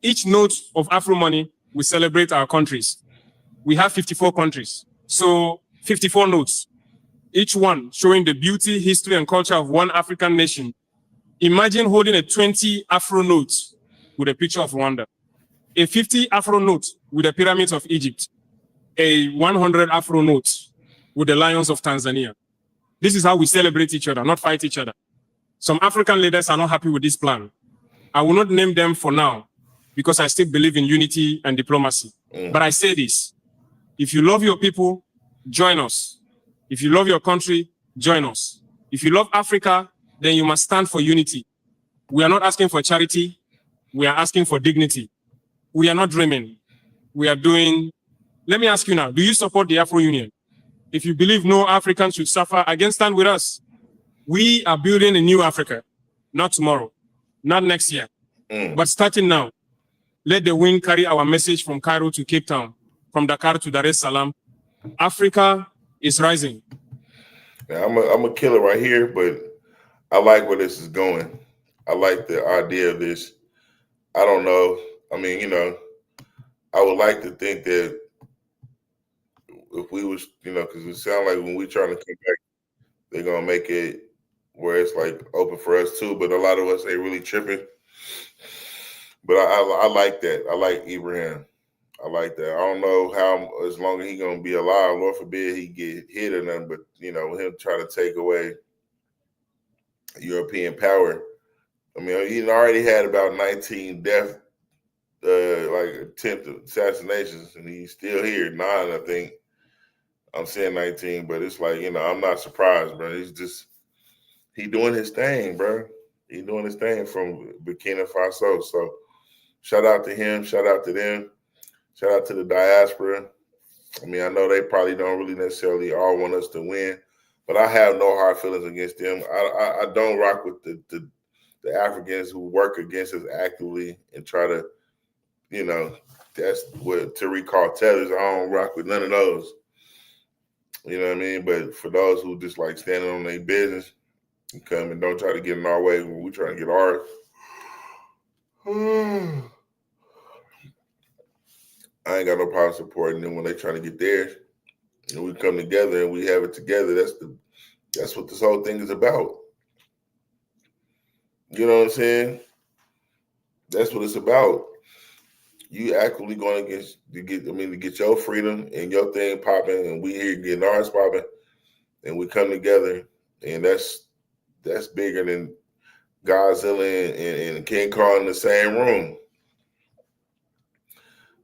Each note of Afro money will celebrate our countries. We have 54 countries, so 54 notes, each one showing the beauty, history, and culture of one African nation. Imagine holding a 20 Afro note with a picture of Rwanda, a 50 Afro note with the pyramids of Egypt, a 100 Afro note with the lions of Tanzania. This is how we celebrate each other, not fight each other. Some African leaders are not happy with this plan. I will not name them for now because I still believe in unity and diplomacy. But I say this, if you love your people, join us. If you love your country, join us. If you love Africa, then you must stand for unity. We are not asking for charity. We are asking for dignity. We are not dreaming. We are doing. Let me ask you now, do you support the Afro Union? If you believe no African should suffer, again, stand with us. We are building a new Africa, not tomorrow, not next year, but starting now. Let the wind carry our message from Cairo to Cape Town, from Dakar to Dar es Salaam. Africa is rising. Now, I'm a killer right here, but I like where this is going. I like the idea of this. I don't know. I mean, you know, I would like to think that if we was, you know, because it sounds like when we trying to come back, they're going to make it where it's like open for us too. But a lot of us ain't really tripping. But I like that. I like Ibrahim. I like that. I don't know how, as long as he's going to be alive, Lord forbid he get hit or nothing, but, you know, him trying to take away European power. I mean, he already had about 19 death, like attempted assassinations, and he's still here. 9, I think. I'm saying 19, but it's like, you know, I'm not surprised, bro. He doing his thing, bro. He doing his thing from Burkina Faso. So shout out to him. Shout out to them. Shout out to the diaspora. I mean, I know they probably don't really necessarily all want us to win, but I have no hard feelings against them. I don't rock with the Africans who work against us actively and try to, you know, that's what Tariq Cartel is. I don't rock with none of those. You know what I mean? But for those who just like standing on their business and come and don't try to get in our way when we try to get ours. I ain't got no problem supporting them when they trying to get theirs. And we come together and we have it together. That's what this whole thing is about. You know what I'm saying? That's what it's about. You actively going to get your freedom and your thing popping, and we here getting ours popping, and we come together, and that's bigger than Godzilla and King Kong in the same room.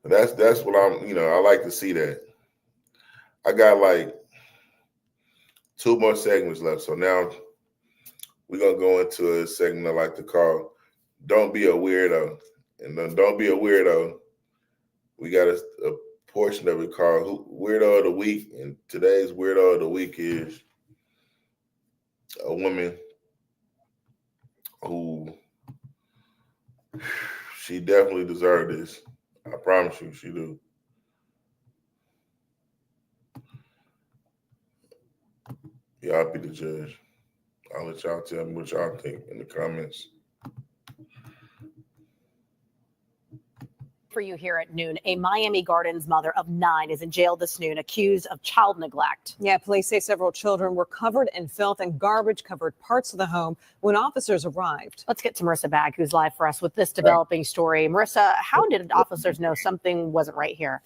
That's what I'm, you know, I like to see that. I got like 2 more segments left, so now we're gonna go into a segment I like to call "Don't Be a Weirdo." And then Don't Be a Weirdo, we got a portion of it called Weirdo of the Week. And today's Weirdo of the Week is a woman who, she definitely deserved this. I promise you she do. Y'all be the judge. I'll let y'all tell me what y'all think in the comments. For you here at noon, a Miami Gardens mother of 9 is in jail this noon, accused of child neglect. Yeah, police say several children were covered in filth and garbage covered parts of the home when officers arrived. Let's get to Marissa Bagg, who's live for us with this developing story. Marissa, how did officers know something wasn't right here?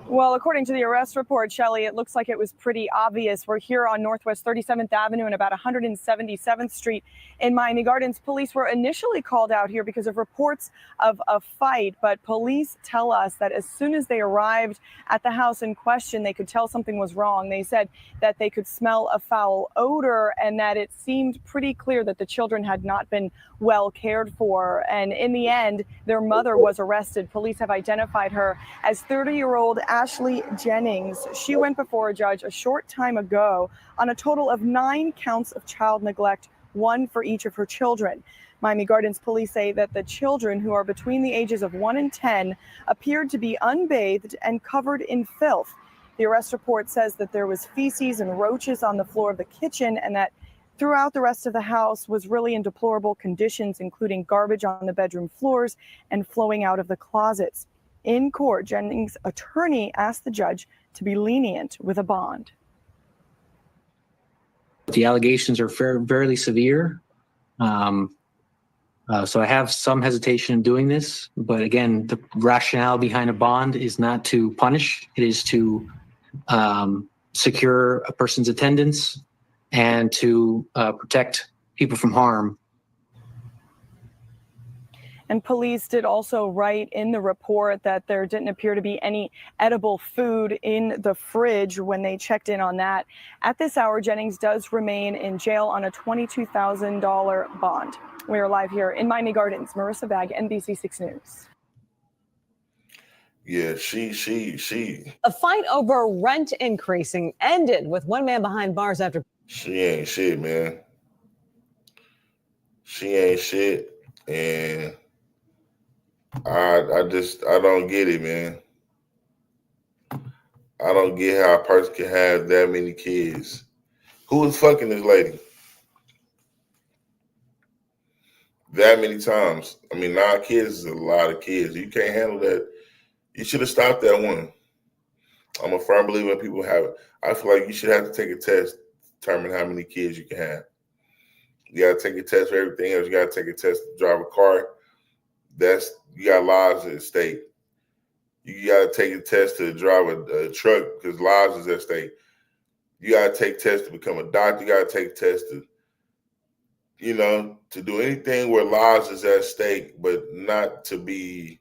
Well, according to the arrest report, Shelley, it looks like it was pretty obvious. We're here on Northwest 37th Avenue and about 177th Street in Miami Gardens. Police were initially called out here because of reports of a fight, but police tell us that as soon as they arrived at the house in question, they could tell something was wrong. They said that they could smell a foul odor and that it seemed pretty clear that the children had not been well cared for. And in the end, their mother was arrested. Police have identified her as 30-year-old Ashley Jennings. She went before a judge a short time ago on a total of 9 counts of child neglect, 1 for each of her children. Miami Gardens police say that the children, who are between the ages of 1 and 10, appeared to be unbathed and covered in filth. The arrest report says that there was feces and roaches on the floor of the kitchen, and that throughout the rest of the house was really in deplorable conditions, including garbage on the bedroom floors and flowing out of the closets. In court, Jennings' attorney asked the judge to be lenient with a bond. The allegations are fairly severe. So I have some hesitation in doing this, but again, the rationale behind a bond is not to punish. It is to secure a person's attendance and to protect people from harm. And police did also write in the report that there didn't appear to be any edible food in the fridge when they checked in on that. At this hour, Jennings does remain in jail on a $22,000 bond. We are live here in Miami Gardens. Marissa Bagg, NBC6 News. Yeah, she. A fight over rent increasing ended with one man behind bars after. She ain't shit, man. She ain't shit, and I don't get it, man. I don't get how a person can have that many kids. Who is fucking this lady? That many times. I mean, 9 kids is a lot of kids. You can't handle that. You should have stopped that one. I'm a firm believer in people have it. I feel like you should have to take a test to determine how many kids you can have. You got to take a test for everything else. You got to take a test to drive a car. You got lives at stake. You got to take a test to drive a truck because lives is at stake. You got to take tests to become a doctor. You got to take tests to, to do anything where lives is at stake, but not to be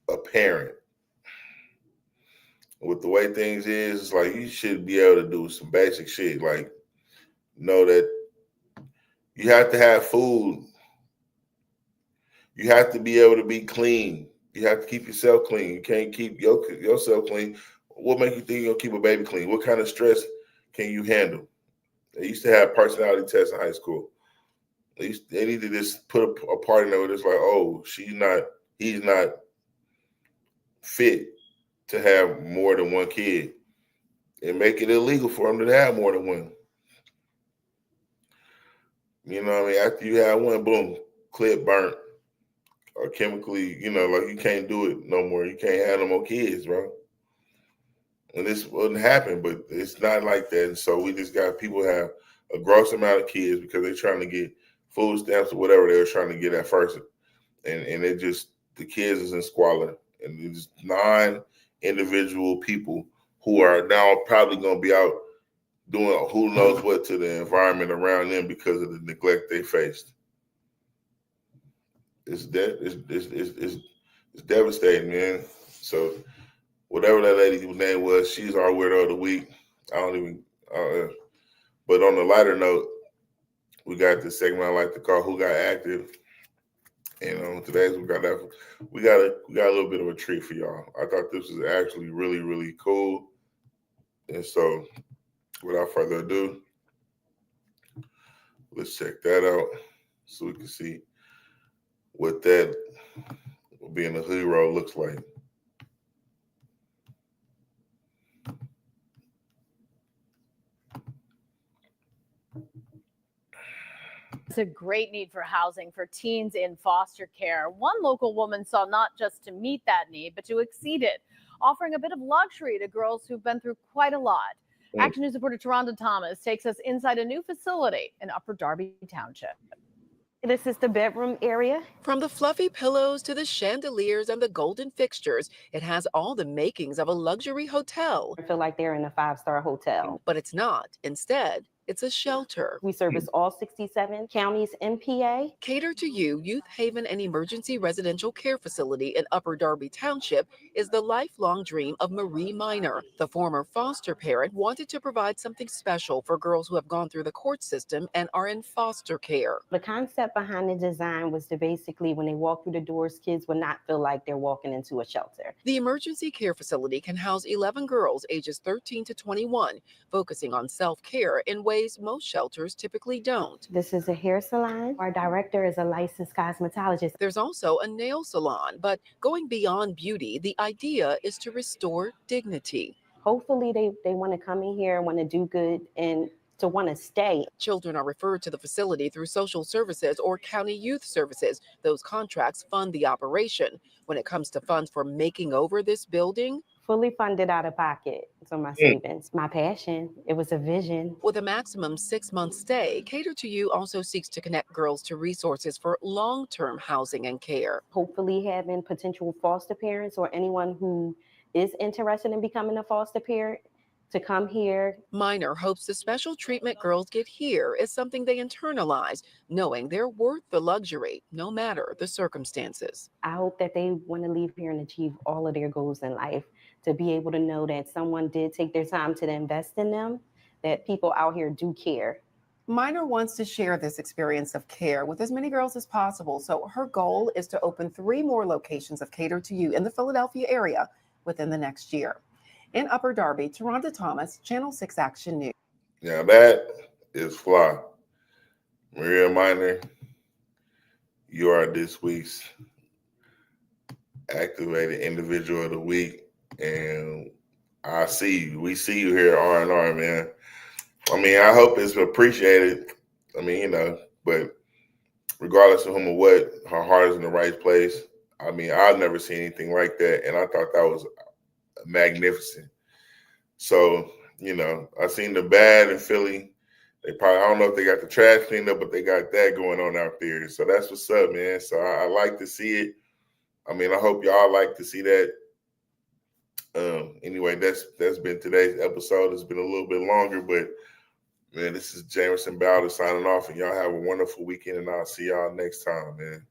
a parent. With the way things is, it's like you should be able to do some basic shit. Like, know that you have to have food. You have to be able to be clean. You have to keep yourself clean. You can't keep yourself clean. What makes you think you're going to keep a baby clean? What kind of stress can you handle? They used to have personality tests in high school. They need to just put a part in there where it's like, oh, he's not fit to have more than one kid, and make it illegal for him to have more than one. You know what I mean? After you have one, boom, clip burnt or chemically, like you can't do it no more. You can't have no more kids, bro. And this wouldn't happen, but it's not like that. And so we just got people have a gross amount of kids because they're trying to get food stamps or whatever they were trying to get at first. And it just, the kids is in squalor. And it's 9 individual people who are now probably going to be out doing who knows what to the environment around them because of the neglect they faced. It's devastating, man. So whatever that lady's name was, she's our weirdo of the week. I don't even. But on the lighter note, we got this segment I like to call "Who Got Active," and today's we got a little bit of a treat for y'all. I thought this was actually really, really cool, and so without further ado, let's check that out so we can see what being a hero looks like. It's a great need for housing for teens in foster care. One local woman saw not just to meet that need, but to exceed it, offering a bit of luxury to girls who've been through quite a lot. Action News reporter Taronda Thomas takes us inside a new facility in Upper Darby Township. This is the bedroom area. From the fluffy pillows to the chandeliers and the golden fixtures, it has all the makings of a luxury hotel. I feel like they're in a 5-star hotel. But it's not. Instead, It's a shelter. We service all 67 counties in PA. Cater to You Youth Haven and Emergency Residential Care Facility in Upper Darby Township is the lifelong dream of Marie Miner. The former foster parent wanted to provide something special for girls who have gone through the court system and are in foster care. The concept behind the design was to basically, when they walk through the doors, kids would not feel like they're walking into a shelter. The emergency care facility can house 11 girls ages 13 to 21, focusing on self-care in ways most shelters typically don't. This is a hair salon. Our director is a licensed cosmetologist. There's also a nail salon, but going beyond beauty, the idea is to restore dignity. Hopefully they want to come in here and want to do good and to want to stay. Children are referred to the facility through social services or county youth services. Those contracts fund the operation. When it comes to funds for making over this building, Fully funded out of pocket. So my savings, my passion, it was a vision. with a maximum 6-month stay, Cater to You also seeks to connect girls to resources for long-term housing and care. Hopefully having potential foster parents or anyone who is interested in becoming a foster parent to come here. Miner hopes the special treatment girls get here is something they internalize, knowing they're worth the luxury, no matter the circumstances. I hope that they want to leave here and achieve all of their goals in life, to be able to know that someone did take their time to invest in them, that people out here do care. Miner wants to share this experience of care with as many girls as possible. So her goal is to open 3 more locations of Cater to You in the Philadelphia area within the next year. In Upper Darby, Taronda Thomas, Channel 6 Action News. Now that is fly. Maria Miner, you are this week's activated individual of the week. And I see you. We see you here at R&R, man. I mean, I hope it's appreciated. I mean, but regardless of whom or what, her heart is in the right place. I mean, I've never seen anything like that. And I thought that was magnificent. So, I seen the bad in Philly. They probably, I don't know if they got the trash cleaned up, but they got that going on out there. So that's what's up, man. So I like to see it. I mean, I hope y'all like to see that. Anyway, that's been today's episode. It's been a little bit longer, but man, this is Jamerson Ballard signing off, and y'all have a wonderful weekend, and I'll see y'all next time, man.